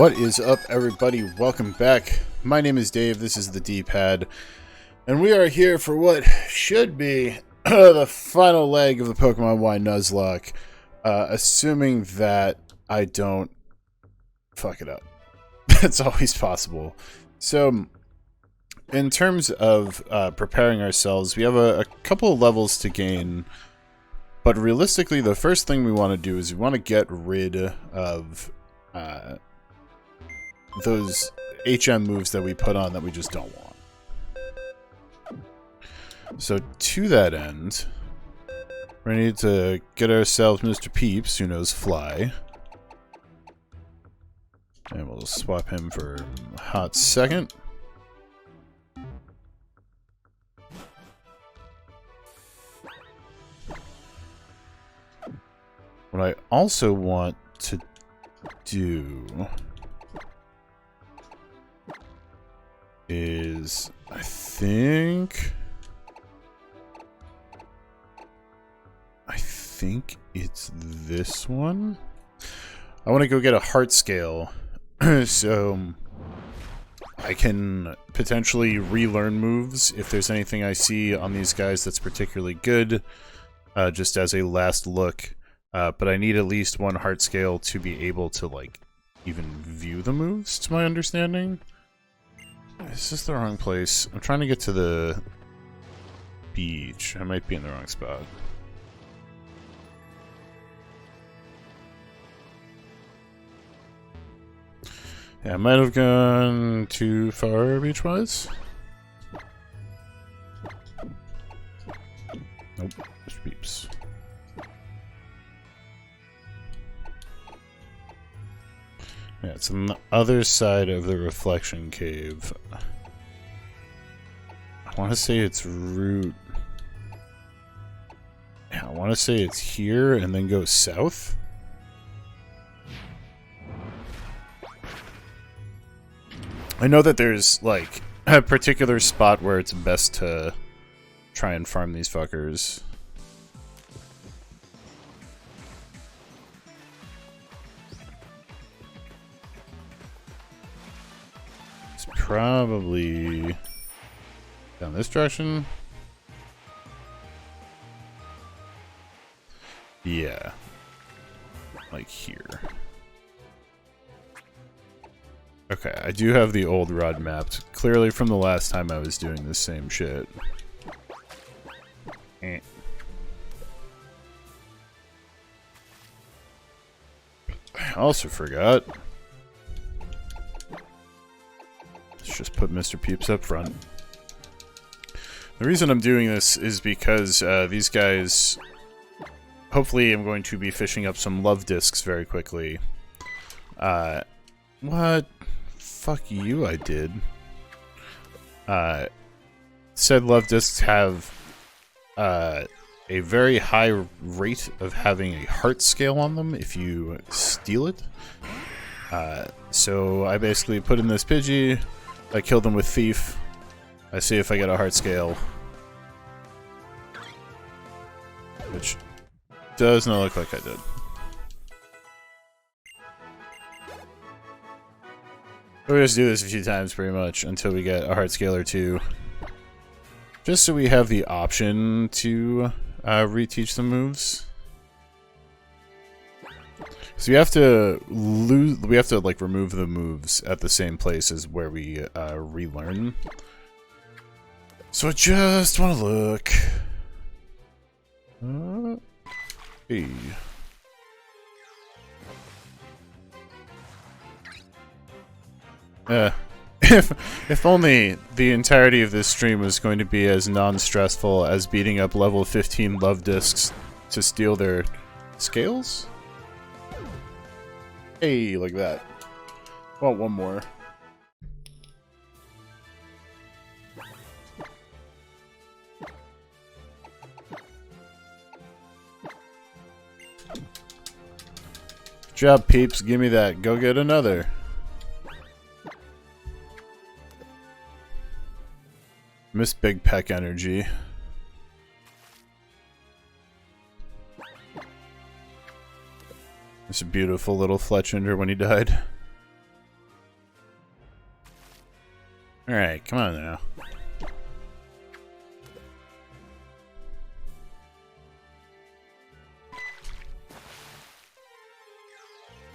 What is up, everybody? Welcome back. My name is Dave, this is the D-Pad, and we are here for what should be the final leg of the Pokemon Y Nuzlocke, assuming that I don't fuck it up. That's always possible. So, in terms of preparing ourselves, we have a couple of levels to gain, but realistically, the first thing we want to do is we want to get rid of those HM moves that we put on that we just don't want. So to that end, we need to get ourselves Mr. Peeps, who knows Fly. And we'll swap him for a hot second. What I also want to do is, I think it's this one. I want to go get a heart scale so I can potentially relearn moves if there's anything I see on these guys that's particularly good, just as a last look. But I need at least one heart scale to be able to, like, even view the moves, to my understanding. Is this the wrong place? I'm trying to get to the beach. I might be in the wrong spot. Yeah, I might have gone too far beach-wise. Nope, there's Peeps. Yeah, it's on the other side of the reflection cave. I want to say it's route. Yeah, I want to say it's here and then go south. I know that there's, like, a particular spot where it's best to try and farm these fuckers. Probably down this direction. Yeah. Like here. Okay, I do have the old rod mapped, clearly from the last time I was doing the same shit. I also forgot. Let's just put Mr. Peeps up front. The reason I'm doing this is because these guys... Hopefully I'm going to be fishing up some love discs very quickly. What? Fuck you, I did. Said love discs have a very high rate of having a heart scale on them if you steal it. So I basically put in this Pidgey. I kill them with Thief. I see if I get a heart scale. Which does not look like I did. We'll just do this a few times pretty much until we get a heart scale or two. Just so we have the option to reteach the moves. So we have to like remove the moves at the same place as where we relearn. So I just want to look. Hey. If only the entirety of this stream was going to be as non-stressful as beating up level 15 love discs to steal their scales. Hey, like that. Well, one more. Good job, Peeps. Give me that. Go get another. Miss Big Peck energy. It's a beautiful little Fletchinder when he died. Alright, come on now.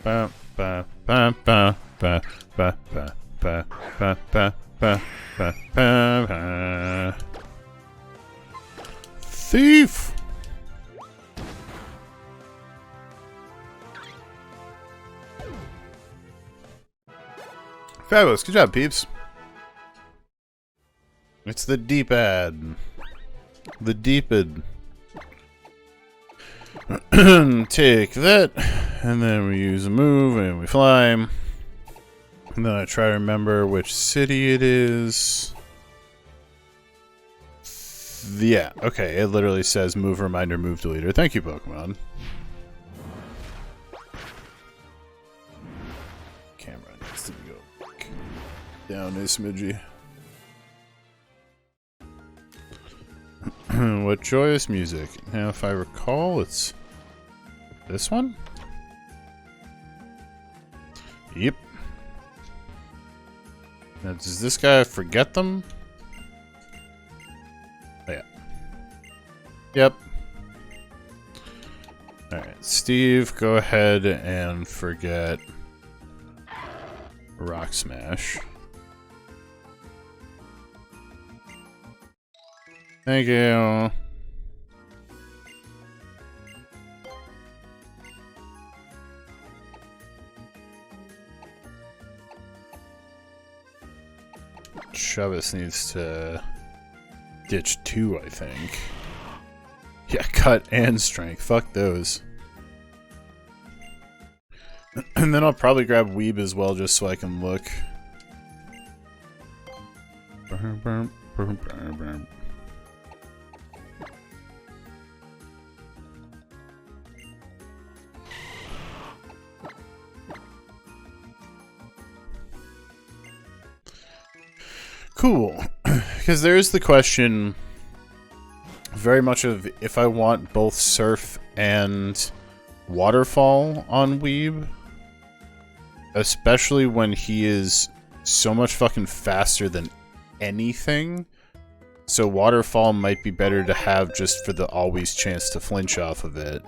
Ba ba ba ba ba ba ba ba ba ba ba ba ba. Thief! Fabulous. Good job, peeps. It's the deep ad. The deep ad. Take that, and then we use a move, and we fly. And then I try to remember which city it is. Yeah, okay, it literally says move reminder, move deleter. Thank you, Pokemon. Camera needs to go down a smidgy. What joyous music. Now, if I recall, it's this one? Yep. Now, does this guy forget them? Oh, yeah. Yep. Alright, Steve, go ahead and forget Rock Smash. Thank you. Chavis needs to ditch 2, I think. Yeah, cut and strength. Fuck those. And then I'll probably grab Weeb as well, just so I can look. Cool. Because there is the question very much of if I want both Surf and Waterfall on Weeb. Especially when he is so much fucking faster than anything. So Waterfall might be better to have just for the always chance to flinch off of it.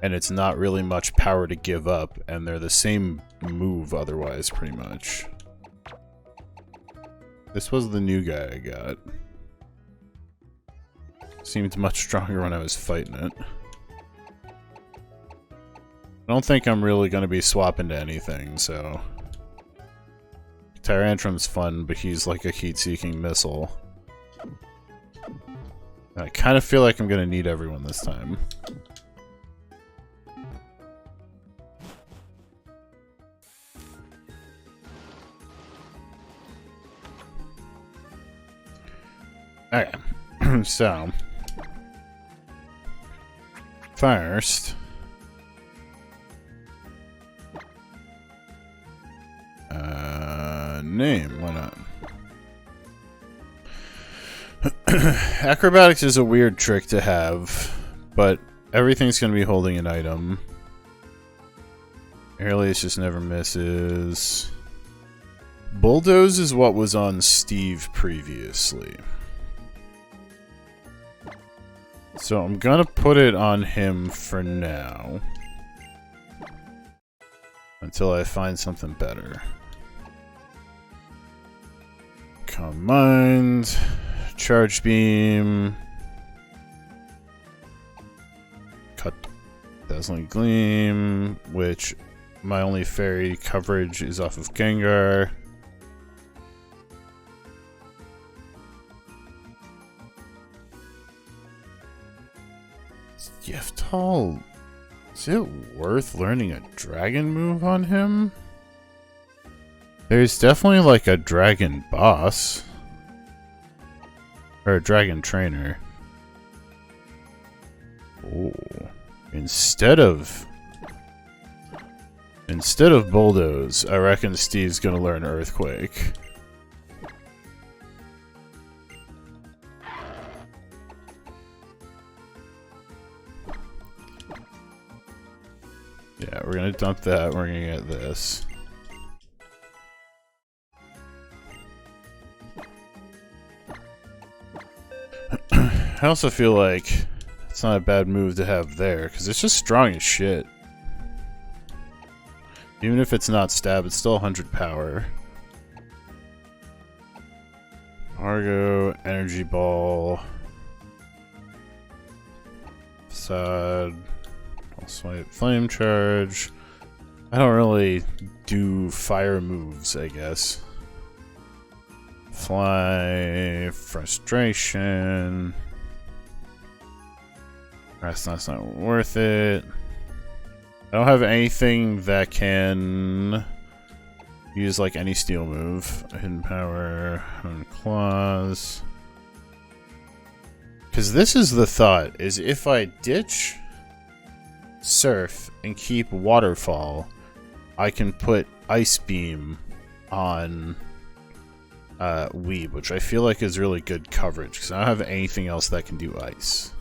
And it's not really much power to give up. And they're the same move otherwise, pretty much. This was the new guy I got. Seemed much stronger when I was fighting it. I don't think I'm really going to be swapping to anything, so... Tyrantrum's fun, but he's like a heat-seeking missile. I kind of feel like I'm going to need everyone this time. Okay, so first, name, why not? Acrobatics is a weird trick to have, but everything's going to be holding an item. Airlace just never misses. Bulldoze is what was on Steve previously. So I'm gonna put it on him for now. Until I find something better. Calm Mind. Charge Beam. Cut. Dazzling Gleam. Which my only fairy coverage is off of Gengar. Yeftal, is it worth learning a dragon move on him? There's definitely like a dragon boss. Or a dragon trainer. Oh. Instead of Bulldoze, I reckon Steve's gonna learn Earthquake. Yeah, we're gonna dump that, we're gonna get this. I also feel like it's not a bad move to have there, because it's just strong as shit. Even if it's not stab, it's still 100 power. Argo, Energy Ball. Facade. Swipe, Flame Charge. I don't really do fire moves, I guess. Fly, Frustration. That's not worth it. I don't have anything that can use like any steel move. Hidden Power, Claws. Because this is the thought, is if I ditch Surf and keep Waterfall, I can put Ice Beam on Weeb, which I feel like is really good coverage, because I don't have anything else that can do Ice.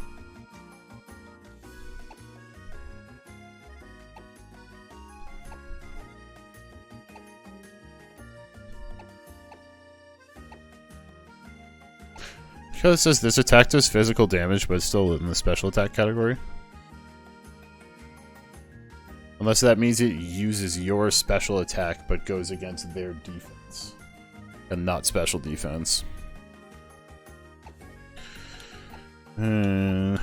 Because it says this attack does physical damage, but it's still in the special attack category. Unless that means it uses your special attack, but goes against their defense. And not special defense. Nope.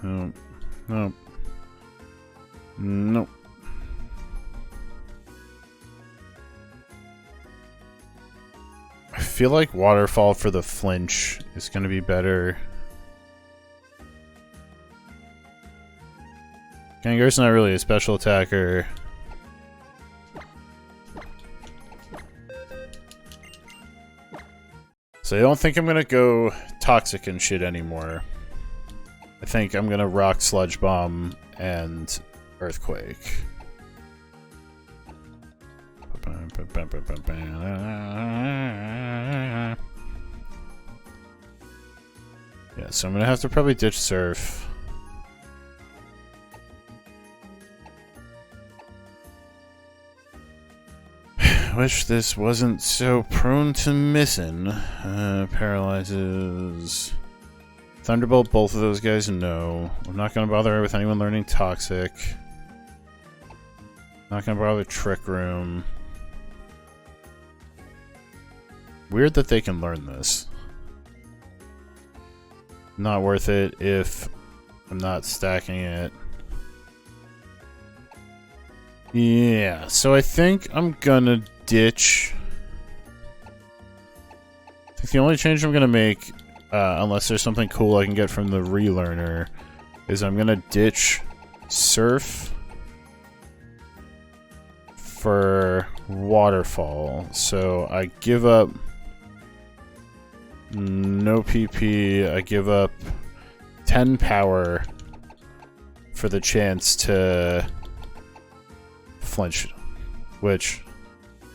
Nope. Nope. I feel like Waterfall for the flinch is going to be better. Gengar's not really a special attacker. So I don't think I'm going to go toxic and shit anymore. I think I'm going to rock Sludge Bomb and Earthquake. Yeah, so I'm gonna have to probably ditch Surf. Wish this wasn't so prone to missing. Paralyzes. Thunderbolt, both of those guys, no. I'm not gonna bother with anyone learning Toxic. Not gonna bother Trick Room. Weird that they can learn this. Not worth it if I'm not stacking it. Yeah, so I think I'm gonna ditch. I think the only change I'm gonna make, unless there's something cool I can get from the relearner, is I'm gonna ditch Surf for Waterfall. So I give up no PP, I give up 10 power for the chance to flinch, which,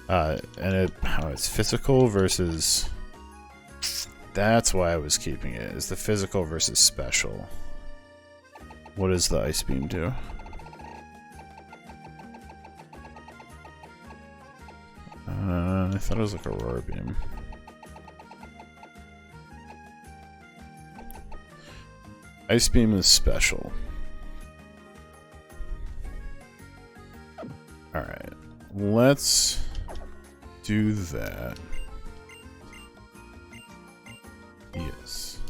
and it's physical versus, that's why I was keeping it, is the physical versus special. What does the Ice Beam do? I thought it was like Aurora Beam. Ice Beam is special. Alright, let's do that. Yes.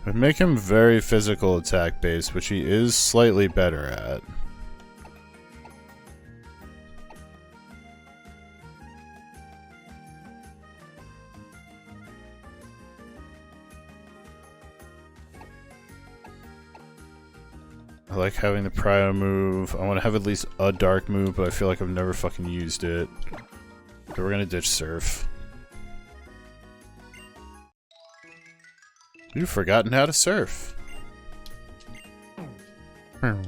I'd make him very physical attack based, which he is slightly better at. I like having the Prio move. I want to have at least a dark move, but I feel like I've never fucking used it. So we're gonna ditch Surf. You've forgotten how to surf. Alright,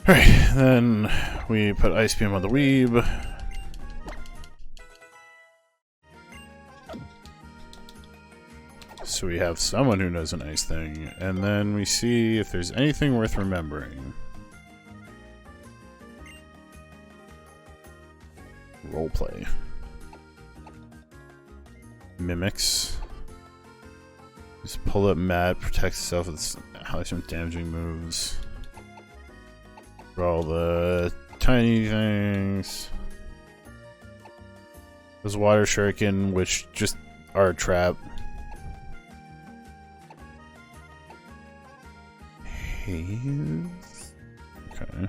then we put Ice Beam on the Weeb. So we have someone who knows a nice thing, and then we see if there's anything worth remembering. roleplay. Mimics. Just pull up mat, protect itself with some damaging moves. For all the tiny things. There's water shuriken, which just are a trap. Haze? Okay.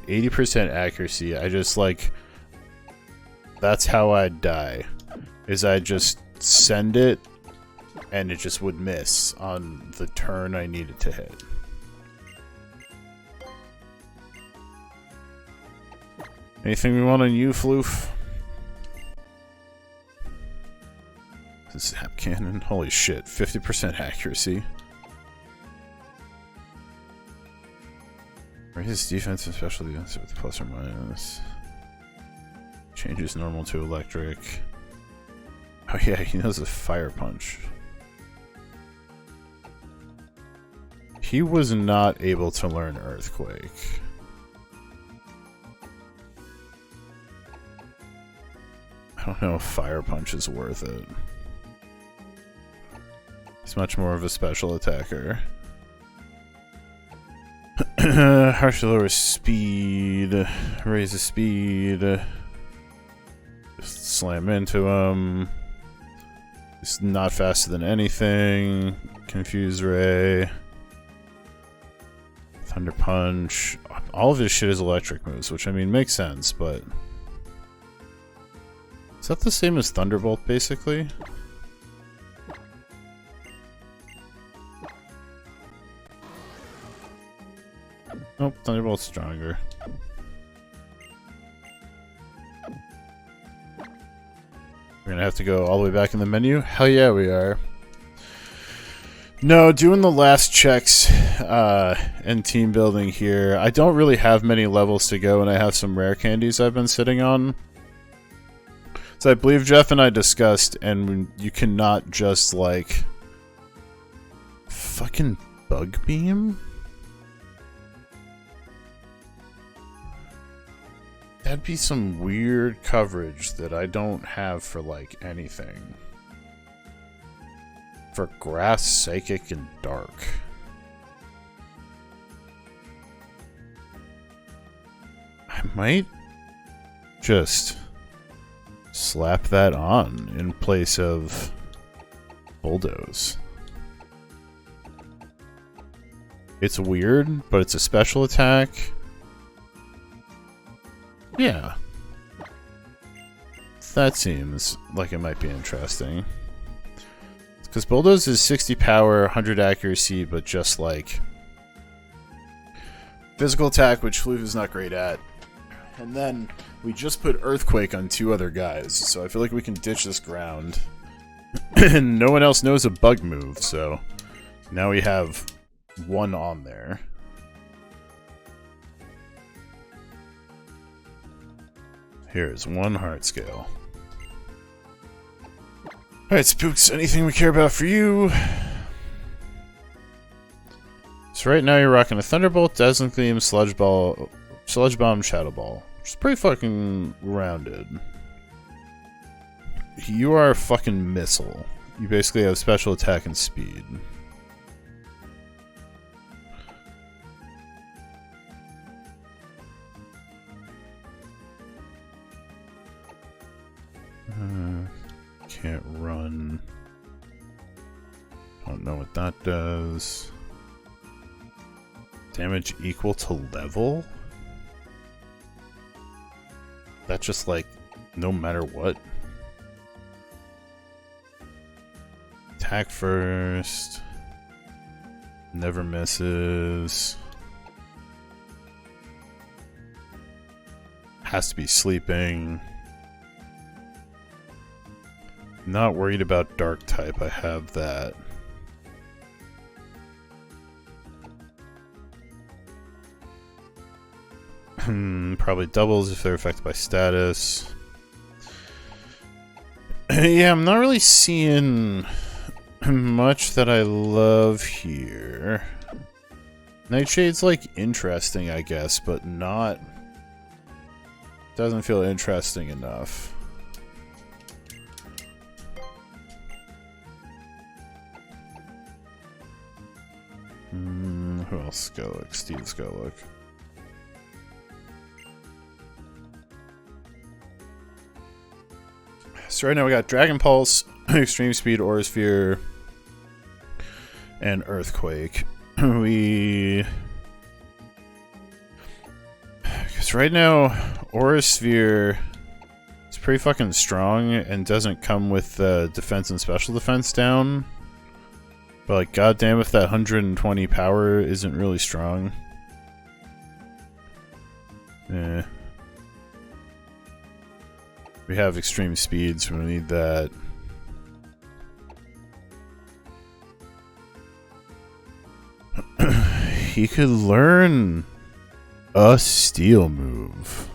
80% accuracy. I just like... That's how I'd die. Is I just send it, and it just would miss on the turn I needed to hit. Anything we want on you, Floof? Zap cannon. Holy shit, 50% accuracy. Raises defensive special defense with plus or minus. Changes normal to electric. Oh yeah, he knows a fire punch. He was not able to learn earthquake. I don't know if fire punch is worth it. He's much more of a special attacker. Harshly lower speed. Raises speed. Just slam into him. He's not faster than anything. Confuse Ray. Thunder Punch. All of his shit is electric moves, which I mean makes sense, but... Is that the same as Thunderbolt, basically? Nope, Thunderbolt's stronger. We're gonna have to go all the way back in the menu? Hell yeah, we are. No, doing the last checks and team building here. I don't really have many levels to go, and I have some rare candies I've been sitting on. So I believe Jeff and I discussed, and you cannot just, like... Fucking Bug Beam? That'd be some weird coverage that I don't have for, like, anything. For Grass, Psychic, and Dark. I might just slap that on in place of Bulldoze. It's weird, but it's a special attack. Yeah. That seems like it might be interesting. Because Bulldoze is 60 power, 100 accuracy, but just like physical attack, which Floof is not great at. And then we just put Earthquake on 2 other guys, so I feel like we can ditch this ground. And no one else knows a bug move, so now we have 1 on there. Here's 1 heart scale. Alright, Spooks, anything we care about for you? So right now you're rocking a Thunderbolt, Dazzling Gleam, Sludge Bomb, Shadow Ball. Which is pretty fucking rounded. You are a fucking missile. You basically have special attack and speed. Can't run. Don't know what that does. Damage equal to level? That's just like, no matter what. Attack first. Never misses. Has to be sleeping. Not worried about dark type, I have that. Probably doubles if they're affected by status. Yeah, I'm not really seeing much that I love here. Nightshade's like interesting, I guess, but not... Doesn't feel interesting enough. Who else? Go look. Steve's go look. So right now we got Dragon Pulse, Extreme Speed, Aura Sphere, and Earthquake. Because right now, Aura Sphere is pretty fucking strong and doesn't come with defense and special defense down. But like, goddamn, if that 120 power isn't really strong. Eh. We have extreme speed, so we need that. He could learn a steel move.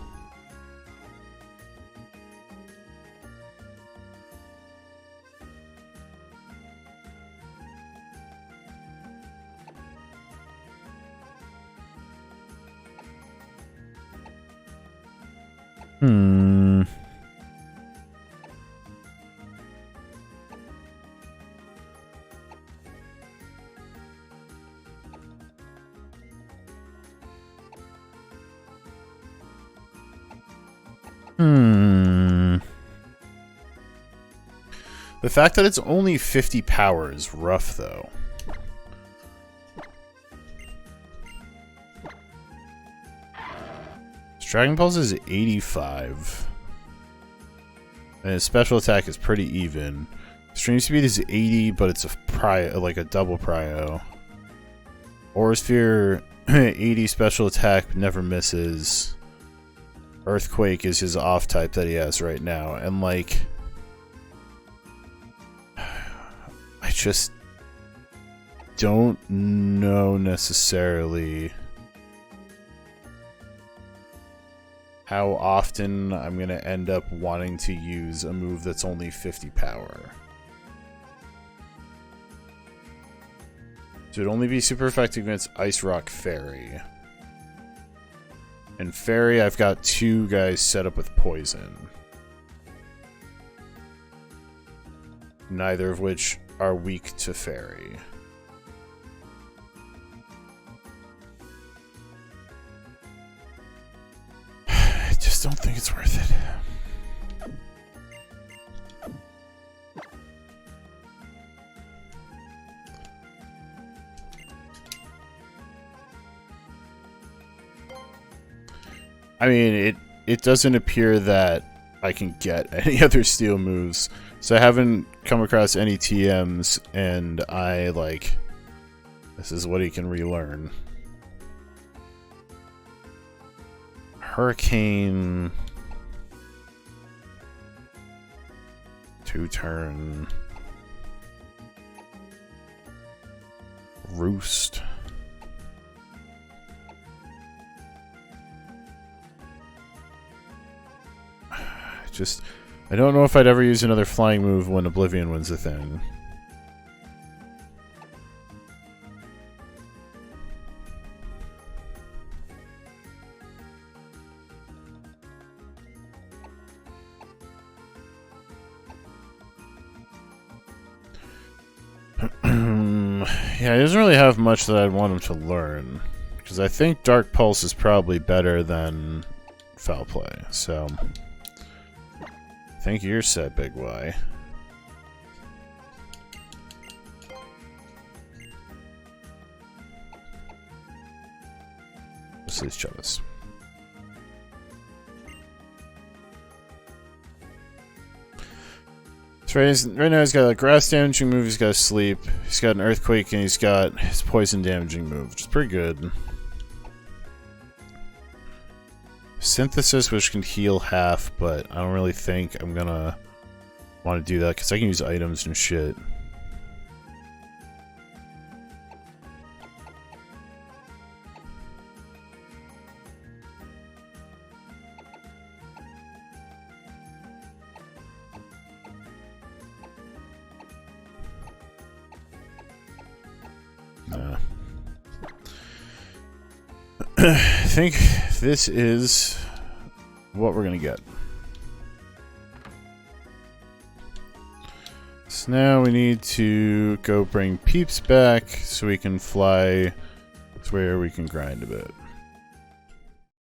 The fact that it's only 50 power is rough, though. Dragon Pulse is 85. And his special attack is pretty even. Extreme Speed is 80, but it's like a double prio. Aura Sphere, 80 special attack, never misses. Earthquake is his off type that he has right now, and like... I just don't know necessarily how often I'm going to end up wanting to use a move that's only 50 power. So it'd only be super effective against Ice Rock Fairy. And Fairy, I've got two guys set up with Poison. Neither of which are weak to Fairy. I just don't think it's worth it. I mean, it doesn't appear that I can get any other steel moves. So I haven't come across any TMs, and I, like, this is what he can relearn. Hurricane. 2-turn. Roost. I don't know if I'd ever use another flying move when Oblivion wins the thing. Yeah, he doesn't really have much that I'd want him to learn. Because I think Dark Pulse is probably better than Foul Play, so... I think you're set, Big Y. Let's see, Chavis. So right now he's got a grass damaging move, he's got a sleep, he's got an earthquake, and he's got his poison damaging move, which is pretty good. Synthesis, which can heal half, but I don't really think I'm gonna want to do that because I can use items and shit. Nah. I think this is what we're gonna get. So now we need to go bring Peeps back so we can fly to where we can grind a bit.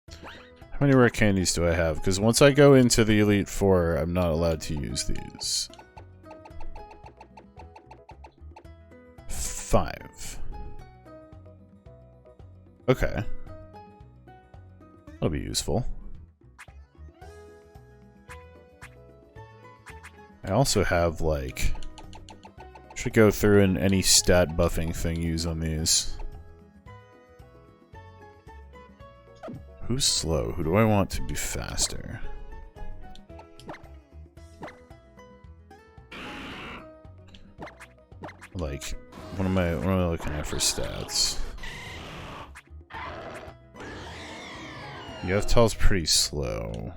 How many rare candies do I have? Because once I go into the Elite Four, I'm not allowed to use these. 5. Okay. That'll be useful. I also have, like... should go through and any stat buffing thing use on these. Who's slow? Who do I want to be faster? Like, what am I looking at for stats? Yevtal's pretty slow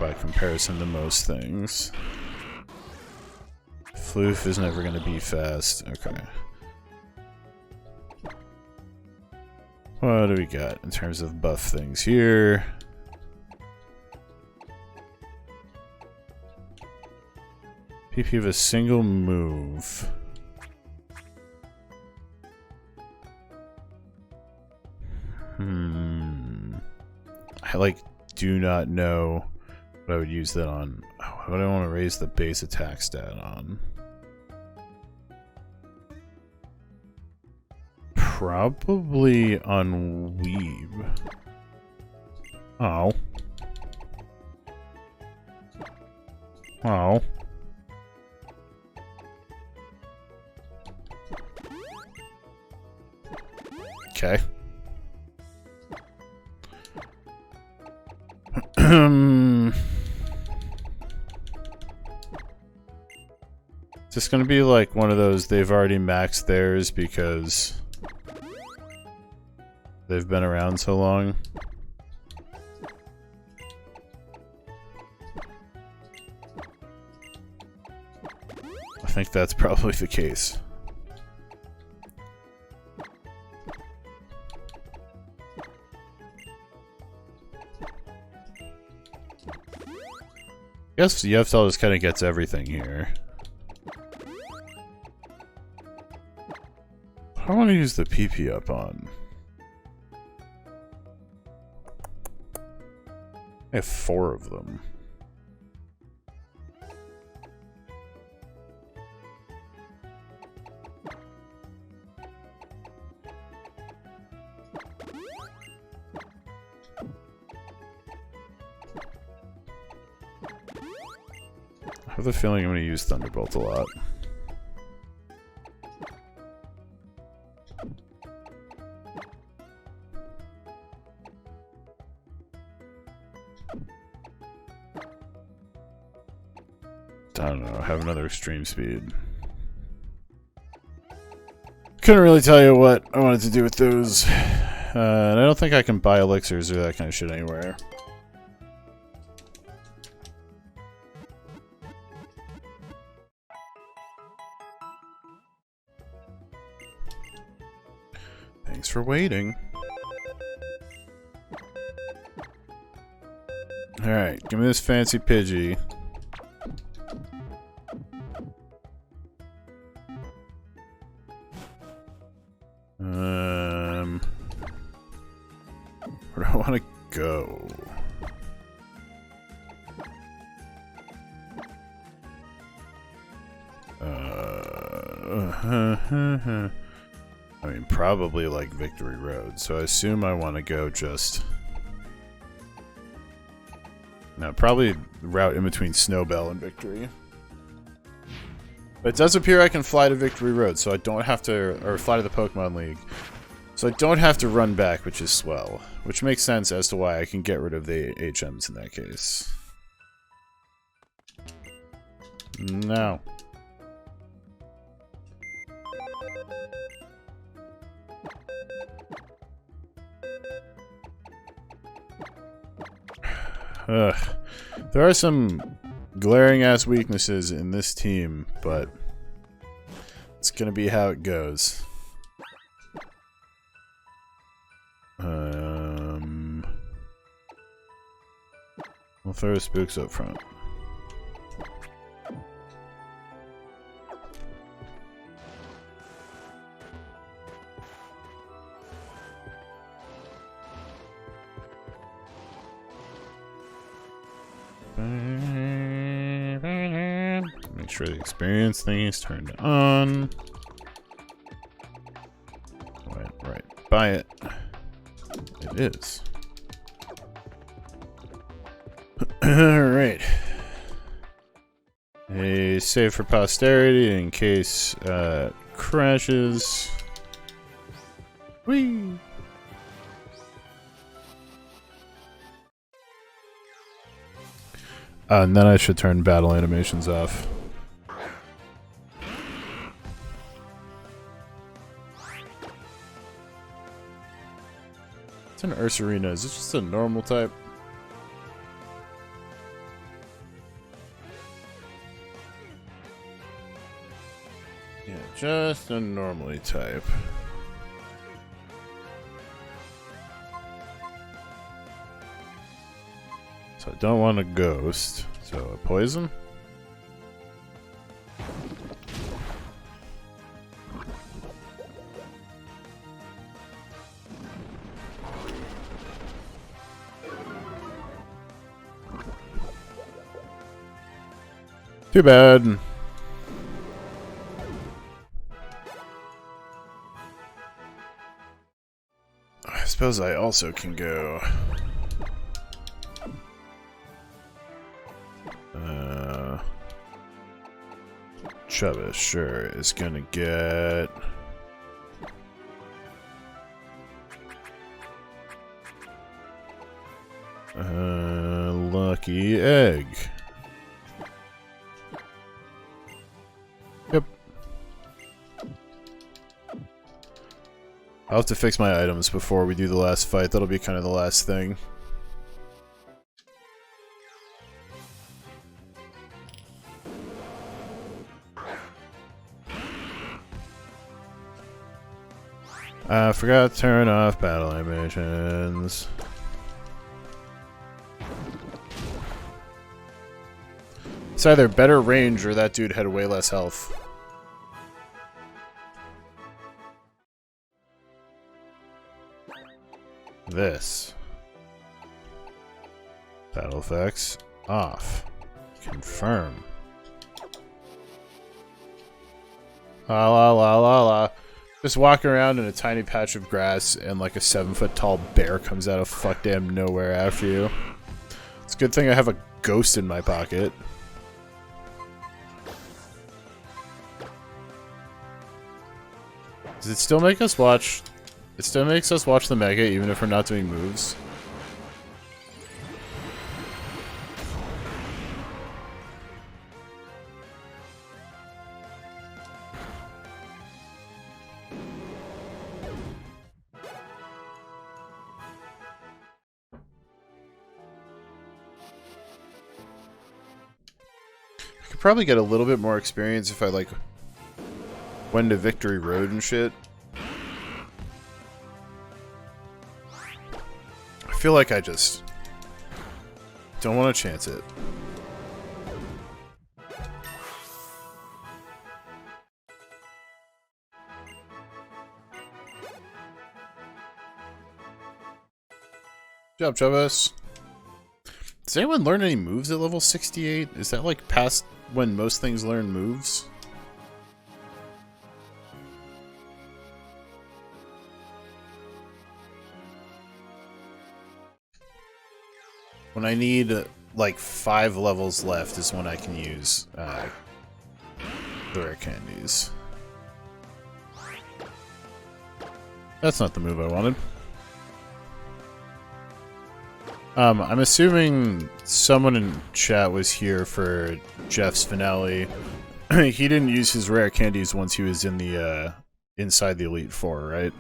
by comparison to most things. Floof is never going to be fast. Okay. What do we got in terms of buff things here? PP of a single move. I like do not know what I would use that on. What do I want to raise the base attack stat on? Probably on Weeb. Oh. Oh. Okay. Is this gonna be like one of those they've already maxed theirs because they've been around so long? I think that's probably the case. I guess Yevtal just kind of gets everything here. I want to use the PP up on. I have 4 of them. I have the feeling I'm going to use Thunderbolt a lot. I don't know, have another extreme speed. Couldn't really tell you what I wanted to do with those. And I don't think I can buy elixirs or that kind of shit anywhere. Thanks for waiting. Alright, give me this fancy Pidgey. Where do I want to go? I mean, probably like Victory Road, so I assume I want to go just... No, probably the route in between Snowbelle and Victory. But it does appear I can fly to Victory Road, so I don't have to... Or fly to the Pokémon League. So I don't have to run back, which is swell. Which makes sense as to why I can get rid of the HMs in that case. No. Ugh. There are some glaring ass weaknesses in this team, but it's gonna be how it goes. We'll throw spooks up front. Make sure the experience thing is turned on. Right by it. It is. Alright. A save for posterity in case crashes. Whee! And then I should turn battle animations off. It's an Ursaring. Is it just a normal type? Yeah, just a normally type. So I don't want a ghost. So a poison? Too bad. I suppose I also can go... Chubba, sure, is gonna get... Lucky egg. Yep. I'll have to fix my items before we do the last fight. That'll be kind of the last thing. I forgot to turn off battle animations. It's either better range or that dude had way less health. This. Battle effects off. Confirm. La la la la la. Just walk around in a tiny patch of grass and like a 7-foot tall bear comes out of fuck damn nowhere after you. It's a good thing I have a ghost in my pocket. Does it still make us watch? It still makes us watch the mega even if we're not doing moves. Probably get a little bit more experience if I like went to Victory Road and shit. I feel like I just don't want to chance it. Good job, Chubbas. Does anyone learn any moves at level 68? Is that like past when most things learn moves? When I need like 5 levels left is when I can use the rare candies. That's not the move I wanted. I'm assuming someone in chat was here for Jeff's finale. He didn't use his rare candies once he was in the inside the Elite Four, right?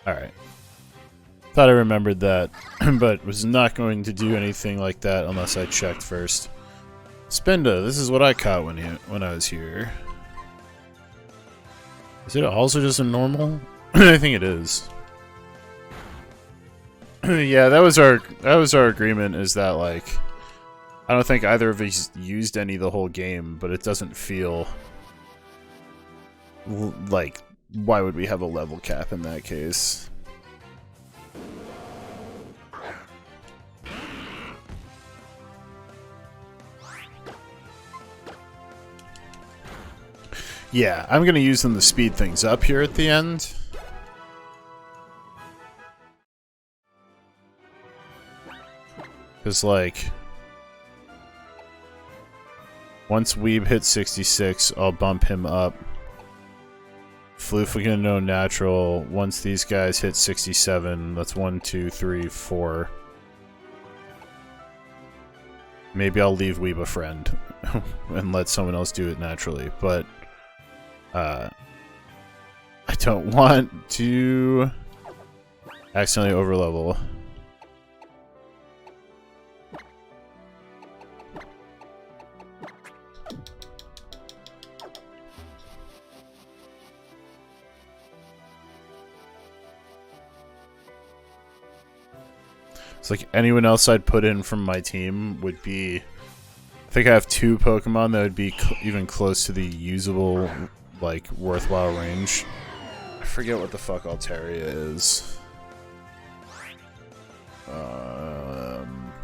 Alright. Thought I remembered that, but was not going to do anything like that unless I checked first. Spinda, this is what I caught when I was here. Is it also just a normal? I think it is. Yeah, that was our agreement, is that, like, I don't think either of us used any the whole game, but it doesn't feel like, why would we have a level cap in that case? Yeah, I'm gonna use them to speed things up here at the end. Because, like, once Weeb hits 66, I'll bump him up. Floof, we can know natural. Once these guys hit 67, that's 1, 2, 3, 4. Maybe I'll leave Weeb a friend and let someone else do it naturally, but I don't want to accidentally overlevel. It's like anyone else I'd put in from my team would be... I think I have 2 Pokemon that would be even close to the usable, like, worthwhile range. I forget what the fuck Altaria is.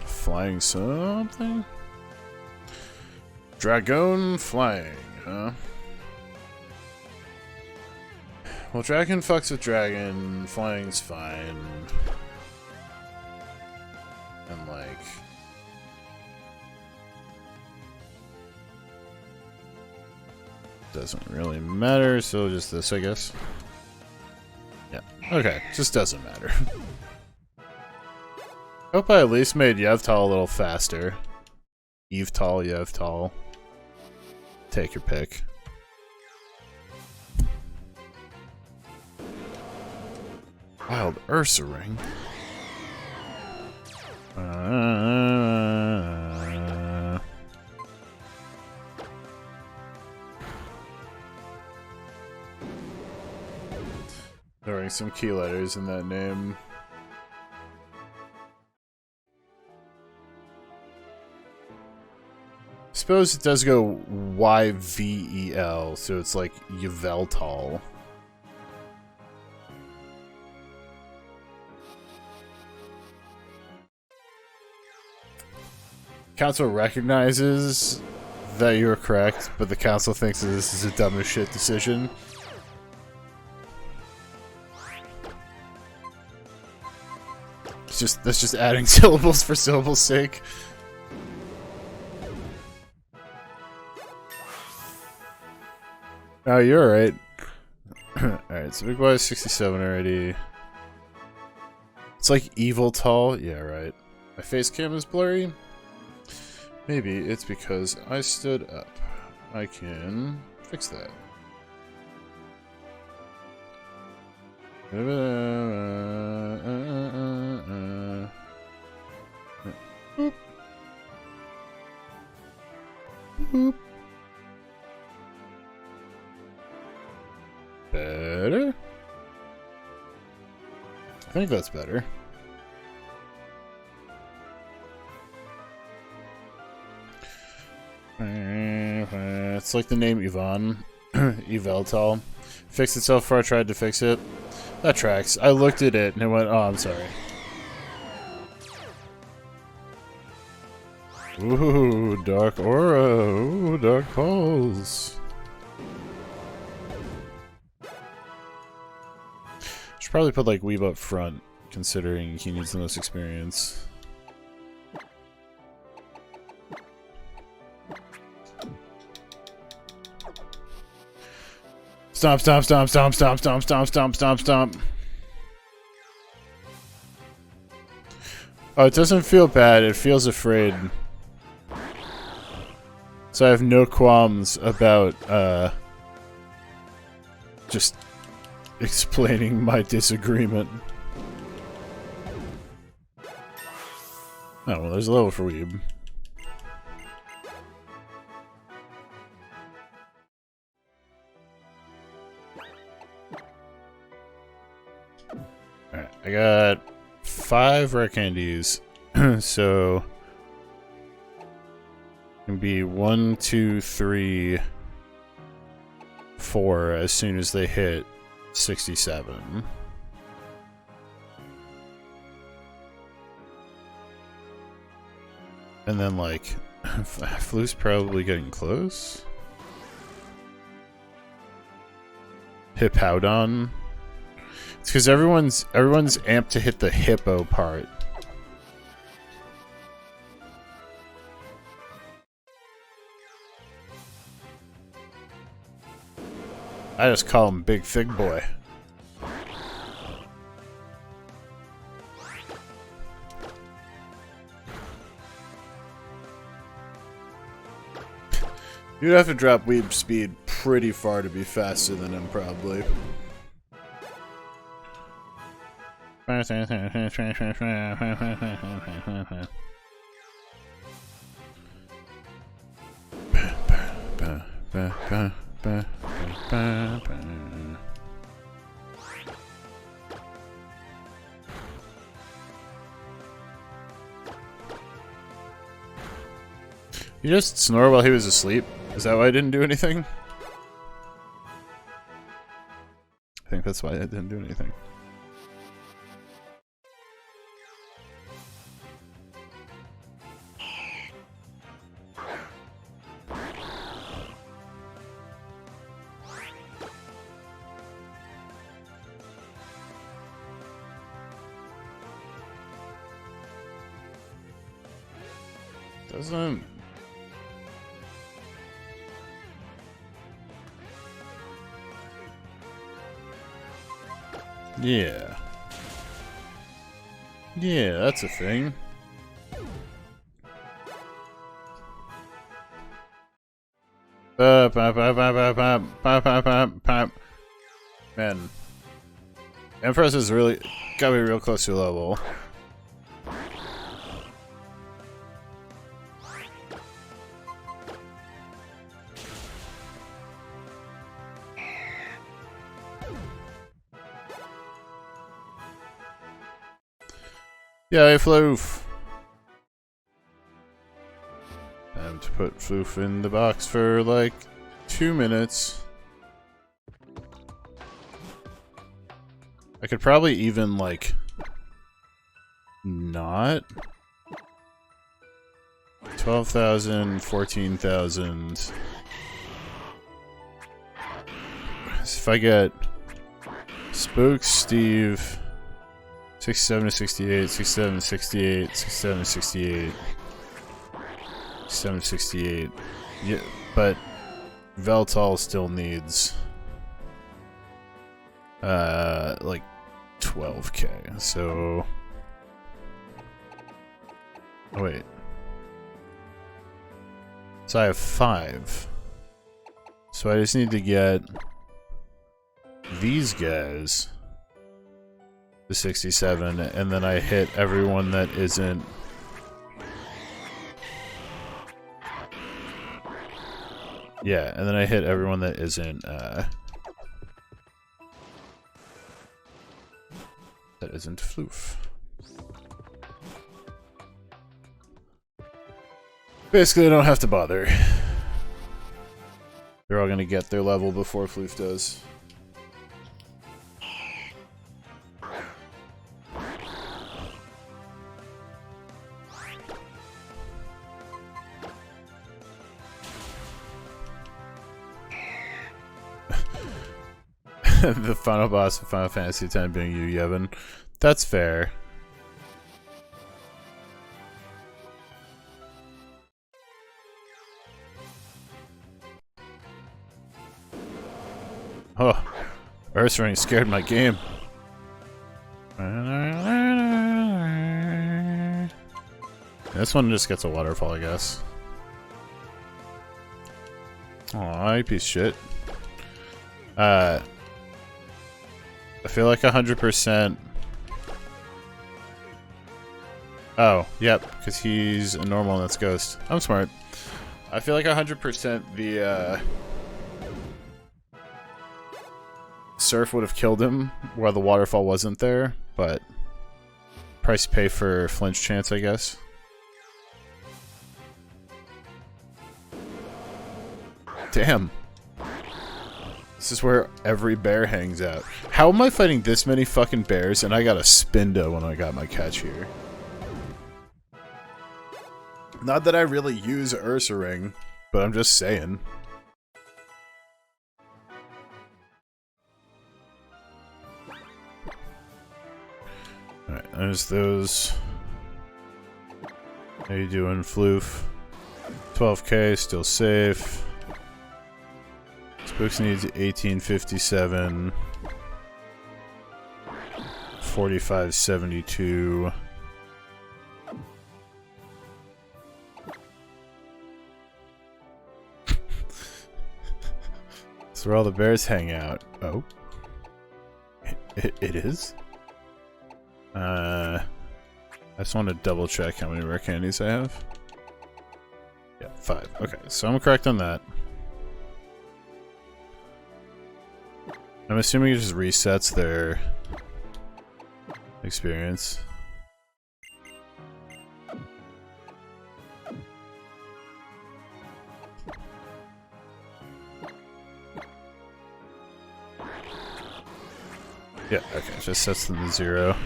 Flying something? Dragon flying, huh? Well, Dragon fucks with Dragon, flying's fine. And, like... doesn't really matter, so just this, I guess. Yeah, okay, just doesn't matter. Hope I at least made Yevtal a little faster. Yevtal, Yevtal. Take your pick. Wild Ursaring. There are some key letters in that name. I suppose it does go YVEL, so it's like Yveltal. Council recognizes that you're correct, but the council thinks that this is a dumb as shit decision. That's just adding syllables for syllables' sake. Oh, you're alright. Alright, so Big Boy is 67 already. It's like evil tall. Yeah, right. My face cam is blurry. Maybe it's because I stood up. I can fix that. Boop. Boop. Better? I think that's better. It's like the name Yvonne. Yveltal. Fixed itself before I tried to fix it. That tracks. I looked at it and it went, oh, I'm sorry. Ooh, dark aura. Ooh, dark pulse. Should probably put like Weeb up front, considering he needs the most experience. Stomp, stomp, stomp, stomp, stomp, stomp, stomp, stomp, stomp, stomp. Oh, it doesn't feel bad, it feels afraid. So I have no qualms about, just explaining my disagreement. Oh, well, there's a level for Weeb. Alright, I got 5 rare candies. So it can be 1, 2, 3, 4 as soon as they hit 67. And then, like, Flu's probably getting close. Hippowdon. It's because everyone's amped to hit the hippo part. I just call him Big Fig Boy. You'd have to drop Weeb speed pretty far to be faster than him, probably. You just snore while he was asleep? Is that why I didn't do anything? I think that's why I didn't do anything. Doesn't... Yeah. Yeah, that's a thing. Man. Empress is really gotta be real close to your level. Yay, Floof! Time to put Floof in the box for like 2 minutes. I could probably even like not 12,000, 14,000. If I get Spook, Steve. 67 to 68, 67 to 68, 67 to 68, 67 to 68. Yeah, but Veltal still needs like 12k. So oh, wait. So I have 5. So I just need to get these guys to 67, and then I hit everyone that isn't. Yeah, and then I hit everyone that isn't, that isn't Floof. Basically, I don't have to bother. They're all gonna get their level before Floof does. The final boss of Final Fantasy X being you, Yevon. That's fair. Oh, Ursaring scared my game. This one just gets a waterfall, I guess. Aw, you piece of shit. I feel like 100%. Oh, yep, because he's a normal and that's Ghost. I'm smart. I feel like 100% the Surf would have killed him while the waterfall wasn't there, but Price pay for flinch chance, I guess. Damn. This is where every bear hangs out. How am I fighting this many fucking bears and I got a Spindo when I got my catch here? Not that I really use Ursaring, but I'm just saying. Alright, there's those. How you doing, Floof? 12k, still safe. Spooks needs 1857. 4572. That's where all the bears hang out. Oh. It is? I just want to double check how many rare candies I have. Yeah, 5. Okay, so I'm correct on that. I'm assuming it just resets their experience. Yeah, okay, just sets them to 0.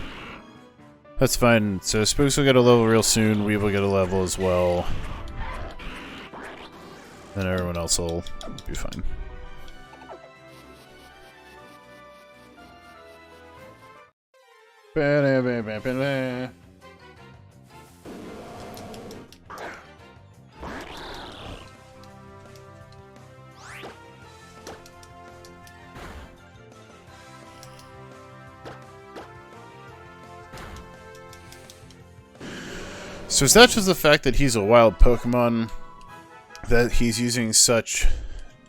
That's fine. So Spooks will get a level real soon, Weave will get a level as well. Then everyone else will be fine. So is that just the fact that he's a wild Pokemon, that he's using such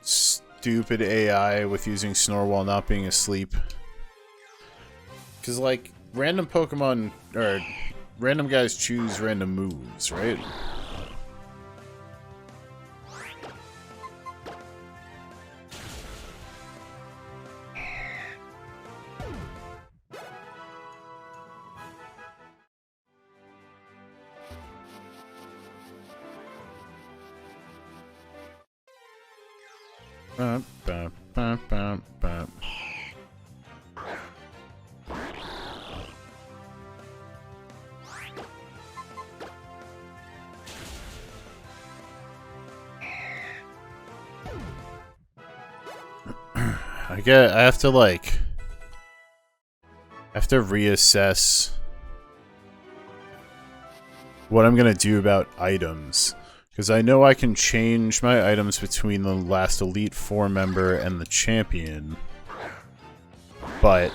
stupid AI with using Snore while not being asleep? Because, like, random Pokemon, or random guys choose random moves, right? I have to, like, reassess what I'm gonna do about items. Because I know I can change my items between the last Elite Four member and the champion. But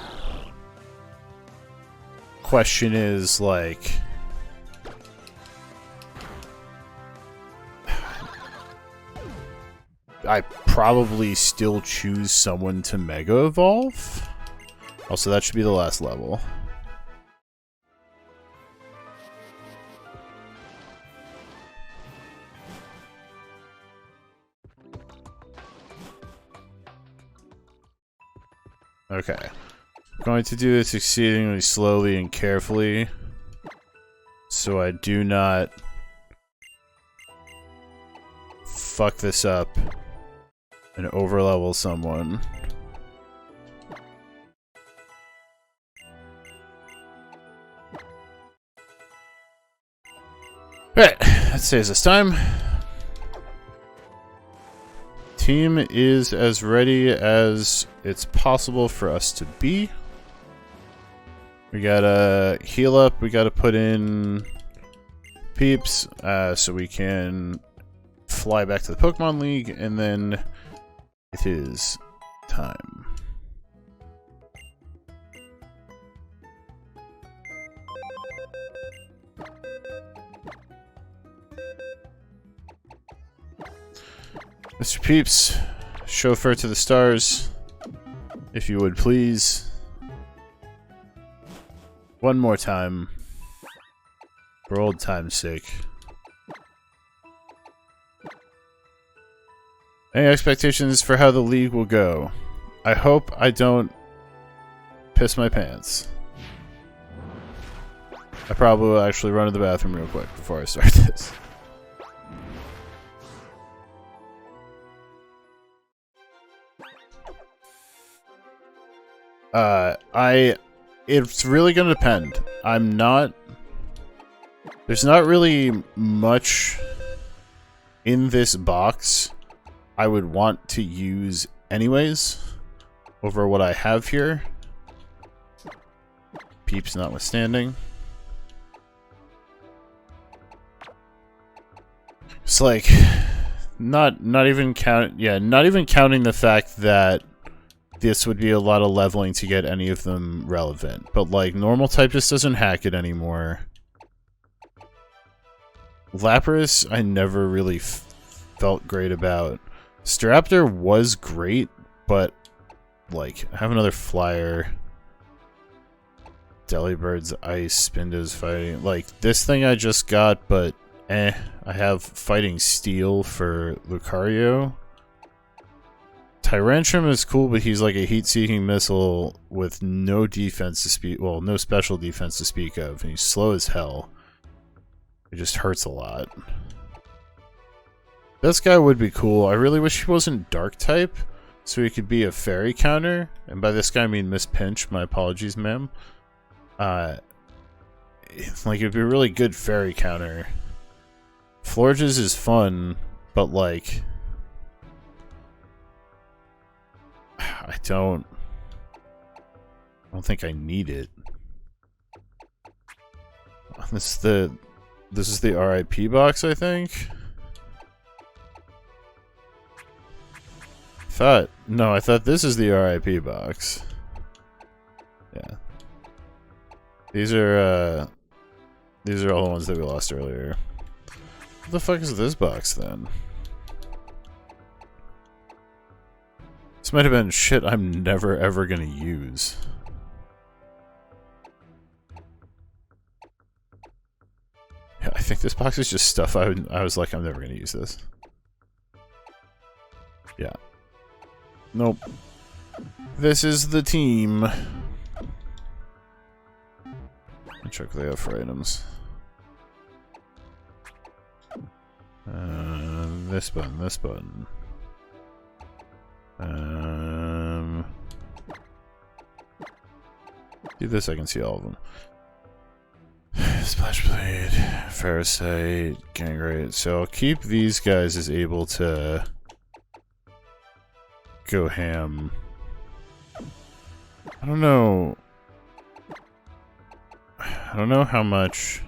question is, like, I probably still choose someone to Mega Evolve. Also, that should be the last level. Okay. I'm going to do this exceedingly slowly and carefully, so I do not fuck this up and overlevel someone. Alright, that saves us time. Team is as ready as it's possible for us to be. We gotta heal up, we gotta put in peeps, so we can fly back to the Pokemon League, and then it is time. Mr. Peeps, chauffeur to the stars, if you would please. One more time, for old time's sake. Any expectations for how the league will go? I hope I don't piss my pants. I probably will actually run to the bathroom real quick before I start this. It's really gonna depend. There's not really much in this box I would want to use anyways over what I have here. Peeps notwithstanding. It's like not even counting the fact that this would be a lot of leveling to get any of them relevant. But like normal type just doesn't hack it anymore. Lapras I never really felt great about. Staraptor was great, but like I have another flyer. Delibird's Ice, Spindo's Fighting. Like this thing I just got, but I have Fighting Steel for Lucario. Tyrantrum is cool, but he's like a heat-seeking missile with no defense to speak. Well, no special defense to speak of, and he's slow as hell. It just hurts a lot. This guy would be cool. I really wish he wasn't Dark type, so he could be a fairy counter. And by this guy I mean Miss Pinch. My apologies, ma'am. Like it'd be a really good fairy counter. Florges is fun, but like I don't think I need it. This is the RIP box, I think. I thought this is the RIP box. Yeah. These are all the ones that we lost earlier. What the fuck is this box then? This might have been shit I'm never ever gonna use. Yeah, I think this box is just stuff I was like, I'm never gonna use this. Yeah. Nope. This is the team. Check what they have for items. This button. Do this, I can see all of them. Splash Blade, Parasite, Gangrate. So I'll keep these guys as able to go ham. I don't know how much.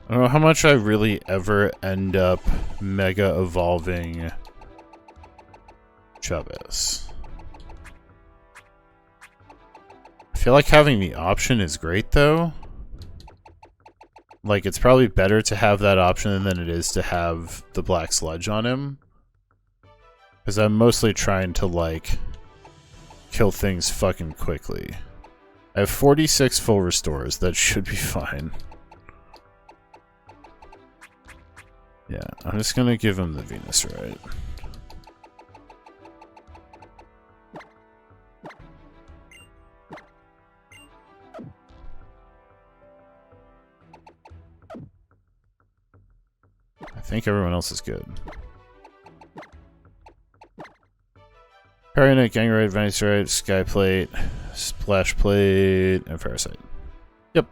I don't know how much I really ever end up mega evolving Chubbiss. I feel like having the option is great though. Like it's probably better to have that option than it is to have the Black Sludge on him. Because I'm mostly trying to like kill things fucking quickly. I have 46 full restores, that should be fine. Yeah, I'm just gonna give him the Venusaur. I think everyone else is good. Parasite, Gangrate, Venusaur, Skyplate, Splash Plate, and Parasite. Yep.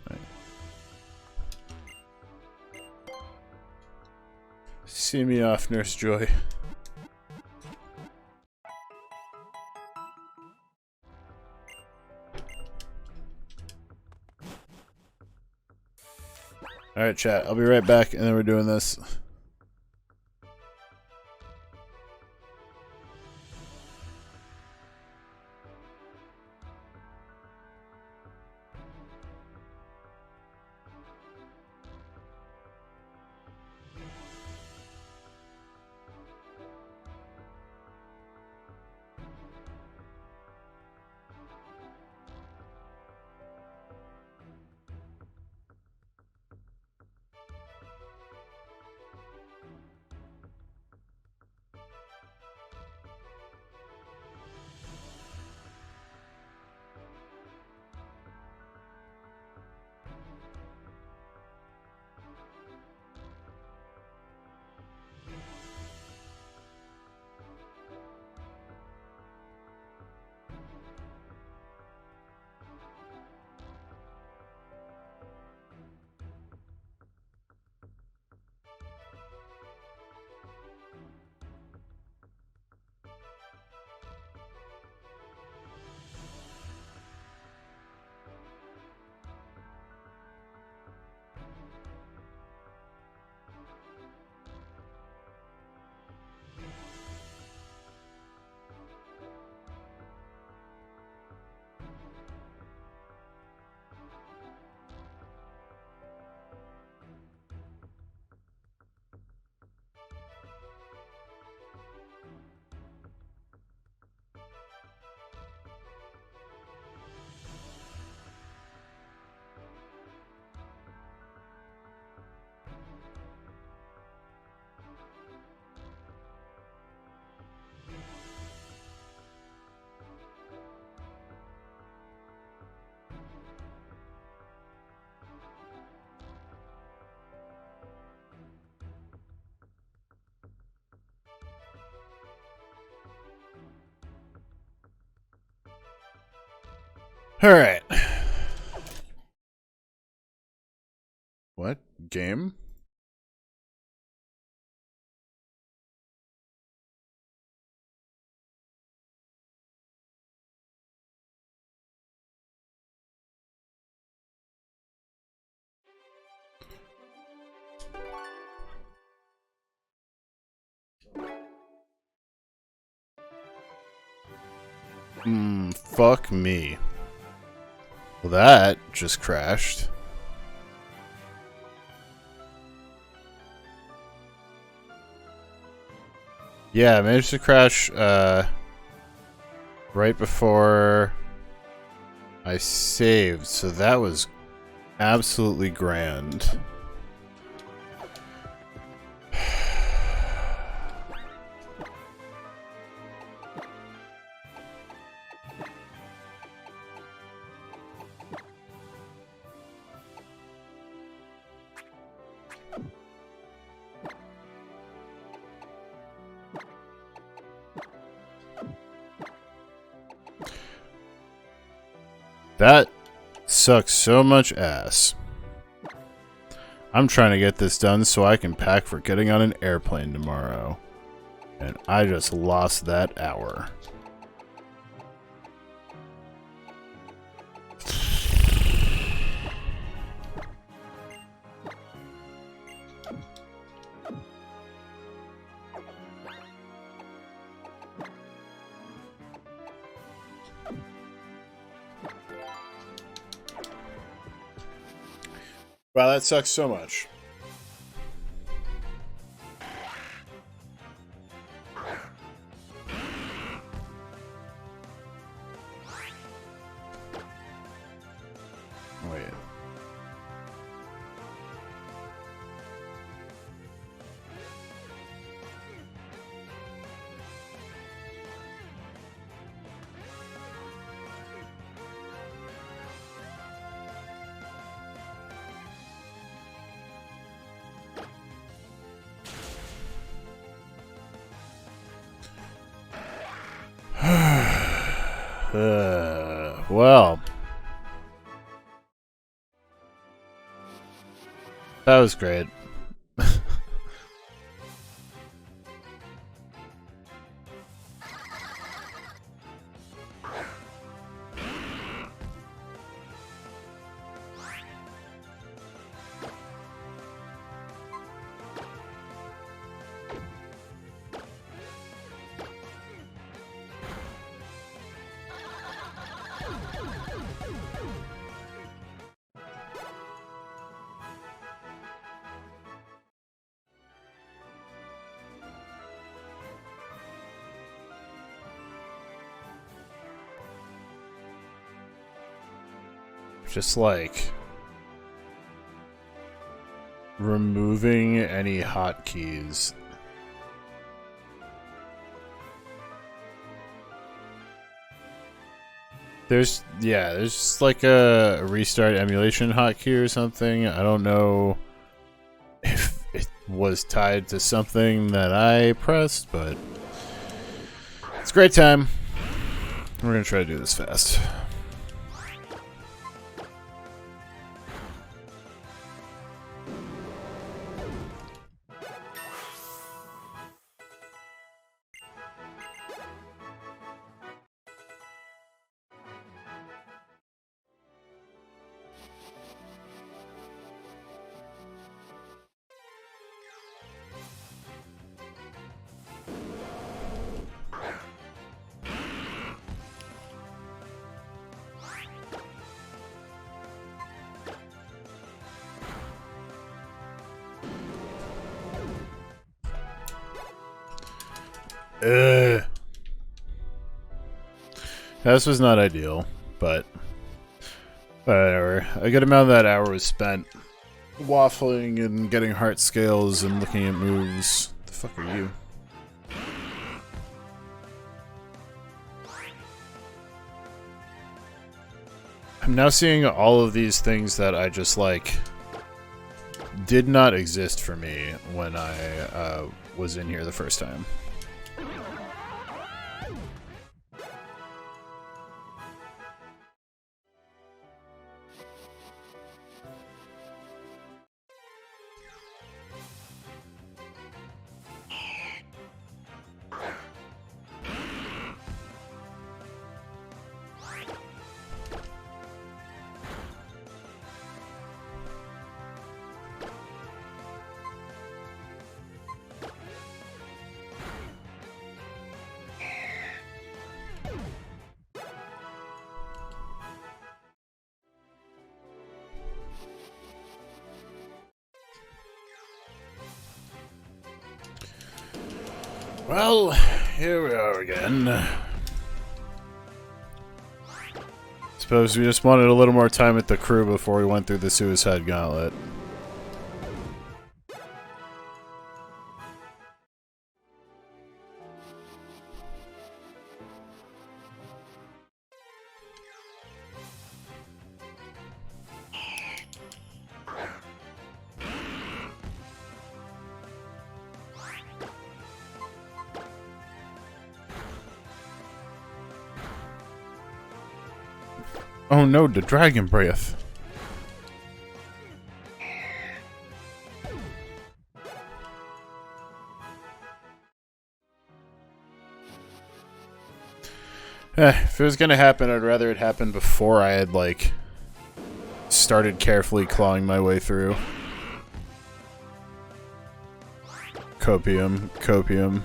Right. See me off, Nurse Joy. Alright, chat. I'll be right back, and then we're doing this. Alright. What? Game? Fuck me. Well, that just crashed. Yeah, I managed to crash, right before I saved, so that was absolutely grand. That sucks so much ass. I'm trying to get this done so I can pack for getting on an airplane tomorrow. And I just lost that hour. Wow, that sucks so much. Wait. Well, that was great. Just like removing any hotkeys. There's just like a restart emulation hotkey or something. I don't know if it was tied to something that I pressed, but it's a great time. We're gonna try to do this fast. This was not ideal, but whatever. A good amount of that hour was spent waffling and getting heart scales and looking at moves. The fuck are you? I'm now seeing all of these things that I just like did not exist for me when I was in here the first time. Well, here we are again. Suppose we just wanted a little more time with the crew before we went through the Suicide Gauntlet. Oh no, the Dragon Breath. If it was gonna happen, I'd rather it happen before I had, like, started carefully clawing my way through. Copium, copium.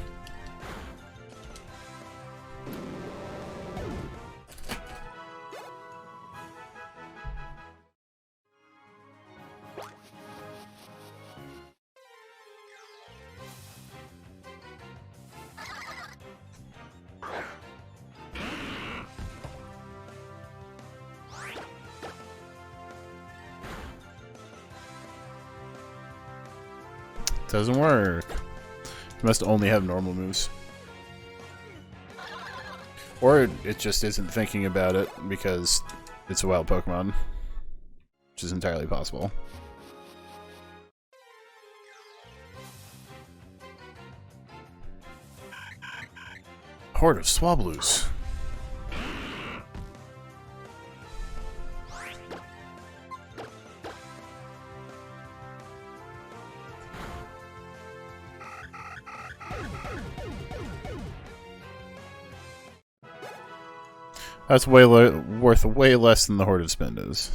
Doesn't work. You must only have normal moves. Or it just isn't thinking about it because it's a wild Pokemon. Which is entirely possible. Horde of Swablues. That's worth way less than the Horde of Spindas.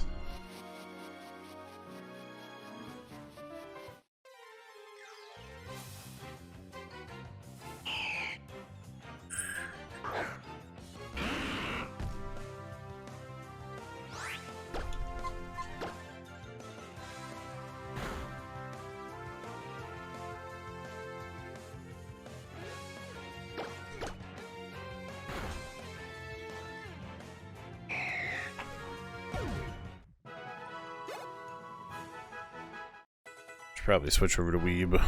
Probably switch over to Weeb.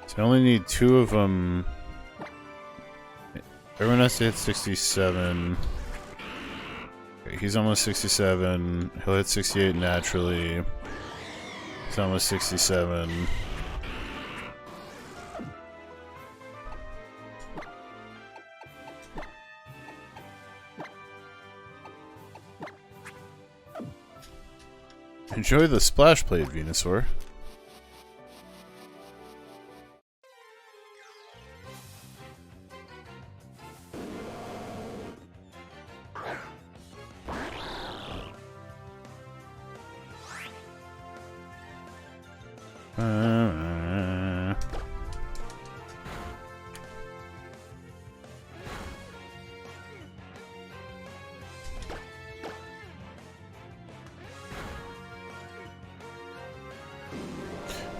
So I only need 2 of them. Everyone has to hit 67. Okay, he's almost 67. He'll hit 68 naturally. He's almost 67. Enjoy the splash plate, Venusaur.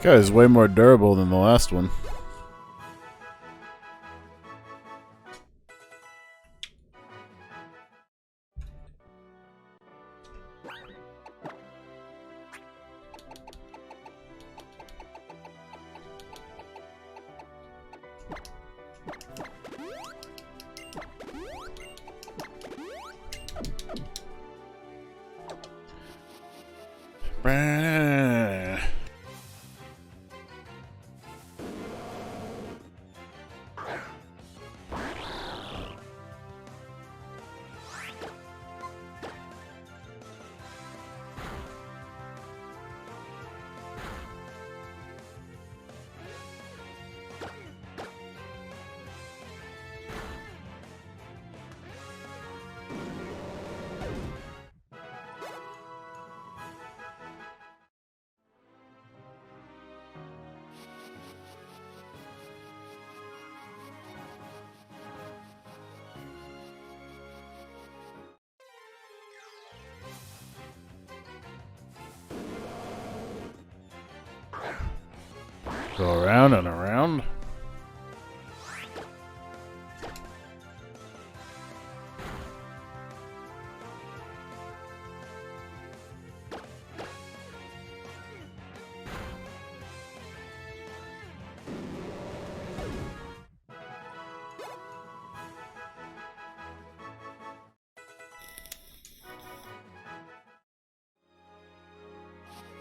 Guy is way more durable than the last one. Go around and around.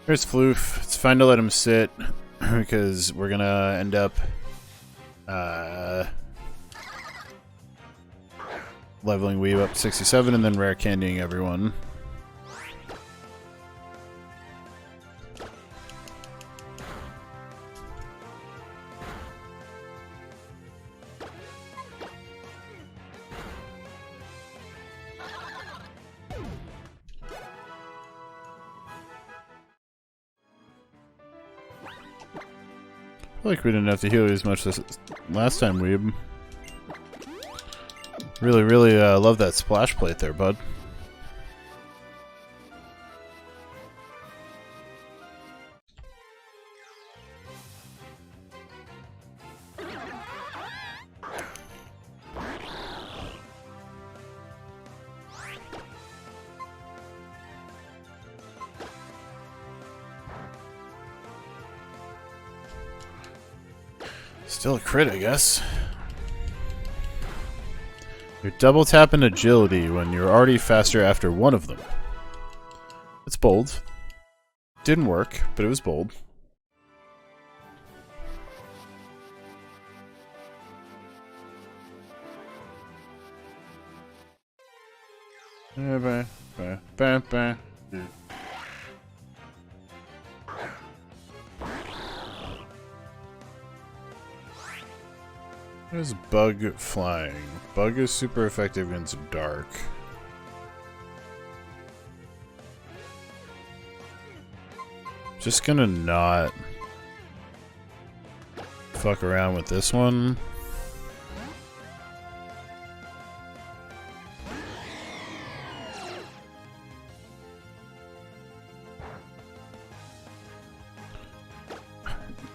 Here's Floof. It's fine to let him sit because we're gonna end up leveling Weeb up to 67 and then rare candying everyone. I feel like we didn't have to heal you as much this last time, Weeb. Really love that splash plate there, bud. Still a crit, I guess. You're double tapping agility when you're already faster after one of them. It's bold. Didn't work, but it was bold. There's Bug flying. Bug is super effective against dark. Just gonna not fuck around with this one.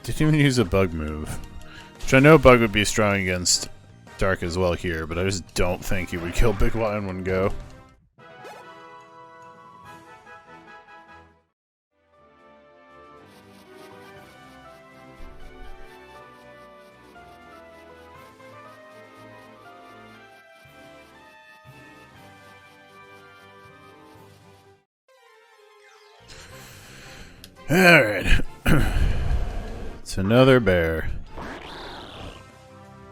Didn't even use a Bug move. Which I know Bug would be strong against Dark as well here, but I just don't think he would kill Big Y in one go. Alright. It's another bear.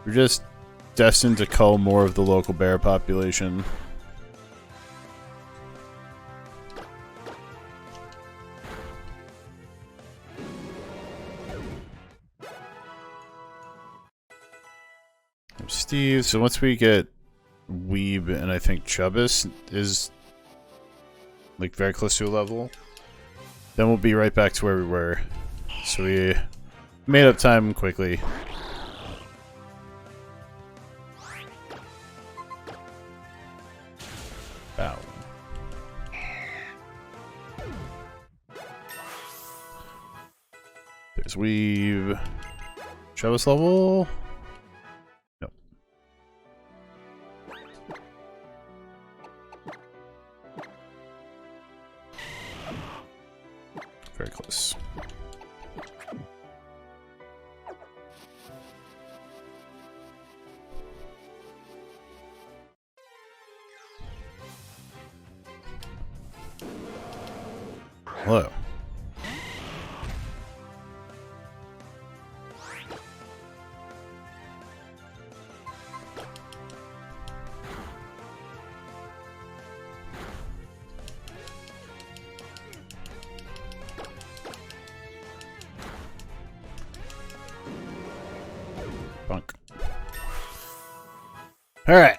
We're just destined to cull more of the local bear population. There's Steve. So once we get Weeb and I think Chubbis is like very close to a level, then we'll be right back to where we were. So we made up time quickly. Bow. There's Weave. Travis level? Nope. Very close. Hello. Bunk. All right.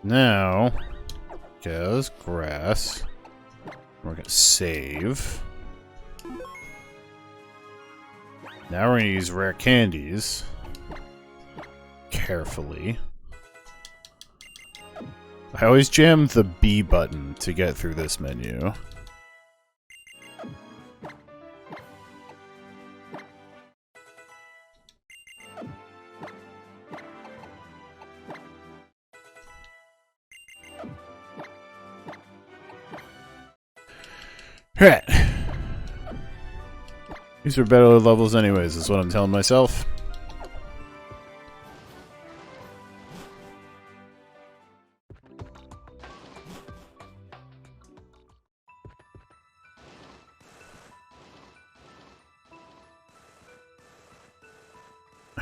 Now goes grass. We're gonna save. Now we're gonna use rare candies carefully. I always jam the B button to get through this menu. Alright. These are better levels anyways, is what I'm telling myself.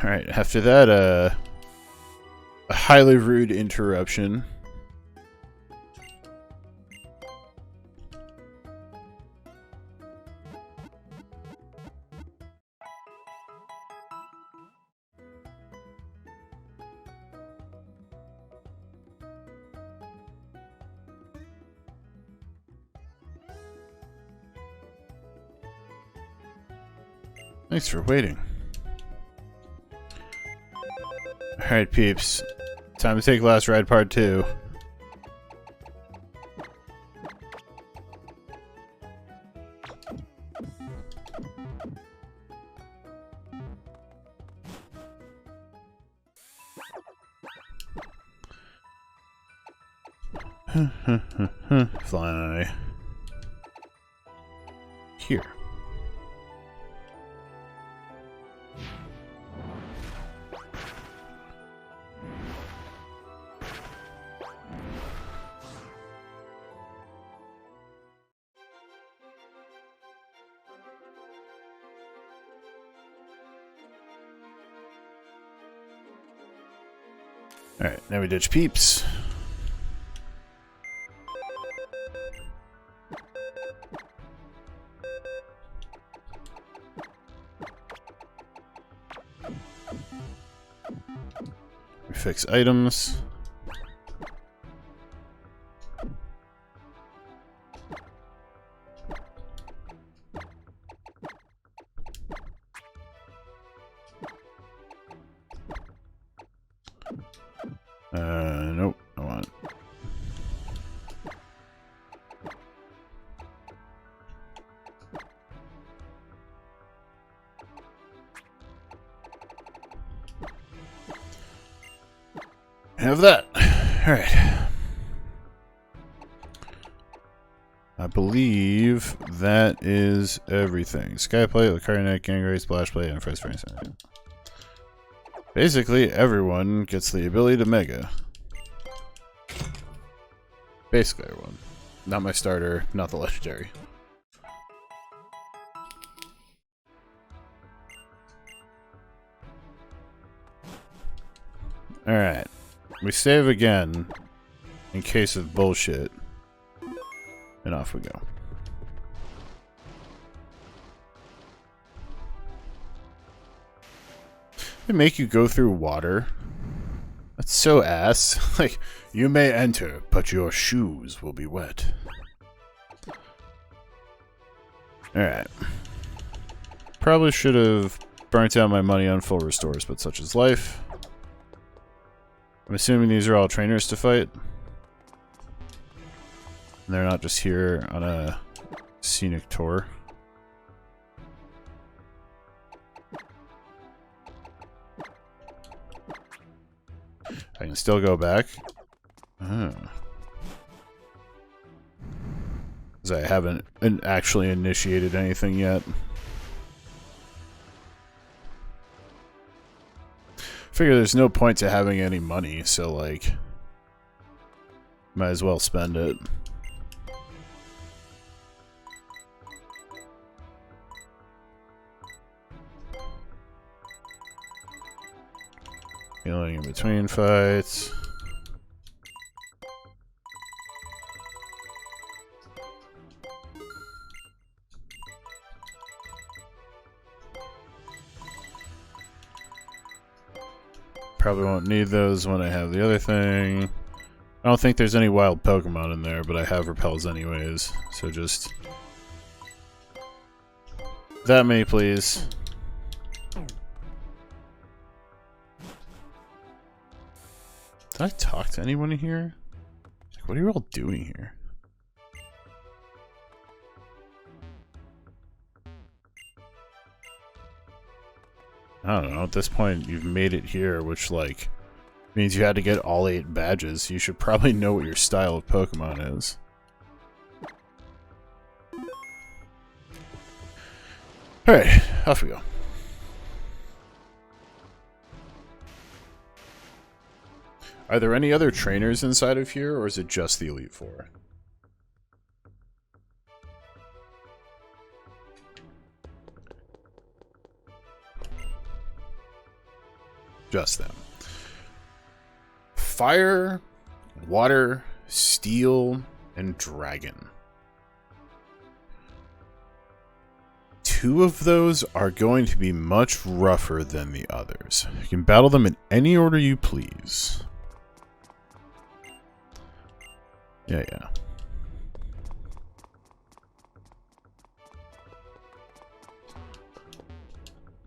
Alright, after that, a highly rude interruption. Thanks for waiting. Alright, peeps. Time to take Last Ride Part 2. Fly. Here. Alright, now we ditch peeps. We fix items. Nope, I want. Have that. Alright. I believe that is everything. Skyplate, Lucario, Gangrey, Splash Plate, and First Frame. Basically, everyone gets the ability to Mega. Basically everyone. Not my starter, not the legendary. Alright. We save again in case of bullshit. And off we go. They make you go through water. That's so ass. Like, you may enter, but your shoes will be wet. Alright. Probably should have burnt out my money on full restores, but such is life. I'm assuming these are all trainers to fight. And they're not just here on a scenic tour. I can still go back. Oh. Because I haven't actually initiated anything yet. Figure there's no point to having any money, so like, might as well spend it. Healing in between fights. Probably won't need those when I have the other thing. I don't think there's any wild Pokemon in there, but I have repels anyways. So just that many, please. Did I talk to anyone in here? Like, what are you all doing here? I don't know, at this point you've made it here, which like means you had to get all 8 badges. You should probably know what your style of Pokemon is. Alright, off we go. Are there any other trainers inside of here, or is it just the Elite Four? Just them. Fire, water, steel, and dragon. 2 of those are going to be much rougher than the others. You can battle them in any order you please. Yeah. It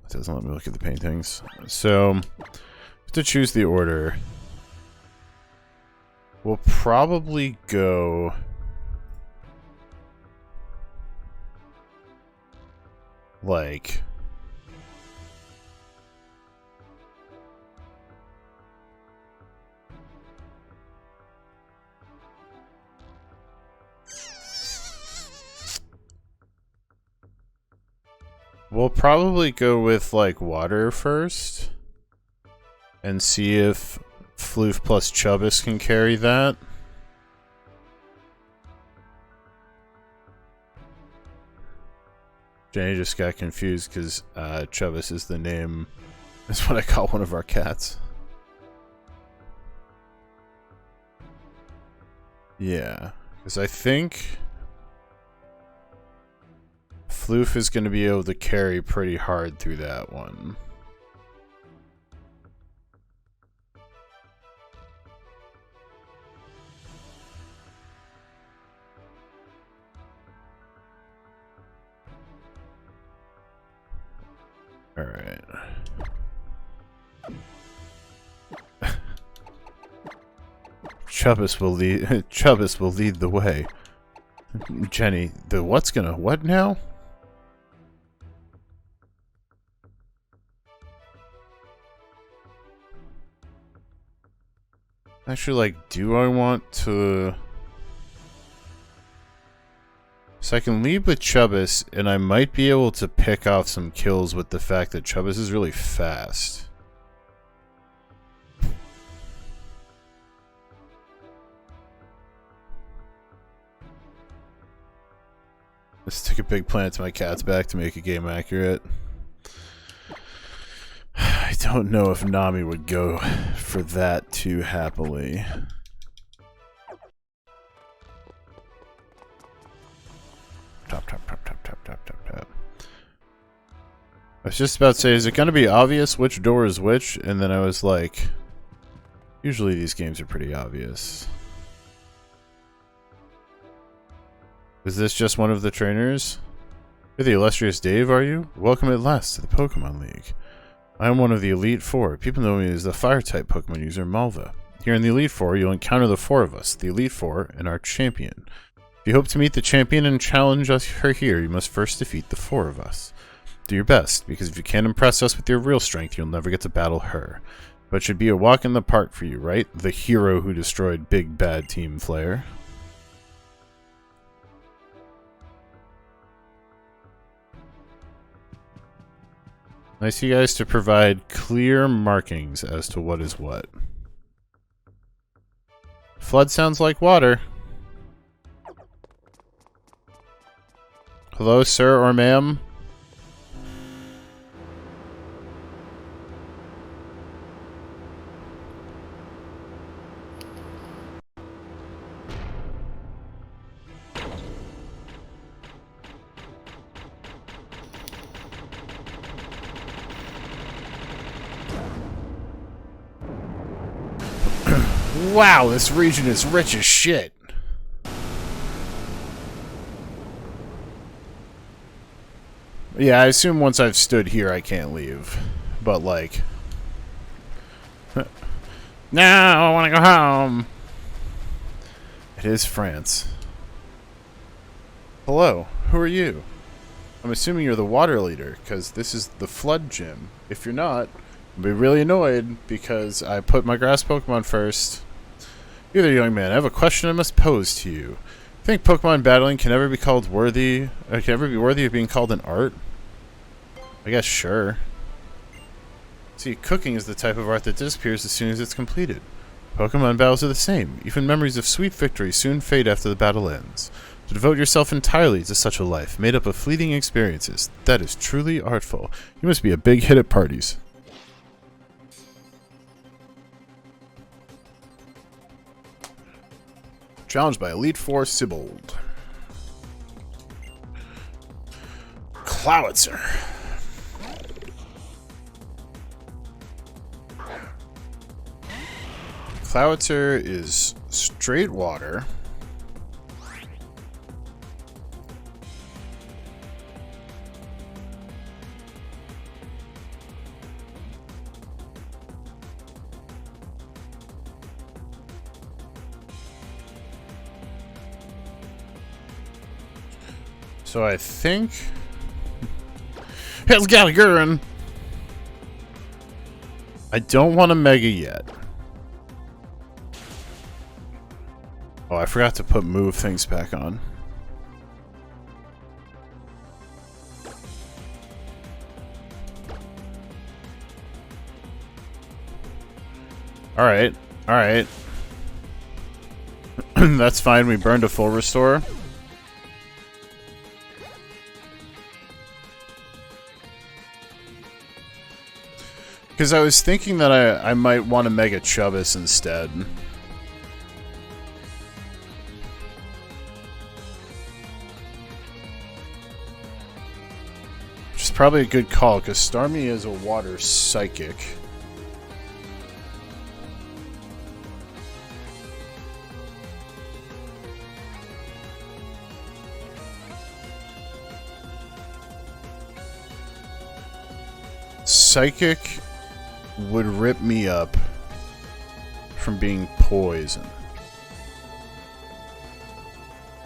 doesn't let me look at the paintings. So, to choose the order, we'll probably go... like... we'll probably go with, like, water first. And see if Floof plus Chubbis can carry that. Jenny just got confused because Chubbis is the name. That's what I call one of our cats. Yeah, because I think Floof is going to be able to carry pretty hard through that one. Alright. Chubbis will lead the way. Jenny, the what's gonna what now? Actually, like, do I want to... So I can lead with Chubbis, and I might be able to pick off some kills with the fact that Chubbis is really fast. Let's take a big plant to my cat's back to make a game accurate. I don't know if Nami would go for that too happily. Tap. I was just about to say, is it going to be obvious which door is which? And then I was like, usually these games are pretty obvious. Is this just one of the trainers? You're the illustrious Dave, are you? Welcome at last to the Pokémon League. I am one of the Elite Four. People know me as the Fire-type Pokémon user, Malva. Here in the Elite Four, you'll encounter the 4 of us, the Elite Four, and our champion. If you hope to meet the champion and challenge her here, you must first defeat the 4 of us. Do your best, because if you can't impress us with your real strength, you'll never get to battle her. But it should be a walk in the park for you, right? The hero who destroyed Big Bad Team Flare. Nice of you guys to provide clear markings as to what is what. Flood sounds like water. Hello, sir or ma'am? Wow, this region is rich as shit. Yeah, I assume once I've stood here I can't leave. But like... No, I want to go home. It is France. Hello, who are you? I'm assuming you're the water leader, because this is the flood gym. If you're not, I'll be really annoyed because I put my grass Pokemon first. You're the young man. I have a question I must pose to you. Think Pokemon battling can ever be called worthy? Can ever be worthy of being called an art? I guess sure. See, cooking is the type of art that disappears as soon as it's completed. Pokemon battles are the same. Even memories of sweet victory soon fade after the battle ends. To devote yourself entirely to such a life, made up of fleeting experiences, that is truly artful. You must be a big hit at parties. Challenged by Elite Four Siebold. Clowitzer. Clowitzer is straight water. So I think... It's Gallagherin! I don't want a Mega yet. Oh, I forgot to put move things back on. Alright, alright. That's fine, we burned a full restore. Because I was thinking that I might want to Mega Chubbis instead. Which is probably a good call, because Starmie is a water psychic. Psychic would rip me up from being poison.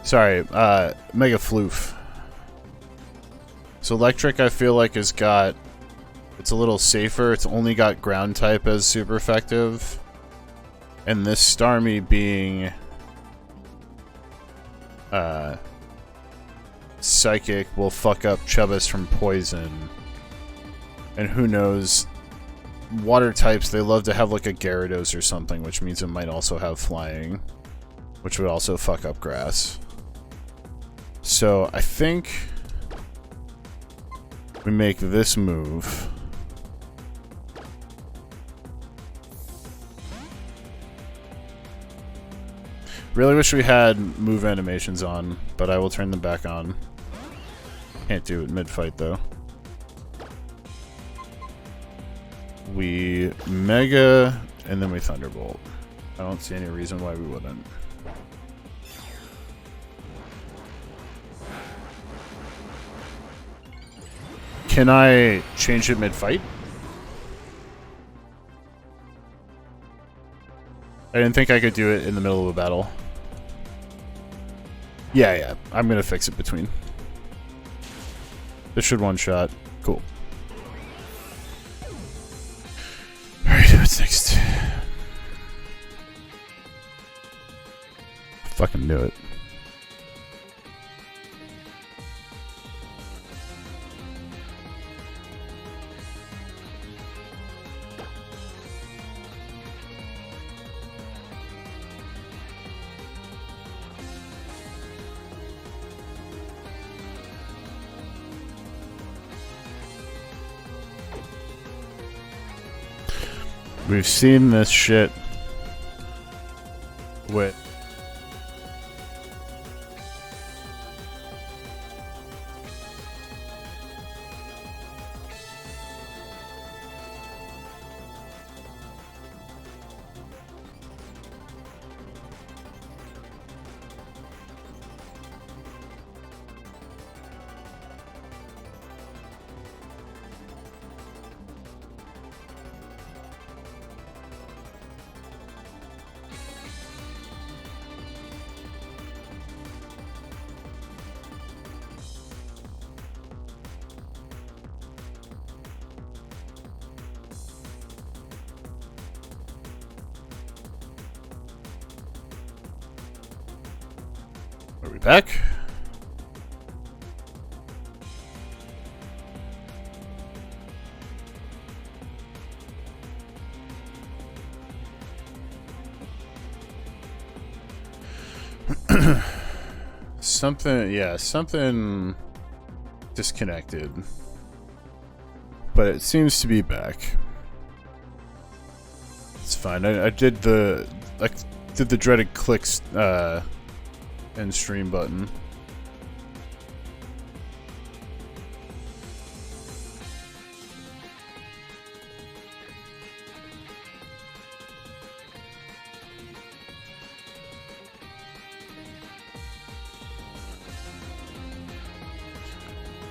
Sorry, Mega Floof. So Electric I feel like has got... It's a little safer. It's only got ground type as super effective. And this Starmie being... Psychic will fuck up Chubbis from poison. And who knows... Water types, they love to have like a Gyarados or something, which means it might also have flying, which would also fuck up grass. So I think we make this move. Really wish we had move animations on, but I will turn them back on. Can't do it mid-fight though. We Mega, and then we Thunderbolt. I don't see any reason why we wouldn't. Can I change it mid-fight? I didn't think I could do it in the middle of a battle. Yeah, I'm gonna fix it between. This should one-shot. Cool. Alright, what's next? Fucking knew it. We've seen this shit with back. Something, yeah, something disconnected. But it seems to be back. It's fine. I did the dreaded clicks end stream button.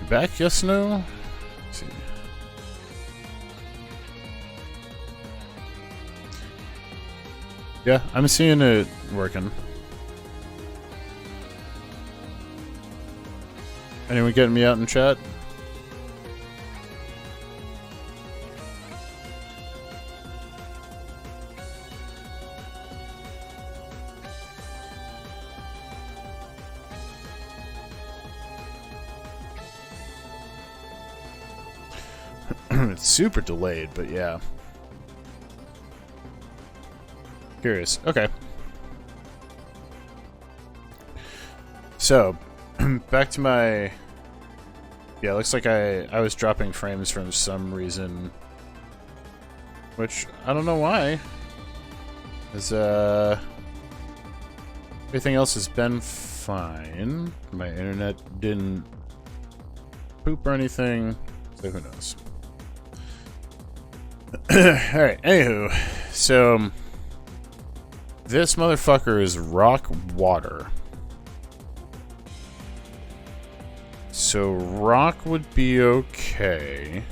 You back? Yes, no? Let's see. Yeah, I'm seeing it working. Anyone getting me out in chat? It's super delayed, but yeah. Curious. Okay. So, back to my... Yeah, looks like I was dropping frames for some reason. Which, I don't know why. Because, everything else has been fine. My internet didn't poop or anything, so who knows. Alright, anywho. So... This motherfucker is rock water. So rock would be okay.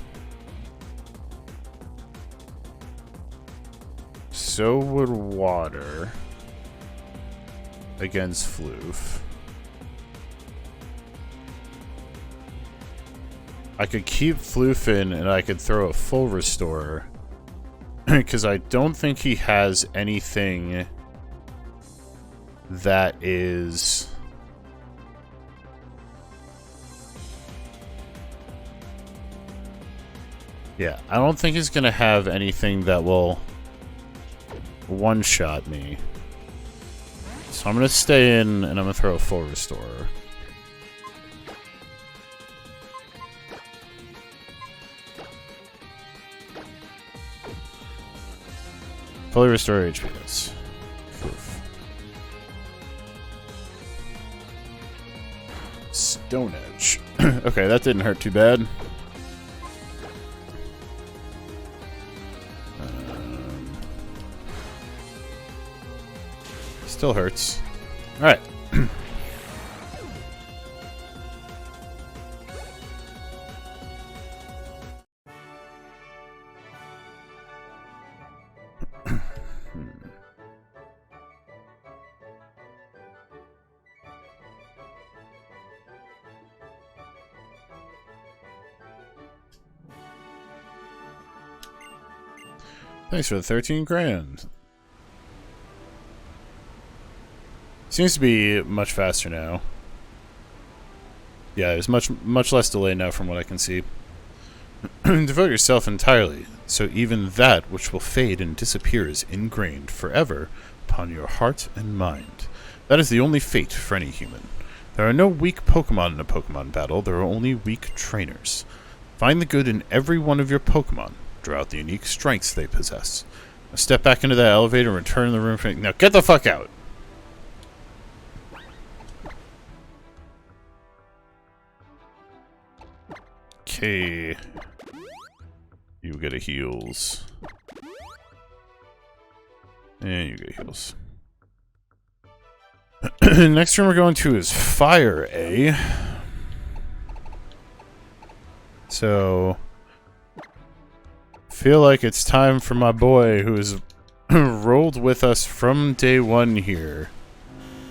So would water. Against floof. I could keep floof in and I could throw a full restore. Because I don't think he has anything that is... Yeah, I don't think he's gonna have anything that will one-shot me. So I'm gonna stay in and I'm gonna throw a full restore. Fully restore HP, yes. Stone Edge. Okay, that didn't hurt too bad. Still hurts. Alright. Thanks for the 13 grand. Seems to be much faster now. Yeah, there's much less delay now from what I can see. Devote yourself entirely, so even that which will fade and disappear is ingrained forever upon your heart and mind. That is the only fate for any human. There are no weak Pokemon in a Pokemon battle, there are only weak trainers. Find the good in every one of your Pokemon. Draw out the unique strengths they possess. Now step back into that elevator and return to the room for... Now get the fuck out! Okay. You get a heals. And you get heals. Next room we're going to is Fire A. So... feel like it's time for my boy who has rolled with us from day one here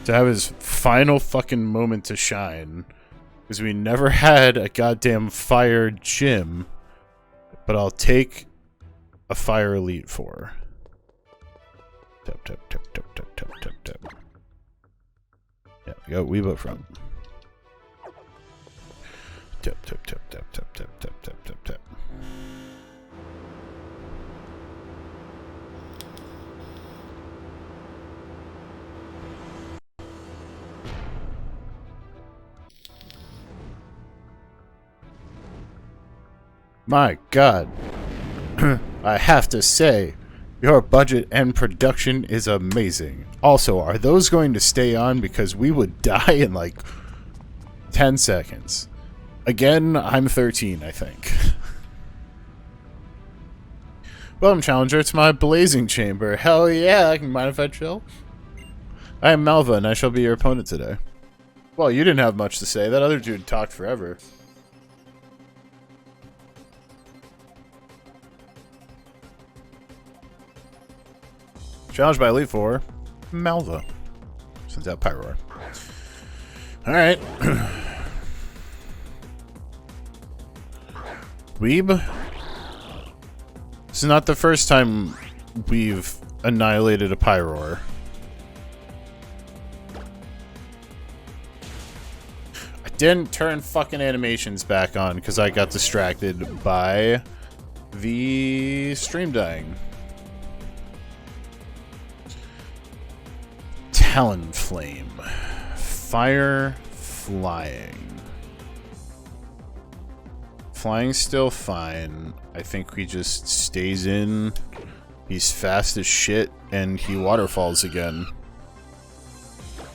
to have his final fucking moment to shine. Because we never had a goddamn fire gym, but I'll take a fire elite for. Tap, tap, tap, tap, tap, tap, tap, tap. Yeah, we got Weebo front. Tap, tap, tap, tap, tap, tap, tap, tap, tap, tap. My god. I have to say, your budget and production is amazing. Also, are those going to stay on? Because we would die in like 10 seconds. Again, I'm 13, I think. Welcome, Challenger, to my blazing chamber. Hell yeah, mind if I chill? I am Malva, and I shall be your opponent today. Well, you didn't have much to say. That other dude talked forever. Challenged by Elite Four, Malva. Sends out Pyroar. Alright. Weeb. This is not the first time we've annihilated a Pyroar. I didn't turn fucking animations back on because I got distracted by the stream dying. Talonflame. Fire, flying. Flying's still fine. I think he just stays in. He's fast as shit, and he waterfalls again.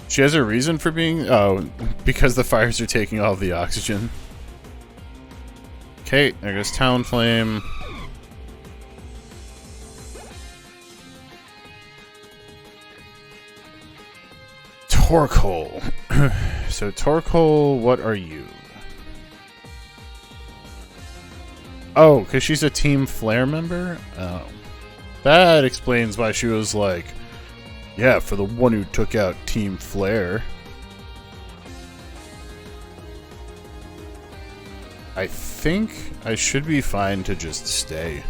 She has a reason for being... Oh, because the fires are taking all of the oxygen. Okay, there goes Talonflame. Torkoal. So, Torkoal, what are you? Oh, because she's a Team Flare member? Oh. That explains why she was like, yeah, for the one who took out Team Flare. I think I should be fine to just stay.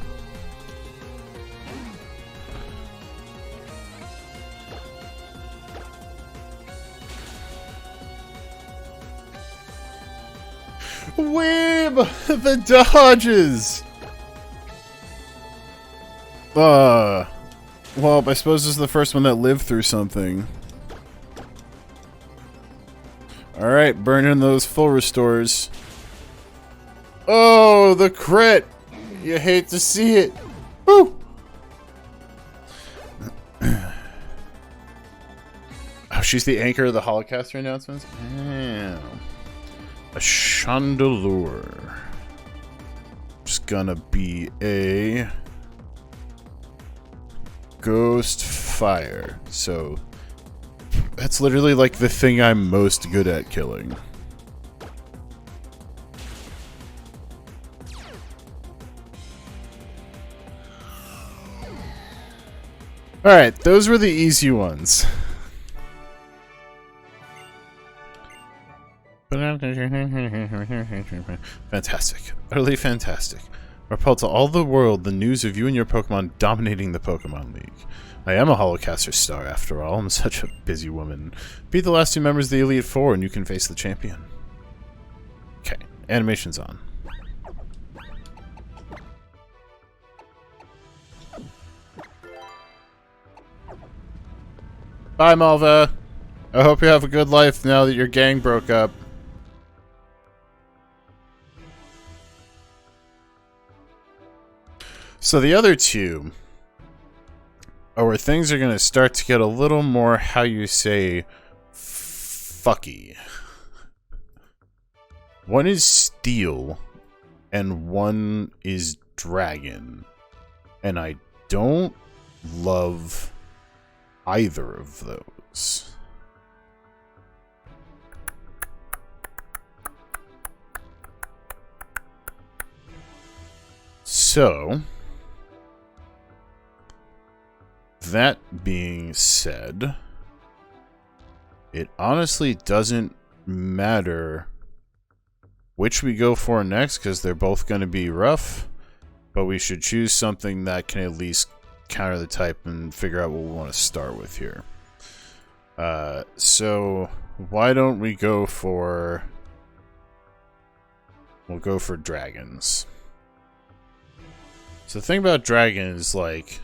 Weeb! The dodges! Well, I suppose this is the first one that lived through something. Alright, burning those full restores. Oh, the crit! You hate to see it. Woo! Oh, she's the anchor of the Holocaster announcements? Yeah. A Chandelure. Just gonna be a Ghost Fire. So that's literally like the thing I'm most good at killing. Alright, those were the easy ones. Fantastic. Utterly fantastic. Repel to all the world the news of you and your Pokemon dominating the Pokémon League. I am a Holocaster star, after all. I'm such a busy woman. Beat the last two members of the Elite Four and you can face the champion. Okay, animation's on. Bye, Malva. I hope you have a good life now that your gang broke up. So the other two are where things are going to start to get a little more, how you say, fucky. One is Steel, and one is Dragon. And I don't love either of those. So, that being said, it honestly doesn't matter which we go for next because they're both going to be rough, but we should choose something that can at least counter the type and figure out what we want to start with here. So why don't we go for... We'll go for dragons. So the thing about dragon is, like,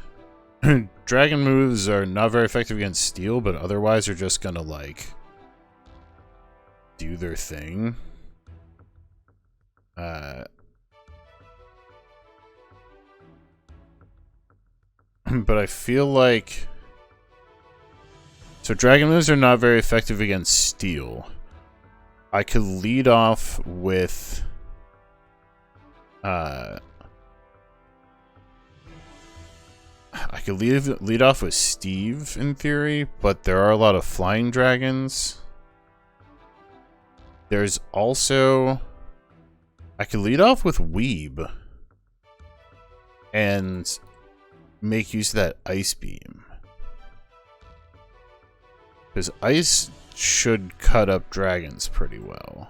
dragon moves are not very effective against steel, but otherwise are just gonna, like, do their thing. But I feel like... So Dragon moves are not very effective against Steel. I could lead off with... I could lead off with Steve, in theory, but there are a lot of flying dragons. There's also... I could lead off with Weeb. And make use of that Ice Beam. Because Ice should cut up dragons pretty well.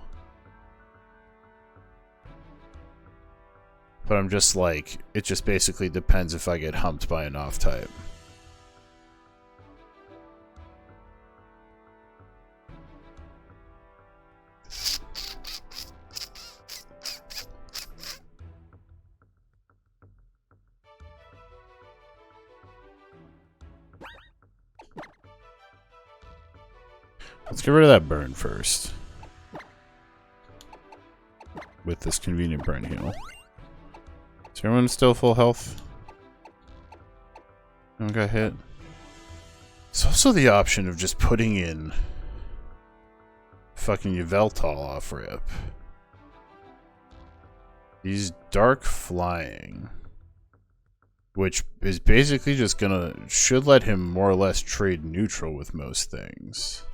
But I'm just like, it just basically depends if I get humped by an off-type. Let's get rid of that burn first. With this convenient burn heal. Is everyone still full health? No one got hit? There's also the option of just putting in fucking Yveltal off rip. He's dark flying. Which is basically just gonna... should let him more or less trade neutral with most things.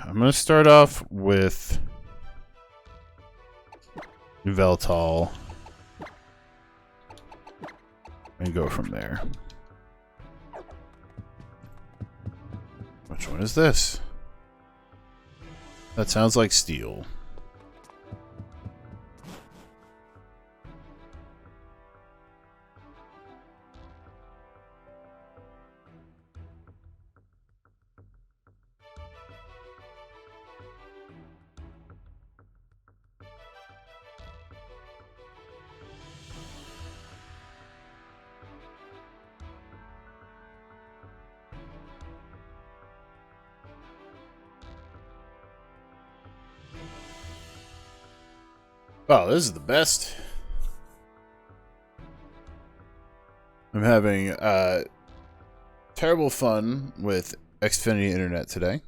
I'm gonna start off with Yveltal and go from there. Which one is this? That sounds like Steel. Wow, this is the best. I'm having terrible fun with Xfinity Internet today.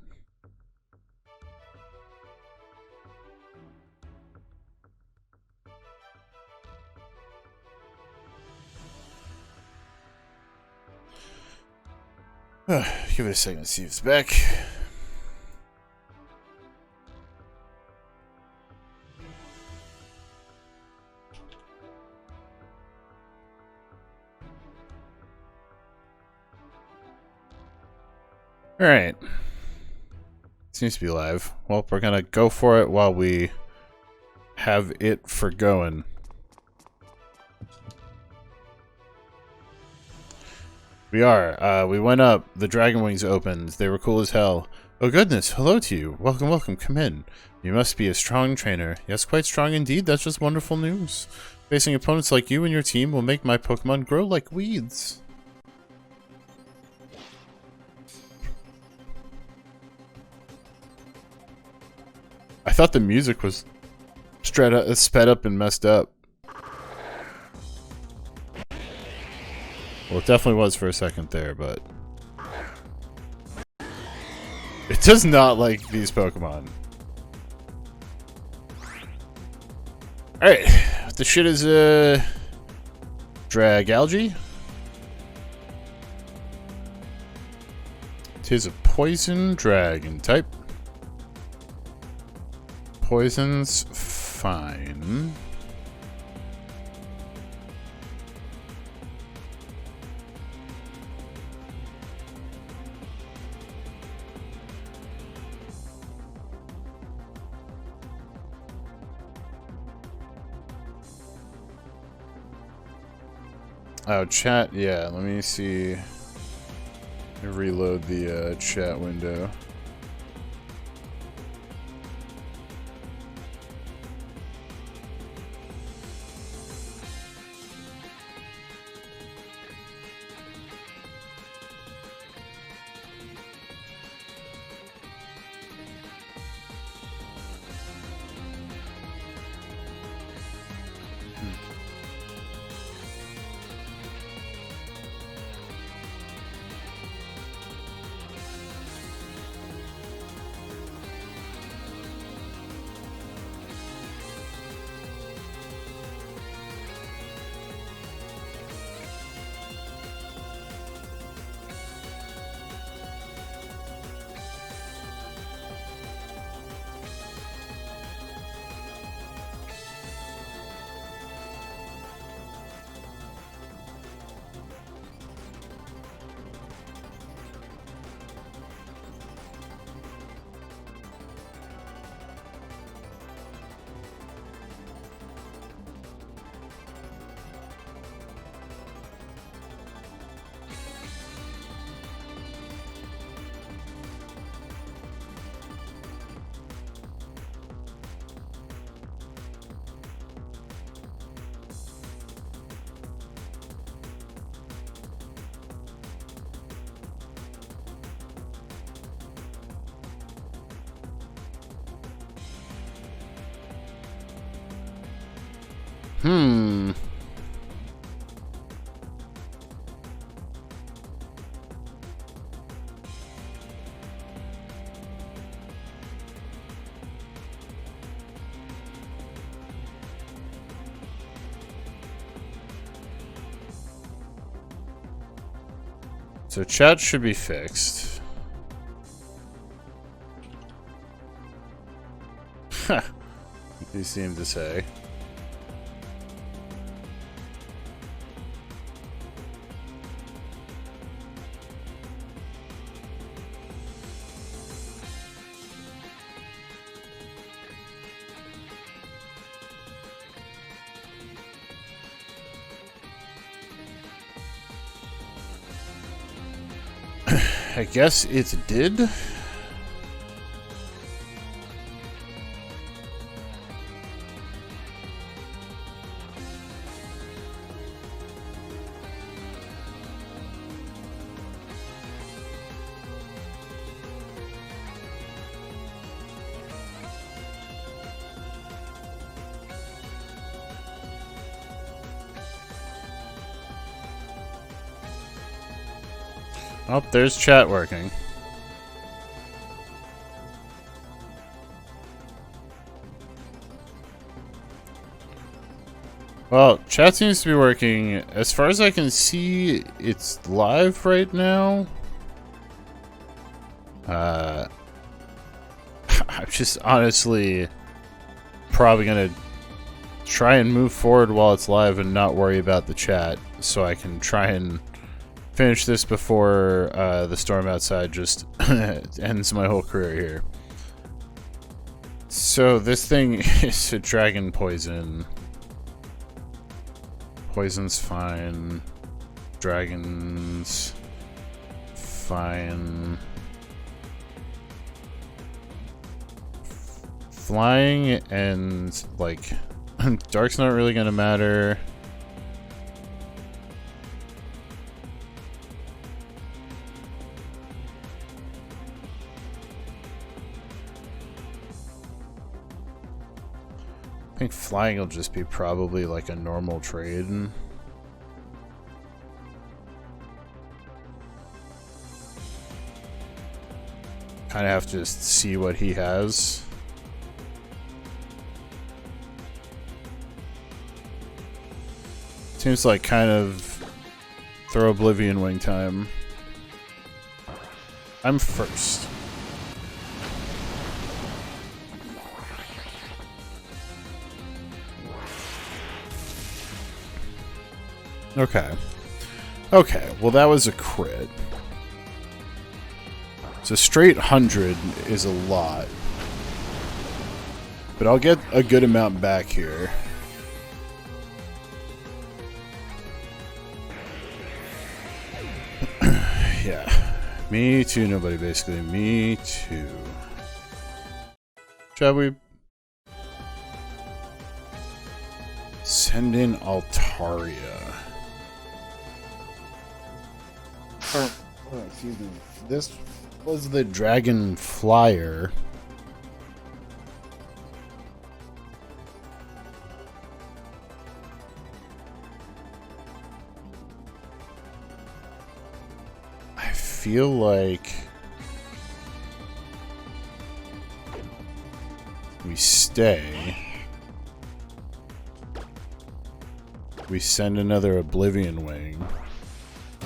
Give it a second to see if it's back. Alright. Seems to be live. Well, we're gonna go for it while we have it for going. We are. We went up. The Dragon Wings opened. They were cool as hell. Oh goodness, hello to you. Welcome, welcome. Come in. You must be a strong trainer. Yes, quite strong indeed. That's just wonderful news. Facing opponents like you and your team will make my Pokemon grow like weeds. I thought the music was sped up and messed up. Well, it definitely was for a second there, but... it does not like these Pokemon. Alright, what the shit is, Dragalge? Tis a poison dragon type. Poison's fine. Oh, chat, yeah, let me see. Reload the chat window. So chat should be fixed. You seem to say. I guess it did. Oh, there's chat working. Well, chat seems to be working. As far as I can see, it's live right now. I'm just honestly probably gonna try and move forward while it's live and not worry about the chat, so I can try and finish this before the storm outside just ends my whole career here. So this thing is a dragon poison. Poison's fine. Dragon's fine. Flying and, like, dark's not really gonna matter. I think flying will just be probably like a normal trade. Kind of have to just see what he has. Seems like kind of throw Oblivion Wing time. I'm first. Okay. Okay, well that was a crit. So straight 100 is a lot. But I'll get a good amount back here. Yeah. Me too, nobody basically. Me too. Shall we send in Altaria? Oh, excuse me. This was the Dragon Flyer. I feel like we stay. We send another Oblivion Wing.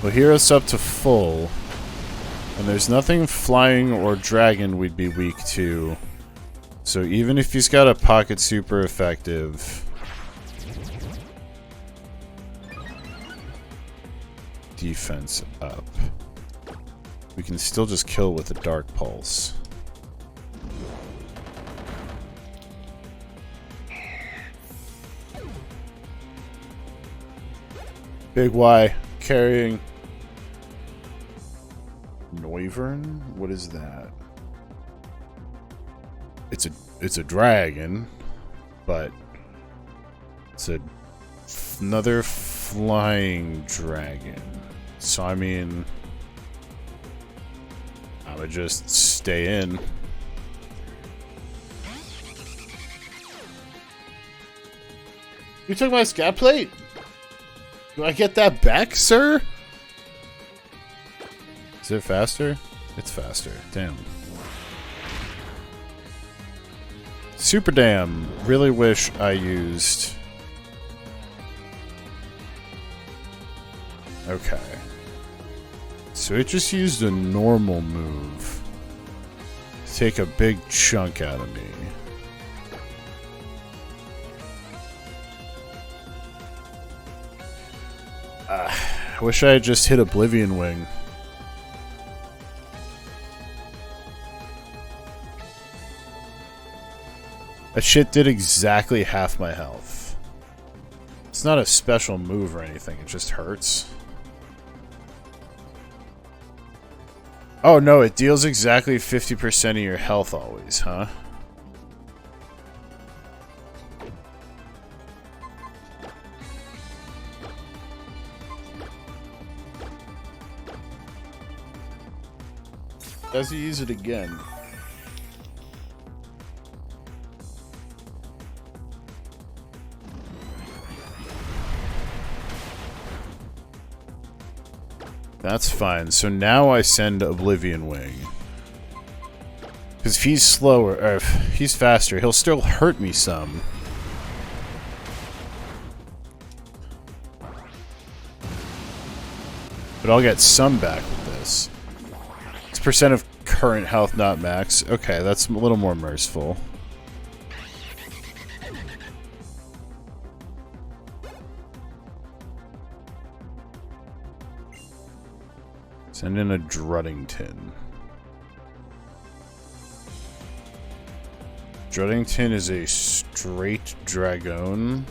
We'll hear us up to full. And there's nothing flying or dragon we'd be weak to. So even if he's got a pocket super effective, defense up, we can still just kill with a Dark Pulse. Big Y carrying Noivern? What is that? It's a dragon, but it's another flying dragon. So I mean, I would just stay in. You took my scat plate? Do I get that back, sir? Is it faster? It's faster. Damn. Super damn. Really wish I used... Okay. So it just used a normal move to take a big chunk out of me. I wish I had just hit Oblivion Wing. That shit did exactly half my health. It's not a special move or anything, it just hurts. Oh no, it deals exactly 50% of your health always, huh? Does he use it again? That's fine. So now I send Oblivion Wing. Because if he's slower, or if he's faster, he'll still hurt me some. But I'll get some back with this. It's percent of current health, not max. Okay, that's a little more merciful. Send in a Druddington. Druddington is a straight dragon.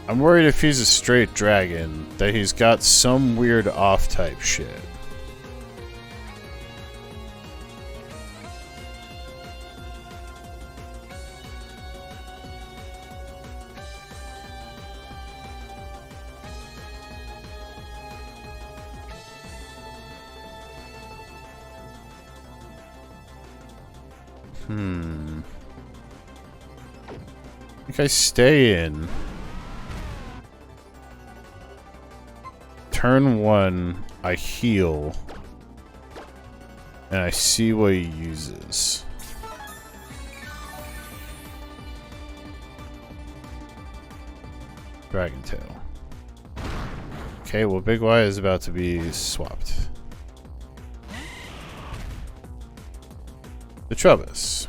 I'm worried if he's a straight dragon, that he's got some weird off-type shit. I think I stay in. Turn 1, I heal. And I see what he uses. Dragon Tail. Okay, well Big Y is about to be swapped. the Chubbis.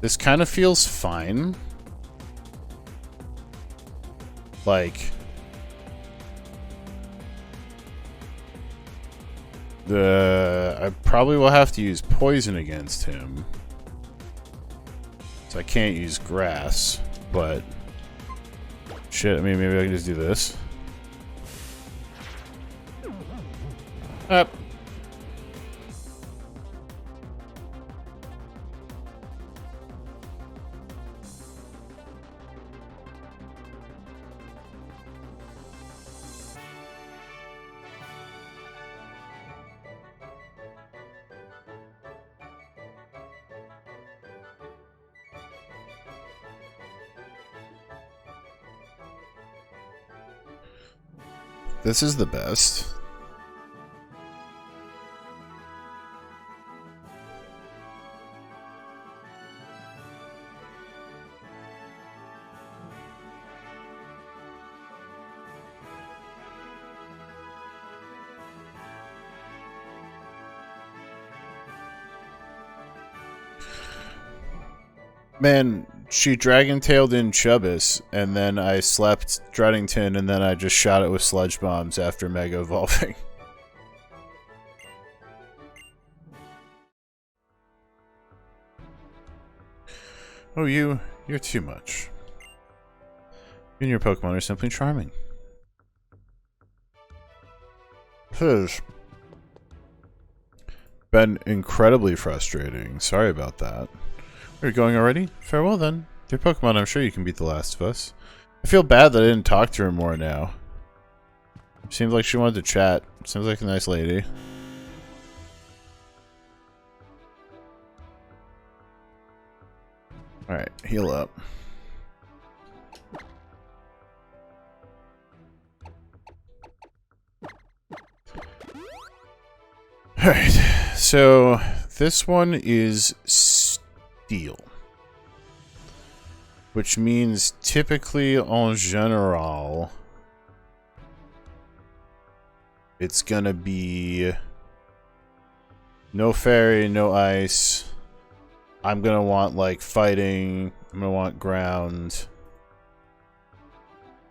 This kind of feels fine. Like, I probably will have to use poison against him. So I can't use grass, but shit, I mean, maybe I can just do this. Up. This is the best. Man, she dragon-tailed in Chubbis, and then I slept Dreadington, and then I just shot it with sludge bombs after Mega Evolving. Oh, you're too much. You and your Pokemon are simply charming. This has been incredibly frustrating. Sorry about that. Are you going already? Farewell then. Dear Pokemon, I'm sure you can beat the last of us. I feel bad that I didn't talk to her more now. Seems like she wanted to chat. Seems like a nice lady. Alright, heal up. Alright, so this one is Steel. Which means typically, en general, it's gonna be no fairy, no ice. I'm gonna want, like, fighting. I'm gonna want ground.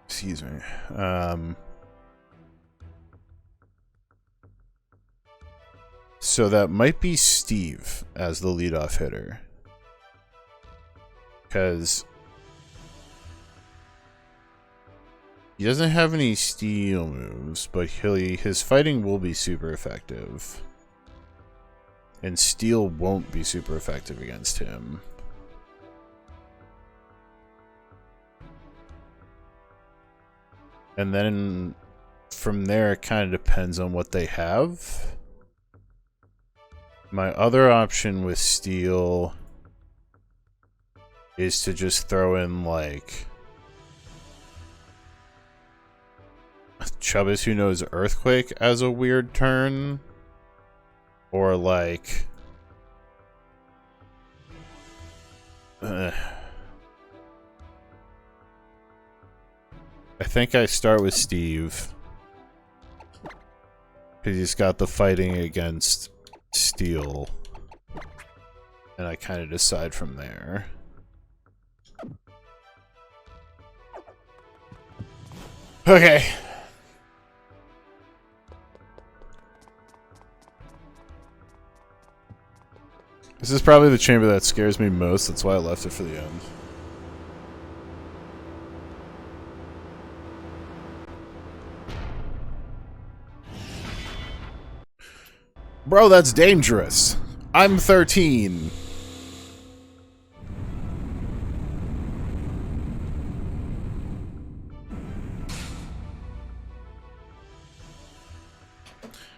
Excuse me. So that might be Steve as the leadoff hitter. Because he doesn't have any steel moves, but his fighting will be super effective. And steel won't be super effective against him. And then from there, it kind of depends on what they have. My other option with steel is to just throw in, like, Chubbis who knows Earthquake as a weird turn. Or, like, I think I start with Steve. Because he's got the fighting against Steel. And I kind of decide from there. Okay. This is probably the chamber that scares me most. That's why I left it for the end. Bro, that's dangerous. I'm 13.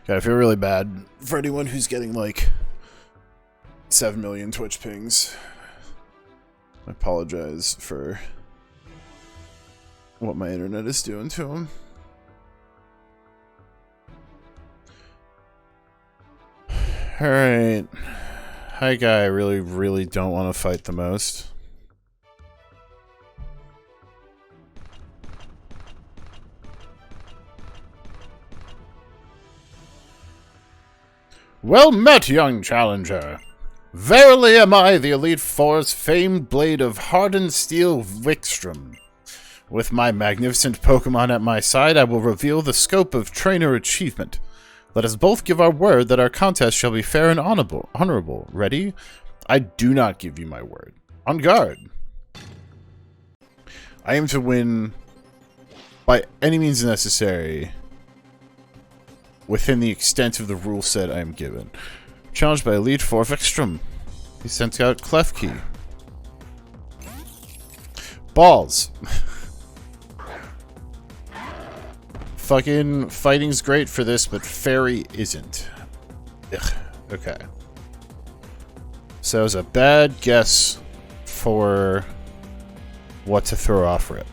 Okay, I feel really bad for anyone who's getting, like, 7 million Twitch pings. I apologize for what my internet is doing to him. Alright. Hi, guy. I really, really don't want to fight the most. Well met, young challenger. Verily am I the Elite Four's famed blade of hardened steel Wikstrom. With my magnificent Pokemon at my side, I will reveal the scope of trainer achievement. Let us both give our word that our contest shall be fair and honorable. Ready? I do not give you my word. On guard. I aim to win by any means necessary within the extent of the rule set I am given. Challenged by Elite Four Wikstrom. He sent out Klefki. Balls. Fucking fighting's great for this, but fairy isn't. Ugh. Okay. So it was a bad guess for what to throw off Rip.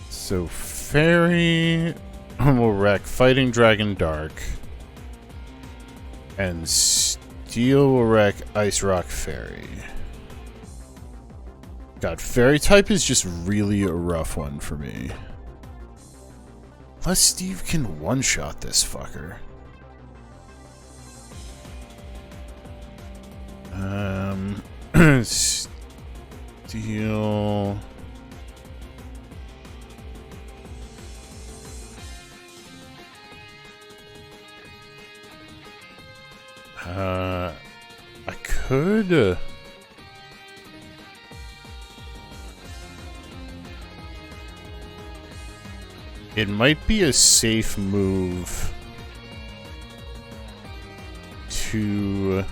So fairy will wreck Fighting Dragon Dark. And Steel will wreck Ice Rock Fairy. God, Fairy type is just really a rough one for me. Unless Steve can one-shot this fucker. Steel... I could... It might be a safe move to...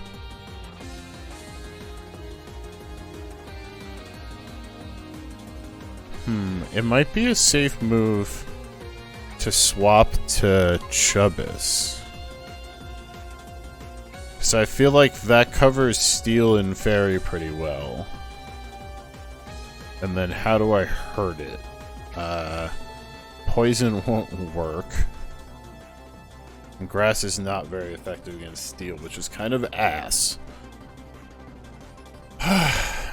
It might be a safe move to swap to Chubbis. So I feel like that covers Steel and Fairy pretty well. And then how do I hurt it? Poison won't work. And Grass is not very effective against Steel, which is kind of ass.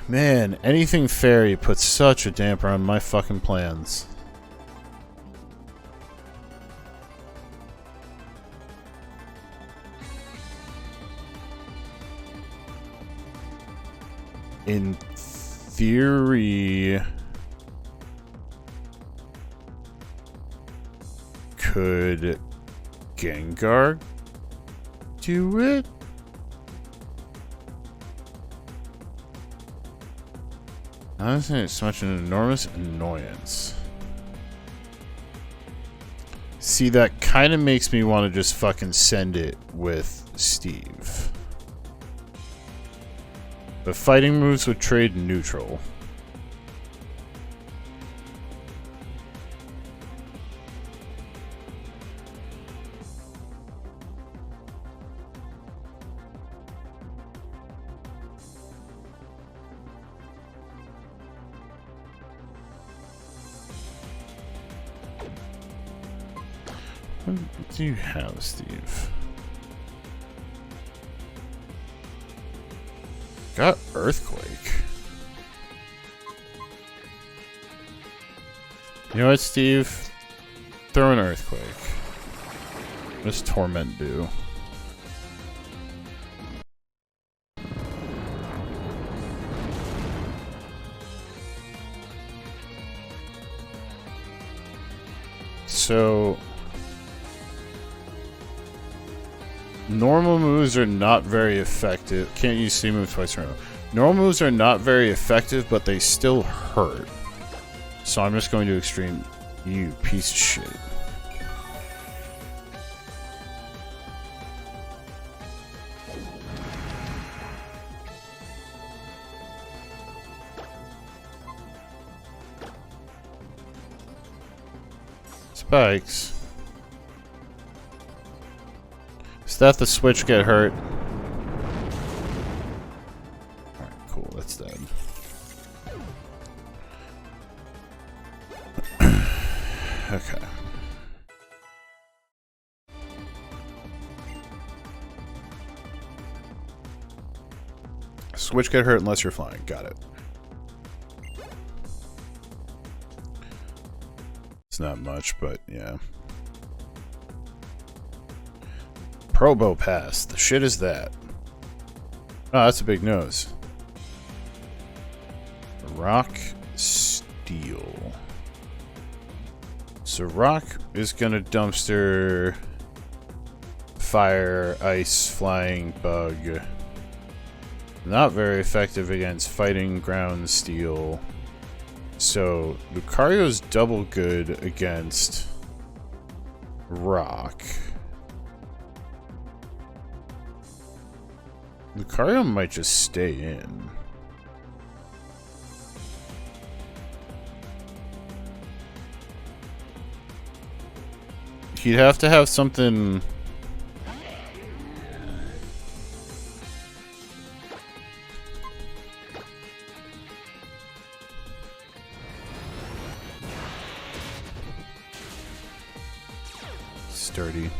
Man, anything Fairy puts such a damper on my fucking plans. In theory, could Gengar do it? Honestly, it's such an enormous annoyance. See, that kind of makes me want to just fucking send it with Steve. The fighting moves would trade neutral. What do you have, Steve? Got Earthquake. You know what, Steve? Throw an Earthquake. What does Torment do? So... normal moves are not very effective. Can't use C move twice in a row. Normal moves are not very effective, but they still hurt. So I'm just going to extreme. You piece of shit. Spikes. Does that the switch get hurt? Alright, cool, that's dead. Okay. Switch get hurt unless you're flying. Got it. It's not much, but yeah. Probo Pass. The shit is that? Oh, that's a big nose. Rock, steel. So rock is gonna dumpster, fire, ice, flying, bug. Not very effective against fighting, ground, steel. So Lucario's double good against rock. Lucario might just stay in. He'd have to have something... sturdy.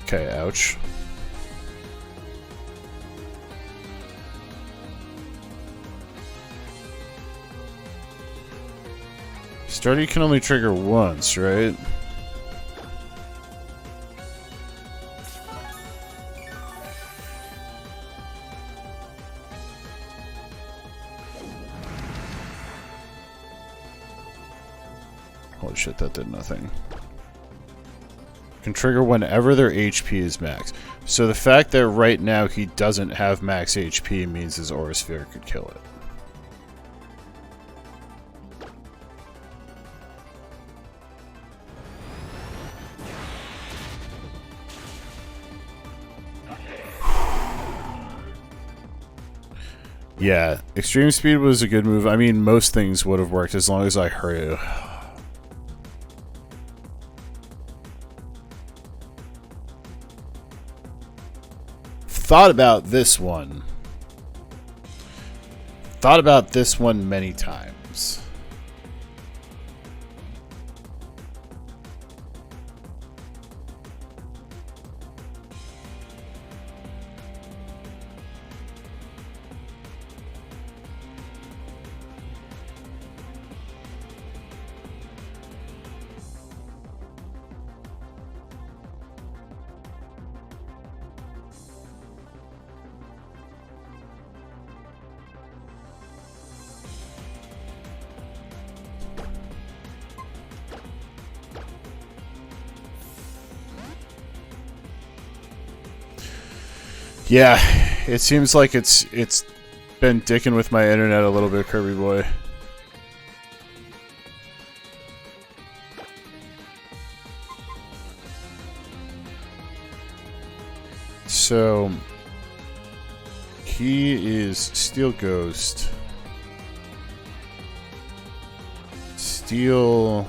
Okay, ouch. Sturdy can only trigger once, right? Holy shit, that did nothing. Can trigger whenever their HP is max. So the fact that right now he doesn't have max HP means his Aura Sphere could kill it. Yeah, Extreme Speed was a good move. I mean, most things would have worked as long as I heard it. Thought about this one. Thought about this one many times. Yeah, it seems like it's been dicking with my internet a little bit, Kirby boy. So he is Steel Ghost. Steel.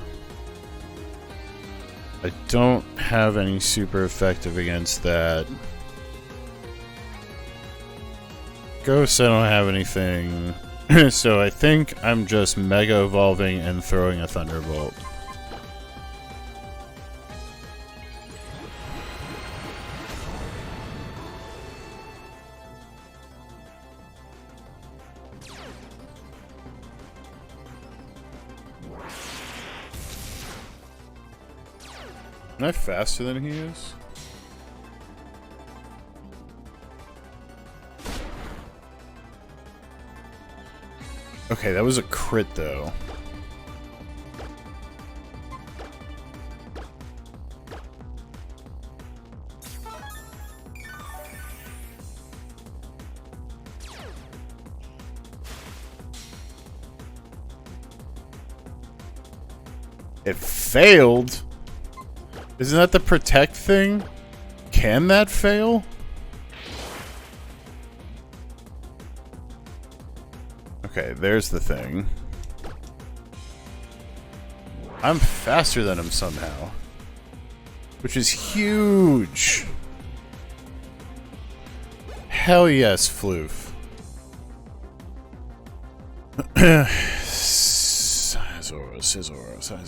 I don't have any super effective against that. Ghost, I don't have anything. So I think I'm just Mega Evolving and throwing a Thunderbolt. Am I faster than he is? Okay, that was a crit, though. It failed? Isn't that the protect thing? Can that fail? Okay, there's the thing. I'm faster than him somehow. Which is huge. Hell yes, Floof. Scizor.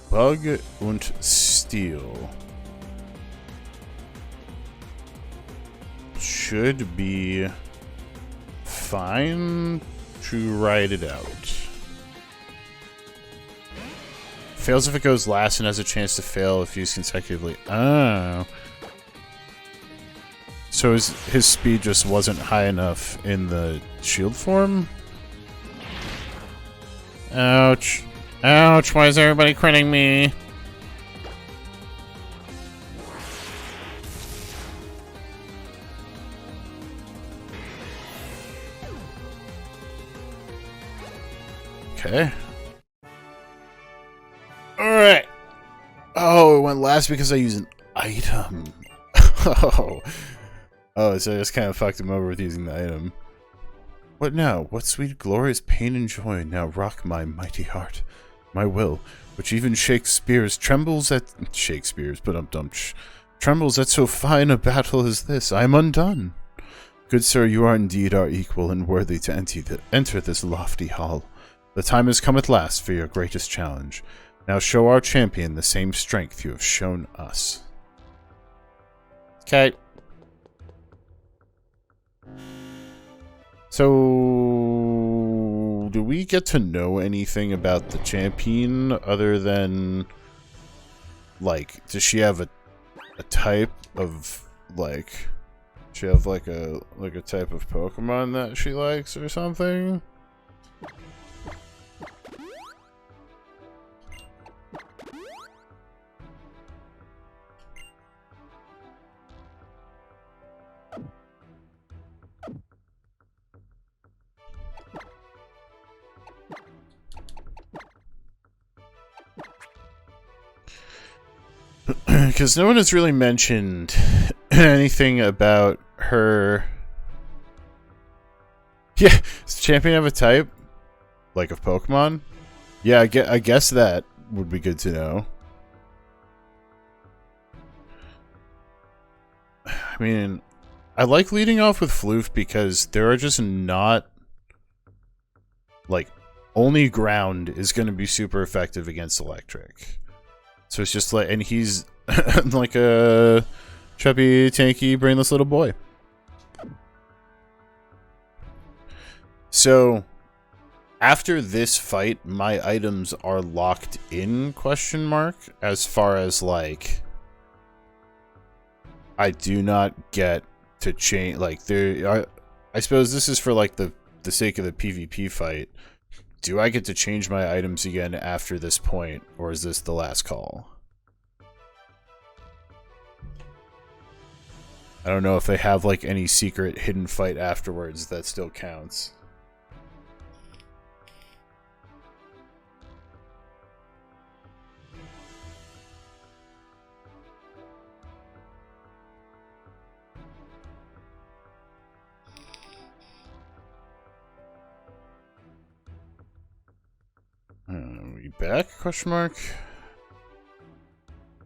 Bug und Steel. should be fine to ride it out. Fails if it goes last and has a chance to fail if used consecutively. Oh. So his speed just wasn't high enough in the shield form? Ouch. Ouch, why is everybody critting me? Okay. Alright. Oh, it went last because I used an item. Oh. Oh, so I just kind of fucked him over with using the item. What now? What sweet, glorious pain and joy now rock my mighty heart. My will, which even Shakespeare's trembles at... Shakespeare's, but trembles at so fine a battle as this. I am undone. Good sir, you are indeed our equal and worthy to enter this lofty hall. The time has come at last for your greatest challenge. Now show our champion the same strength you have shown us. Okay. So, do we get to know anything about the champion other than, like, does she have a type of, like, does she have like a type of Pokemon that she likes or something? Because no one has really mentioned anything about her. Yeah, does the champion have a type? Like of Pokemon? Yeah, I guess that would be good to know. I mean, I like leading off with Floof because there are just not... Like, only ground is going to be super effective against electric. So it's just like... And he's like a chubby, tanky, brainless little boy. So... After this fight, my items are locked in, question mark, as far as, like, I do not get to change, like, I suppose this is for, like, the sake of the PvP fight. Do I get to change my items again after this point, or is this the last call? I don't know if they have, like, any secret hidden fight afterwards that still counts. Are we back? Question mark.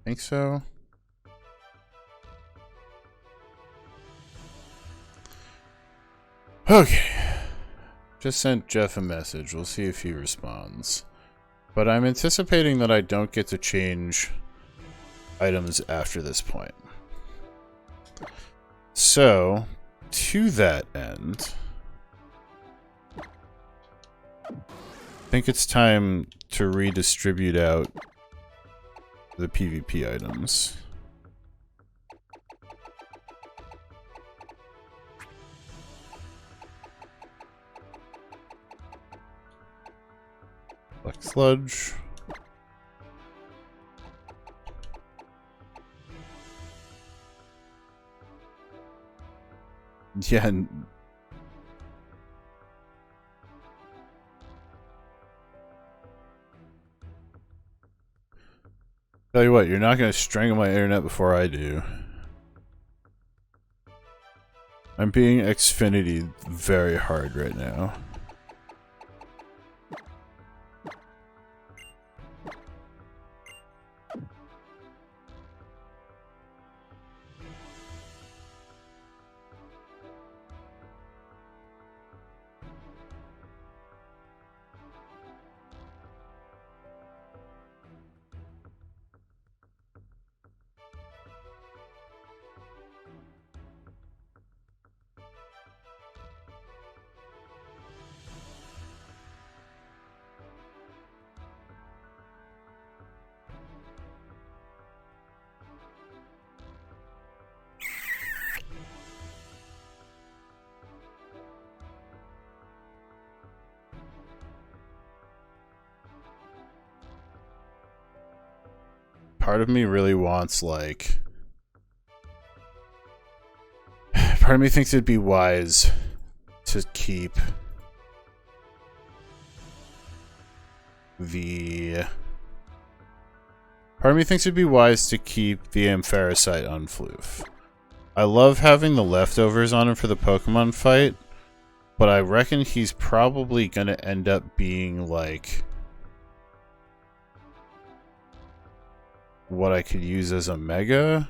Think so. Okay. Just sent Jeff a message. We'll see if he responds. But I'm anticipating that I don't get to change items after this point. So, to that end, I think it's time to redistribute out the PvP items. Black Sludge. Yeah. Tell you what, you're not going to strangle my internet before I do. I'm being Xfinity very hard right now. part of me really wants, like... Part of me thinks it'd be wise to keep the... Part of me thinks it'd be wise to keep the Ampharasite on Floof. I love having the leftovers on him for the Pokemon fight, but I reckon he's probably gonna end up being, like... what I could use as a Mega?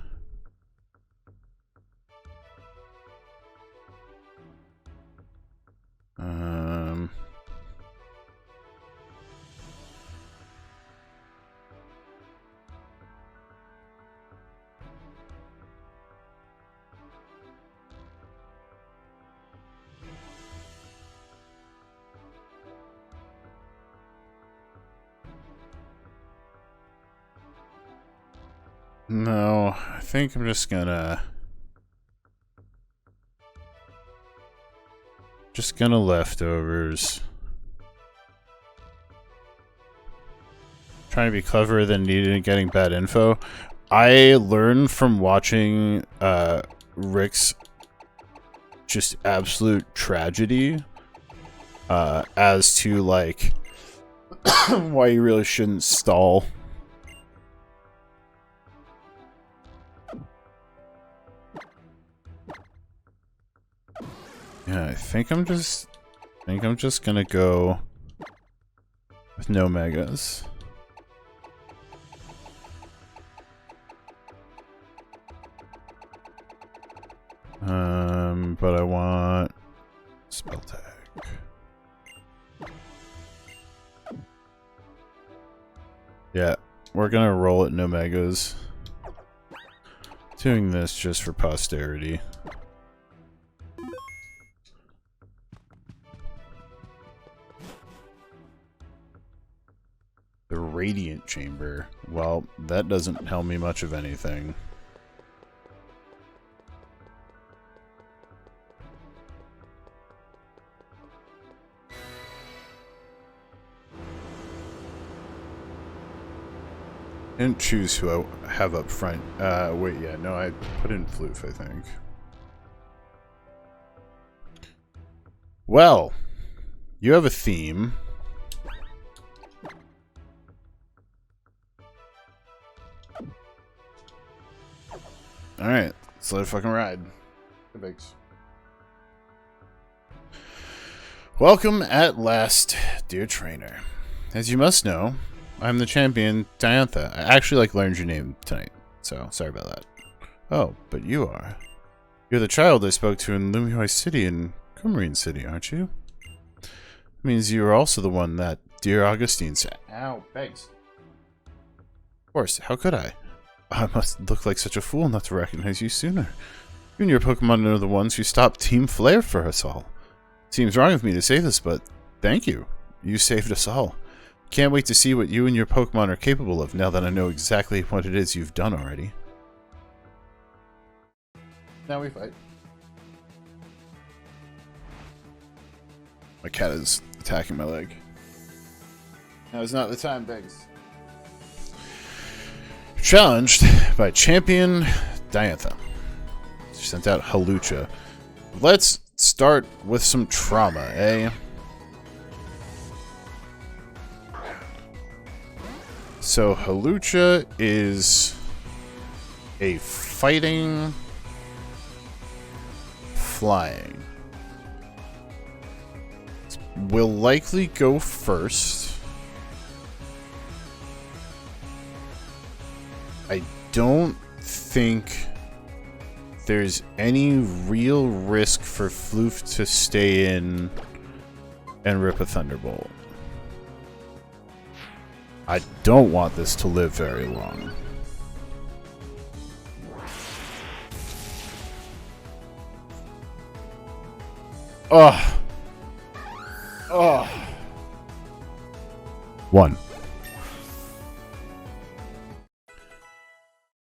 No, I think I'm just gonna leftovers. Trying to be cleverer than needed and getting bad info. I learned from watching Rick's just absolute tragedy as to, like, why you really shouldn't stall. Yeah, I think I'm just gonna go with no Megas. But I want spell tag. Yeah, we're gonna roll it no Megas. Doing this just for posterity. The Radiant Chamber. Well, that doesn't tell me much of anything. Didn't choose who I have up front. Wait, yeah, no, I put in Floof, I think. Well, you have a theme. Alright, let's let it fucking ride. Hey, Biggs. Welcome at last, dear trainer. As you must know, I'm the champion, Diantha. I actually, like, learned your name tonight, so sorry about that. Oh, but you are. You're the child I spoke to in Muraille City and Coumarine City, aren't you? Means you are also the one that dear Augustine said. Ow, Biggs. Of course, how could I? I must look like such a fool not to recognize you sooner. You and your Pokemon are the ones who stopped Team Flare for us all. Seems wrong of me to say this, but thank you. You saved us all. Can't wait to see what you and your Pokemon are capable of now that I know exactly what it is you've done already. Now we fight. My cat is attacking my leg. Now is not the time, Biggs. Challenged by champion Diantha. She sent out Hawlucha. Let's start with some trauma, eh? So Hawlucha is a fighting flying. Will likely go first. I don't think there's any real risk for Floof to stay in and rip a Thunderbolt. I don't want this to live very long. Ugh. Ugh. One.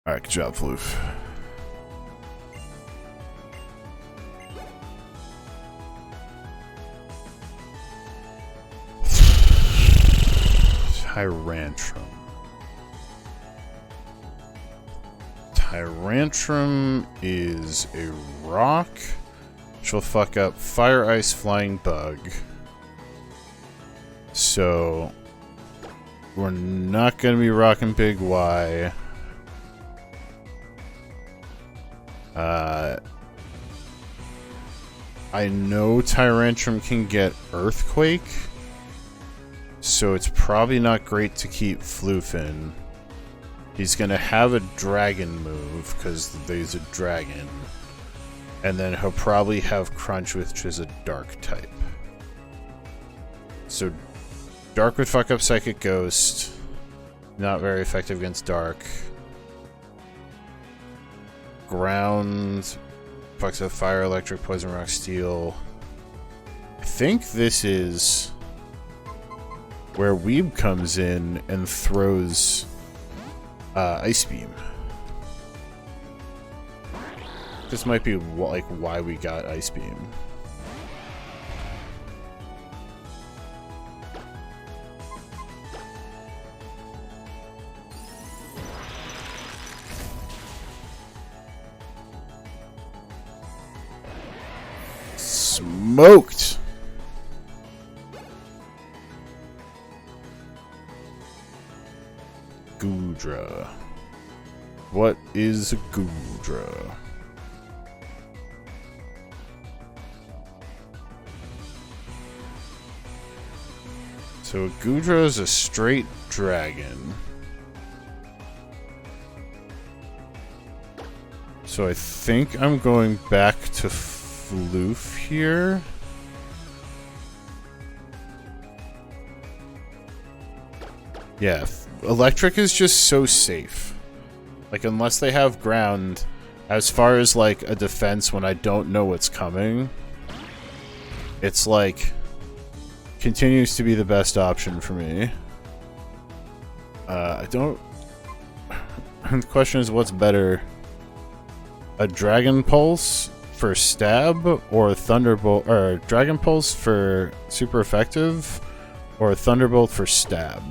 Alright, good job, Floof. Tyrantrum. Tyrantrum is a rock, which will fuck up Fire, Ice, Flying, Bug. So we're not going to be rocking Big Y. I know Tyrantrum can get Earthquake, so it's probably not great to keep Floof in. He's going to have a Dragon move, because there's a Dragon. And then he'll probably have Crunch, which is a Dark type. So Dark would fuck up Psychic Ghost. Not very effective against Dark. Ground fucks up Fire, Electric, Poison, Rock, Steel. I think this is where Weeb comes in and throws Ice Beam. This might be like why we got Ice Beam. Smoked! Goodra. What is a Goodra? So a Goodra is a straight dragon. So I think I'm going back to Floof here. Yeah, Electric is just so safe. Like, unless they have Ground, as far as, like, a defense when I don't know what's coming, it's, like, continues to be the best option for me. I don't... The question is, what's better? A Dragon Pulse for stab, or Thunderbolt, or Dragon Pulse for super effective, or Thunderbolt for stab?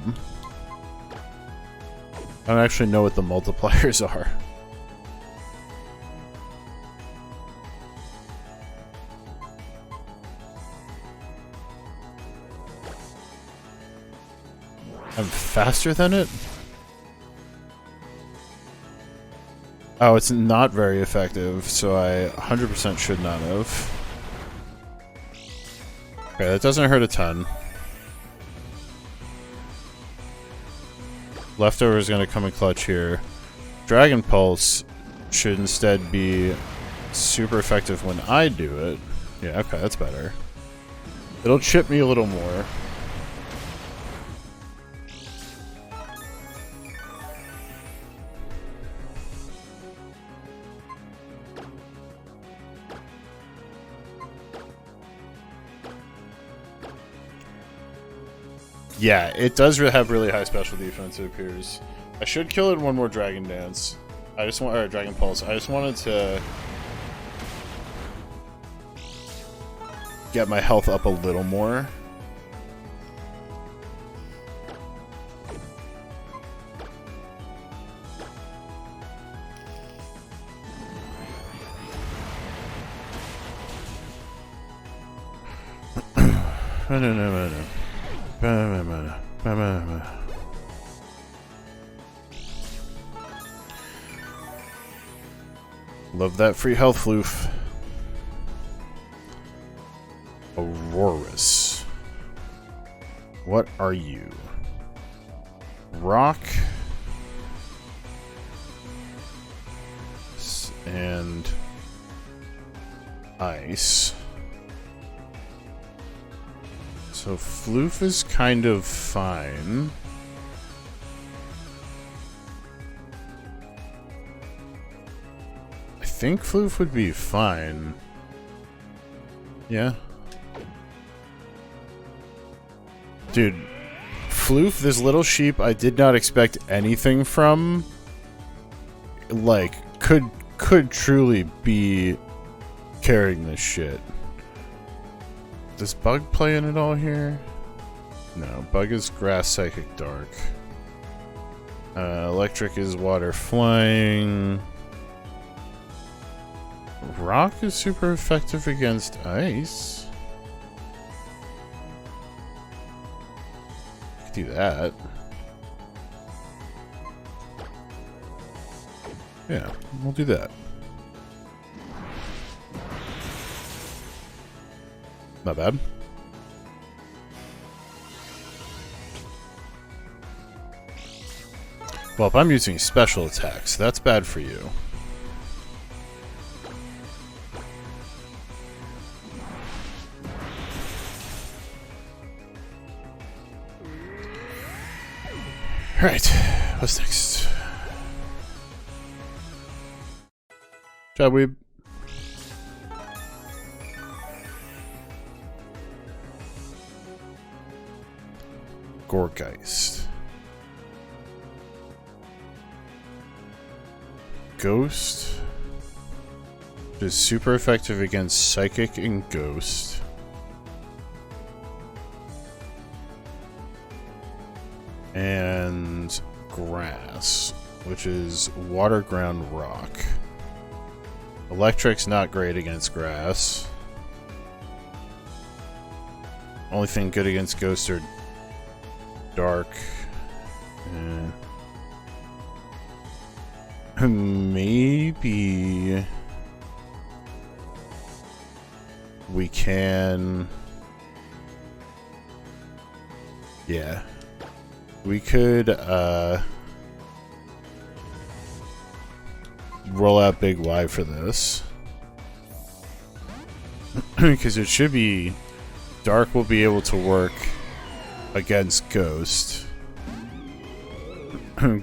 I don't actually know what the multipliers are. I'm faster than it? Oh, it's not very effective, so I 100% should not have. Okay, that doesn't hurt a ton. Leftover is going to come in clutch here. Dragon Pulse should instead be super effective when I do it. Yeah, okay, that's better. It'll chip me a little more. Yeah, it does have really high special defense, it appears. I should kill it in one more Dragon Dance. I just want, or Dragon Pulse. I just wanted to get my health up a little more. No. Love that free health, Floof. Aurorus. What are you? Rock. And ice. So Floof is kind of fine. I think Floof would be fine. Yeah. Dude, Floof, this little sheep I did not expect anything from, like, could truly be carrying this shit. Does Bug play in it all here? No, Bug is Grass, Psychic, Dark. Electric is Water, Flying. Rock is super effective against ice. Could do that. Yeah, we'll do that. Not bad. Well, if I'm using special attacks, that's bad for you. Alright, what's next? Shall we? Gorgeist. Ghost. Which is super effective against Psychic and Ghost. And Grass, which is Water, Ground, Rock. Electric's not great against Grass. Only thing good against Ghost are Dark. Maybe we can... Yeah. We could, roll out Big Y for this. Because it should be... Dark will be able to work against Ghost.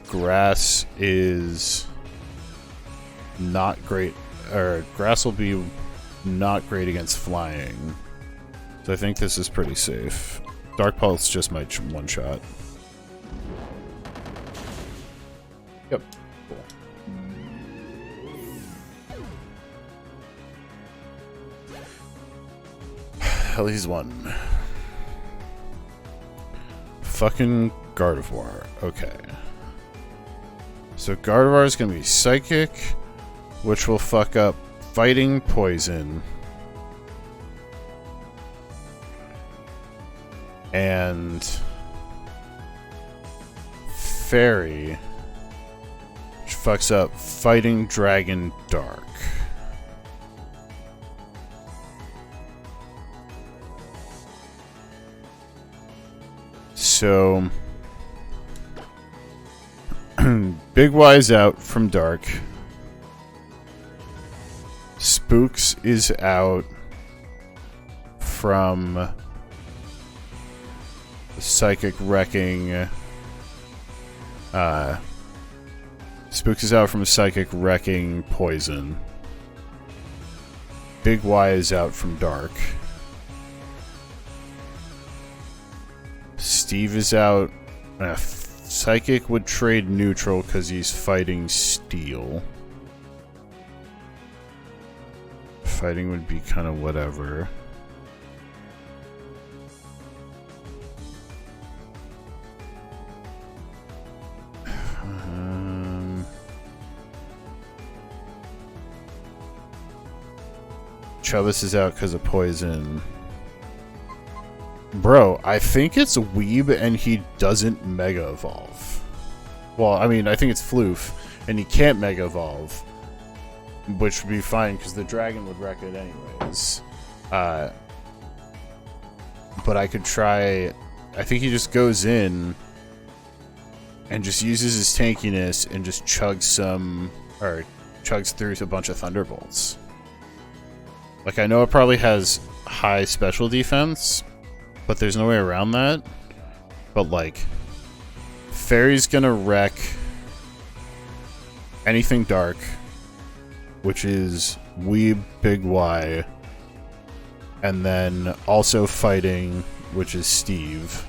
Grass is not great, or Grass will be not great against flying. So I think this is pretty safe. Dark Pulse just might one-shot. Yep. Cool. At least one. Fucking Gardevoir. Okay. So Gardevoir is going to be Psychic, which will fuck up Fighting, Poison, and Fairy, which fucks up Fighting, Dragon, Dark. So Big Y's out from Dark. Spooks is out from Psychic Wrecking. Spooks is out from Psychic Wrecking Poison. Big Y is out from Dark. Steve is out. Psychic would trade neutral because he's fighting Steel. Fighting would be kind of whatever. Chubbis is out because of Poison. Bro, I think it's Weeb and he doesn't Mega Evolve. Well, I mean, I think it's Floof and he can't Mega Evolve. Which would be fine because the dragon would wreck it anyways. But I could try... I think he just goes in and just uses his tankiness and just chugs some... Or chugs through a bunch of Thunderbolts. Like, I know it probably has high special defense, but there's no way around that. But, like, Fairy's gonna wreck anything dark, which is Weeb, Big Y, and then also fighting, which is Steve.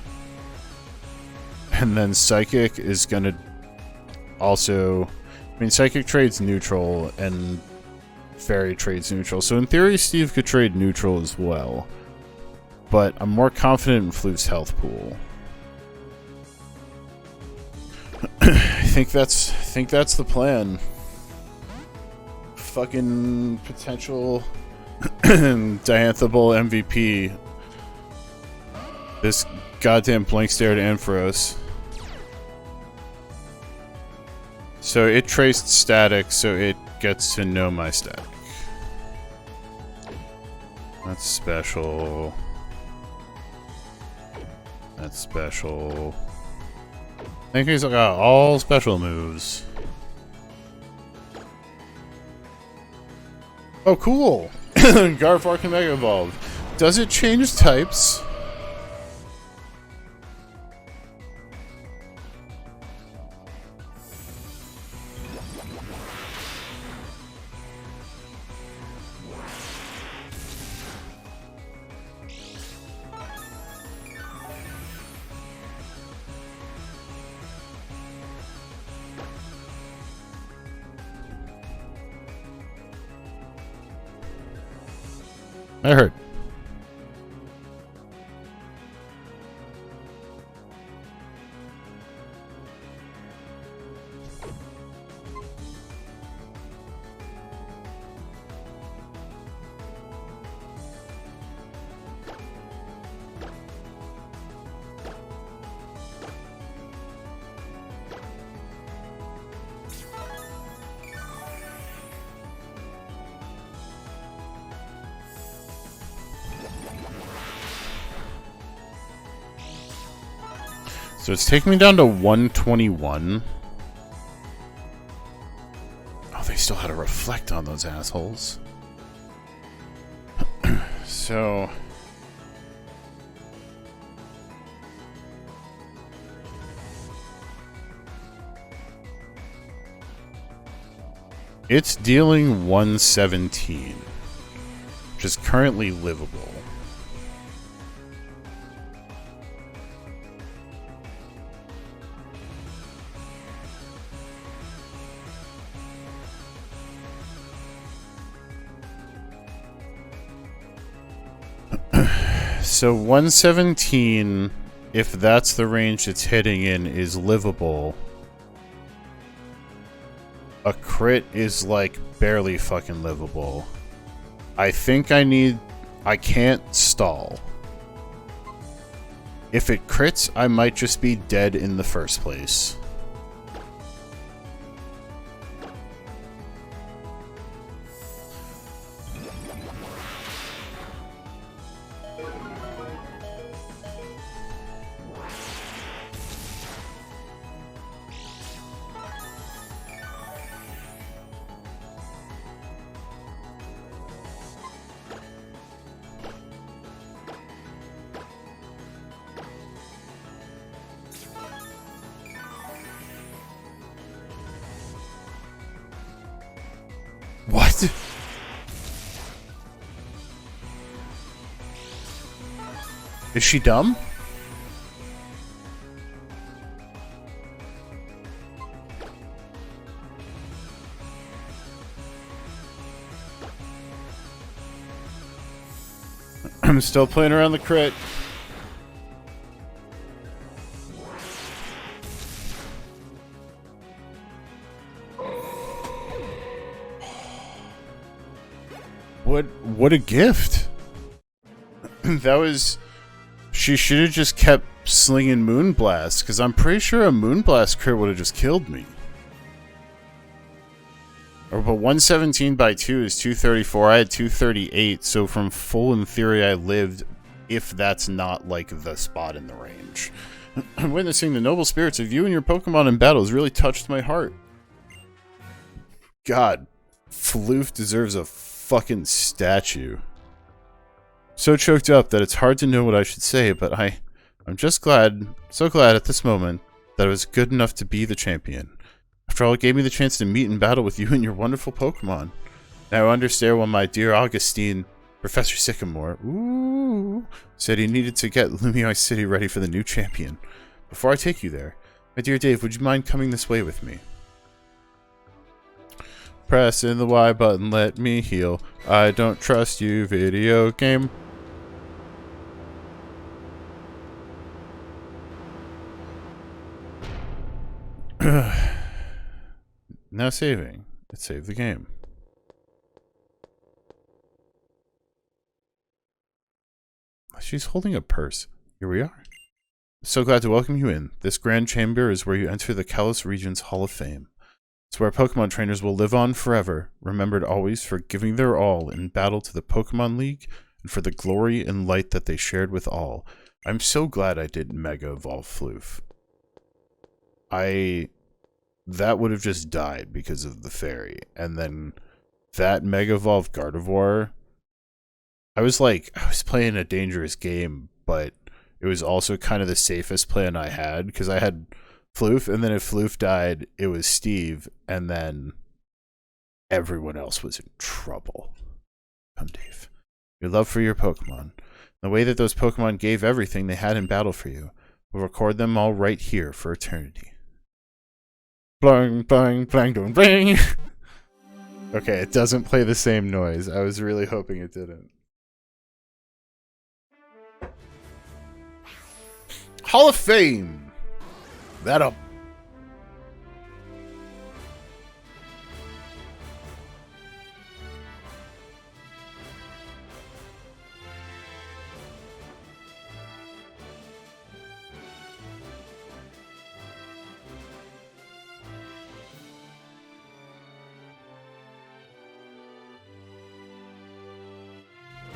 And then Psychic is gonna also... I mean, Psychic trades neutral, and Fairy trades neutral. So in theory, Steve could trade neutral as well. But I'm more confident in Floof's health pool. I think that's the plan. fucking potential Diantha Bowl MVP. This goddamn blank stare to Ampharos. So it traced static, so it gets to know my static. That's special. That's special. I think he's got all special moves. Oh, cool! Gardevoir can Mega Evolve. Does it change types? I heard. So it's taking me down to 121. Oh, they still had to reflect on those assholes. So... it's dealing 117, which is currently livable. So 117, if that's the range it's hitting in, is livable. A crit is like barely fucking livable. I think I can't stall. If it crits, I might just be dead in the first place. What? Is she dumb? I'm still playing around the crit. What a gift. That was... she should have just kept slinging Moonblast, because I'm pretty sure a Moonblast crit would have just killed me. But 117 by 2 is 234. I had 238, so from full in theory I lived, if that's not like the spot in the range. Witnessing the noble spirits of you and your Pokemon in battle has really touched my heart. God, Floof deserves a fucking statue. So choked up that it's hard to know what I should say, but I'm just glad, so glad at this moment that I was good enough to be the champion. After all, it gave me the chance to meet and battle with you and your wonderful Pokemon. Now I understand why my dear Augustine, Professor Sycamore, said he needed to get Lumio City ready for the new champion. Before I take you there, my dear Dave, would you mind coming this way with me? Press in the Y button, let me heal. I don't trust you, video game. Now saving. Let's save the game. She's holding a purse. Here we are. So glad to welcome you in. This grand chamber is where you enter the Kalos region's Hall of Fame. It's where Pokemon trainers will live on forever, remembered always for giving their all in battle to the Pokémon League and for the glory and light that they shared with all. I'm so glad I did Mega Evolve Floof. That would have just died because of the fairy. And then that Mega Evolve Gardevoir, I was playing a dangerous game, but it was also kind of the safest plan I had, because I had Floof, and then if Floof died, it was Steve, and then everyone else was in trouble. Come, Dave. Your love for your Pokemon. The way that those Pokemon gave everything they had in battle for you. We'll record them all right here for eternity. Blang, blang, blang, blang, blang. Okay, it doesn't play the same noise. I was really hoping it didn't. Hall of Fame! That up.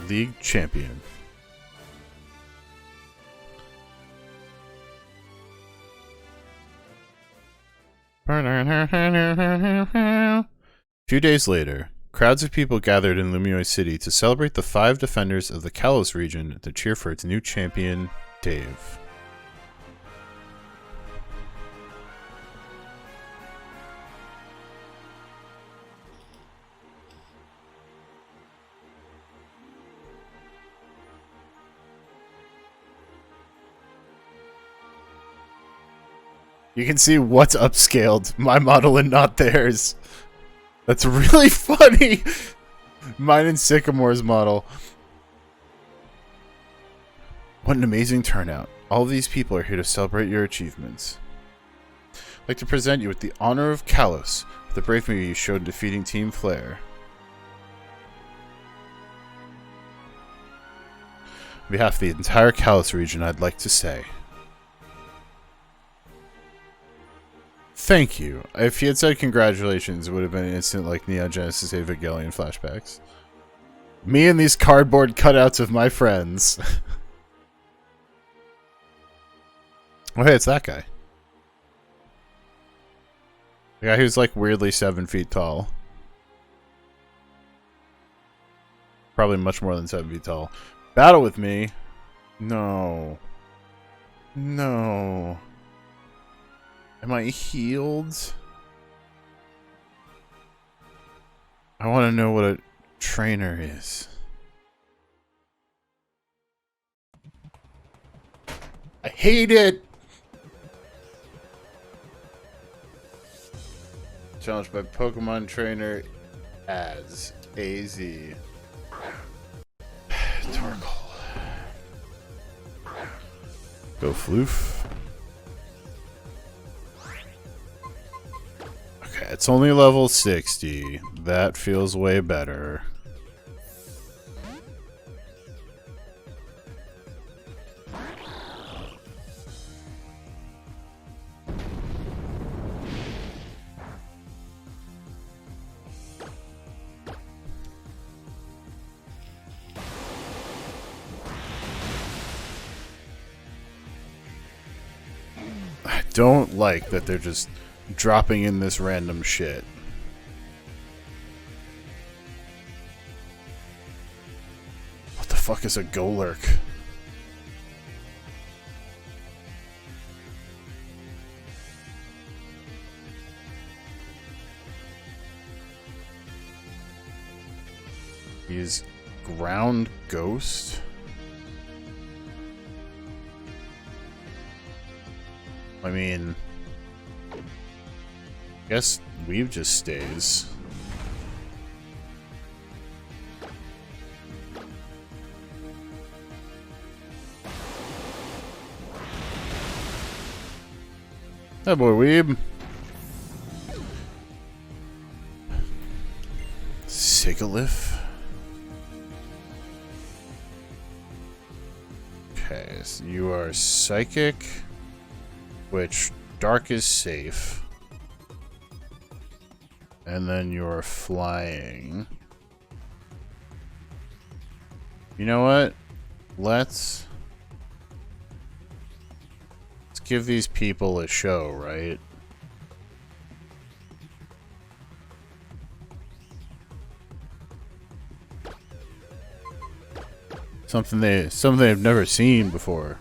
League champion. A few days later, crowds of people gathered in Muraille City to celebrate the 5 defenders of the Kalos region to cheer for its new champion, Dave. You can see what's upscaled, my model and not theirs. That's really funny. Mine and Sycamore's model. What an amazing turnout. All of these people are here to celebrate your achievements. I'd like to present you with the honor of Kalos for the bravery you showed in defeating Team Flare. On behalf of the entire Kalos region, I'd like to say thank you. If he had said congratulations, it would have been an instant like Neon Genesis Evangelion flashbacks. Me and these cardboard cutouts of my friends. Oh, hey, it's that guy. The guy who's like weirdly 7 feet tall. Probably much more than 7 feet tall. Battle with me? No. No. Am I healed? I want to know what a trainer is. I hate it! Challenged by Pokémon Trainer AZ. Torkoal. Go Floof. Okay, it's only level 60. That feels way better. I don't like that they're just dropping in this random shit. What the fuck is a Golurk? He's Ground Ghost? I mean, I guess Weave just stays. That boy Weeb. Sigalith. Okay, so you are psychic, which dark is safe. And then you're flying. You know what? Let's give these people a show, right? Something they've never seen before.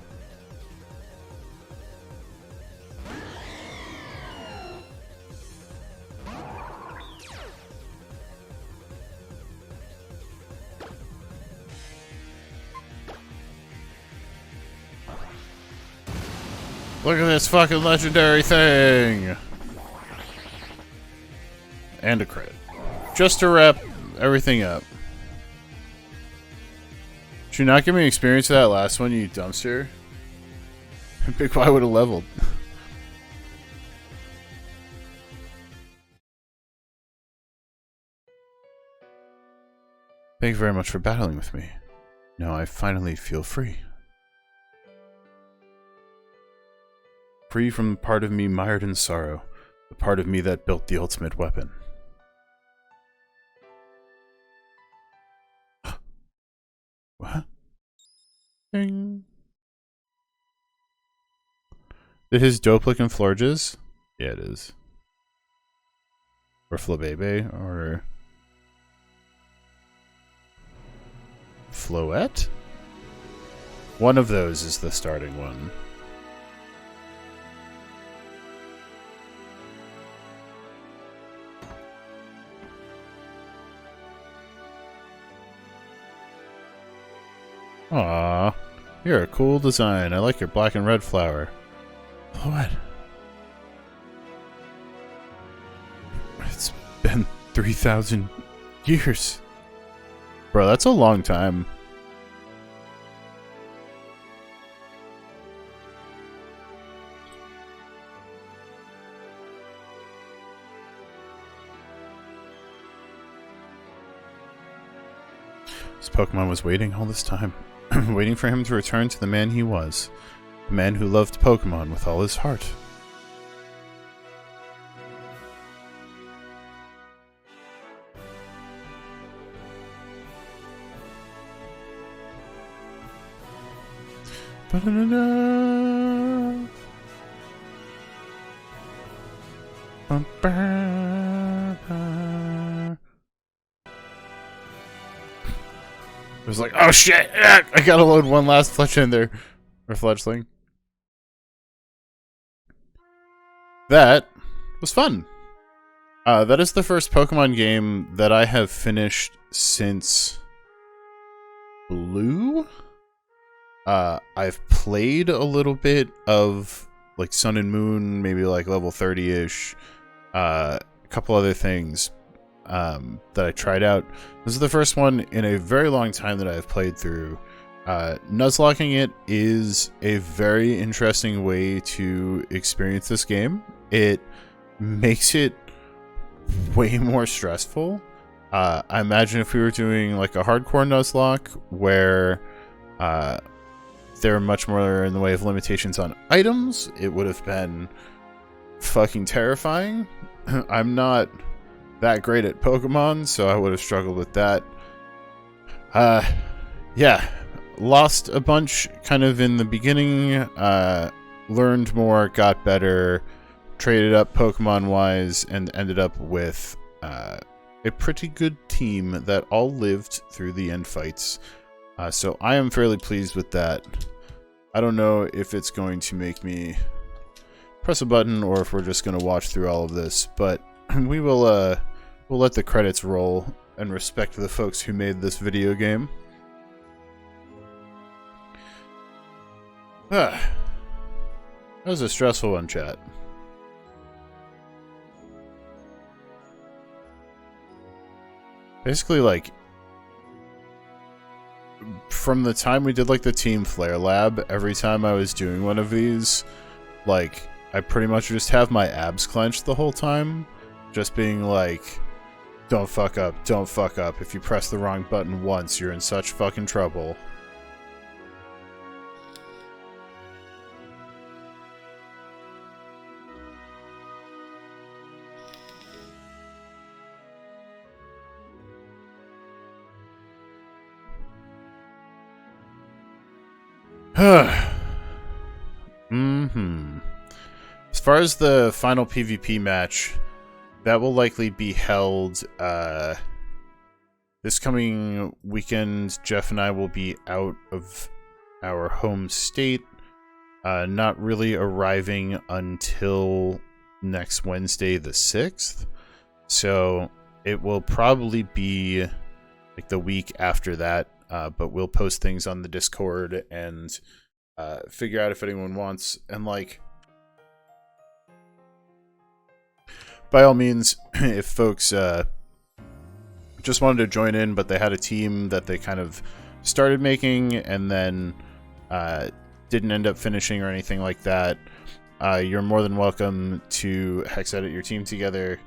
Look at this fucking legendary thing! And a crit. Just to wrap everything up. Did you not give me experience of that last one, you dumpster? Big Y would have leveled. Thank you very much for battling with me. Now I finally feel free. Free from the part of me mired in sorrow, the part of me that built the ultimate weapon. What? Ding. Did his Doplik and Florges? Yeah, it is. Or Flabebe, or... Floette? One of those is the starting one. Aww, you're a cool design. I like your black and red flower. What? It's been 3,000 years. Bro, that's a long time. This Pokemon was waiting all this time. Waiting for him to return to the man he was. The man who loved Pokemon with all his heart. Ba-da-da-da. Ba-ba-ba. It was like, oh shit! I gotta load one last fletch in there. Or fledgling. That was fun. That is the first Pokemon game that I have finished since Blue. I've played a little bit of like Sun and Moon, maybe like level 30-ish. A couple other things that I tried out. This is the first one in a very long time that I've played through. Nuzlocking it is a very interesting way to experience this game. It makes it way more stressful. I imagine if we were doing like a hardcore Nuzlocke where there are much more in the way of limitations on items, it would have been fucking terrifying. I'm not that great at Pokemon, so I would have struggled with that. Yeah, lost a bunch kind of in the beginning, learned more, got better, traded up Pokemon-wise, and ended up with a pretty good team that all lived through the end fights. So I am fairly pleased with that. I don't know if it's going to make me press a button or if we're just going to watch through all of this, but we will we'll let the credits roll and respect the folks who made this video game. That was a stressful one, chat. Basically, like, from the time we did, like, the Team Flare Lab, every time I was doing one of these, like, I pretty much just have my abs clenched the whole time. Just being like, don't fuck up, don't fuck up. If you press the wrong button once, you're in such fucking trouble. Mm-hmm. As far as the final PvP match, that will likely be held this coming weekend. Jeff and I will be out of our home state, not really arriving until next Wednesday the 6th. So it will probably be like the week after that, but we'll post things on the Discord and figure out if anyone wants. And like, by all means, if folks just wanted to join in, but they had a team that they kind of started making and then didn't end up finishing or anything like that, you're more than welcome to hex edit your team together.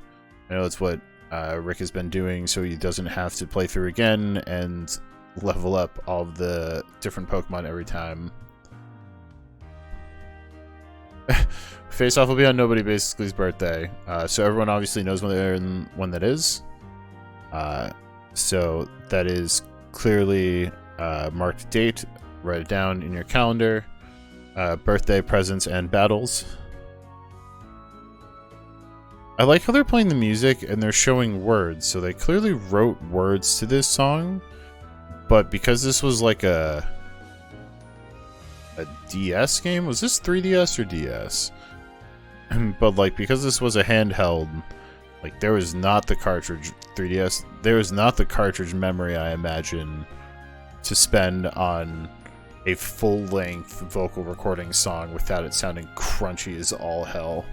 I know it's what Rick has been doing, so he doesn't have to play through again and level up all of the different Pokemon every time. Face Off will be on Nobody Basically's birthday, so everyone obviously knows when that is. So that is clearly a marked date. Write it down in your calendar. Birthday, presents, and battles. I like how they're playing the music and they're showing words, so they clearly wrote words to this song, but because this was like a DS game, was this 3DS or DS? But like, because this was a handheld, like there was not the cartridge 3DS, there was not the cartridge memory, I imagine, to spend on a full-length vocal recording song without it sounding crunchy as all hell.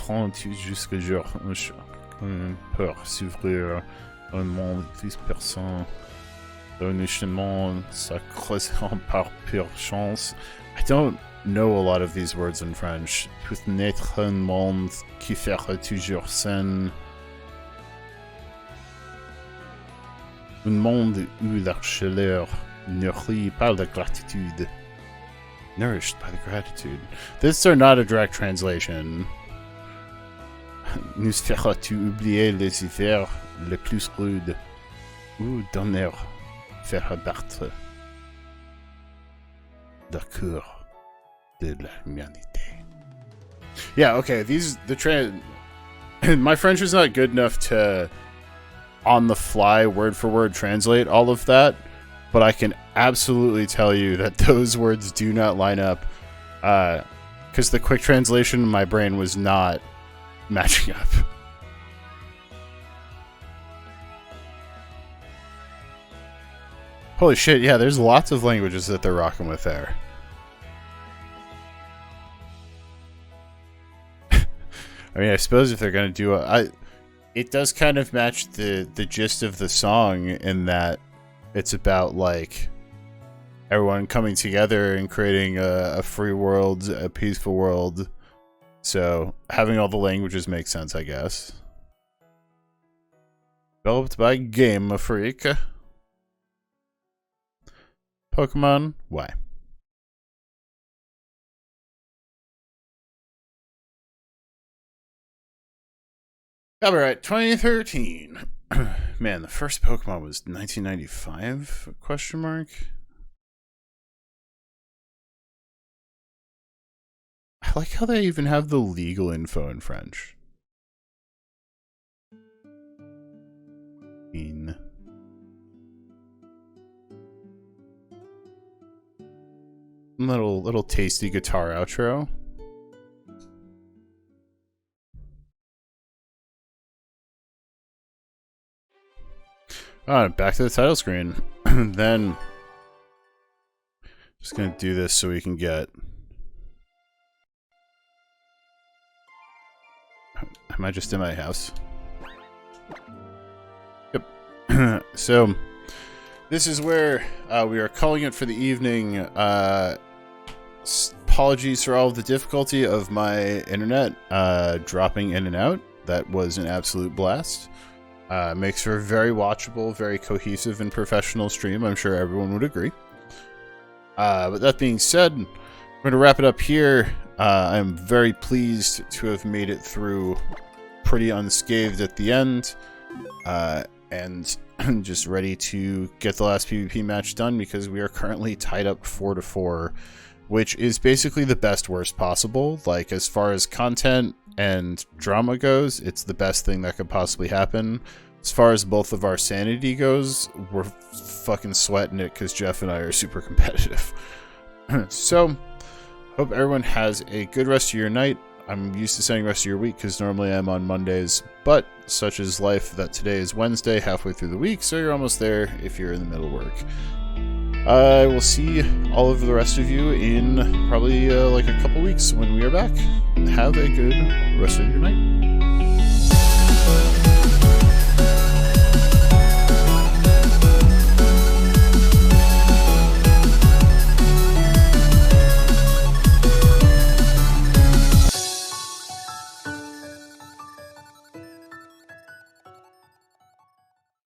Jusque jour, peur s'ouvrir un monde dispersant, un chemin s'accroissant par pure chance. I don't know a lot of these words in French. Peut naître un monde qui fera toujours sain. Un monde où la chaleur nourrie par la gratitude. Nourished by the gratitude. These are not a direct translation. Nous feras-tu oublier les hivers les plus rudes, ou donner faire battre le cœur de l'humanité. Yeah, okay, my French is not good enough to on the fly word for word translate all of that, but I can absolutely tell you that those words do not line up, because the quick translation in my brain was not matching up. Holy shit, yeah, there's lots of languages that they're rocking with there. I mean, I suppose if they're gonna do it does kind of match the gist of the song in that it's about like everyone coming together and creating a free world, a peaceful world. So having all the languages makes sense, I guess. Developed by Game Freak. Pokemon Y. Copyright 2013. Man, the first Pokemon was 1995? Question mark. I like how they even have the legal info in French. Little tasty guitar outro. Alright, back to the title screen. Then just gonna do this so we can get. Am I just in my house? Yep. So, this is where we are calling it for the evening. Apologies for all of the difficulty of my internet dropping in and out. That was an absolute blast. Makes for a very watchable, very cohesive, and professional stream. I'm sure everyone would agree. But that being said, we're going to wrap it up here. I'm very pleased to have made it through pretty unscathed at the end. And just ready to get the last PvP match done because we are currently tied up 4-4, which is basically the best worst possible. Like, as far as content and drama goes, it's the best thing that could possibly happen. As far as both of our sanity goes, we're fucking sweating it because Jeff and I are super competitive. So, hope everyone has a good rest of your night. I'm used to saying rest of your week because normally I'm on Mondays, but such is life that today is Wednesday, halfway through the week, so you're almost there if you're in the middle of work. I will see all of the rest of you in probably like a couple weeks when we are back. Have a good rest of your night.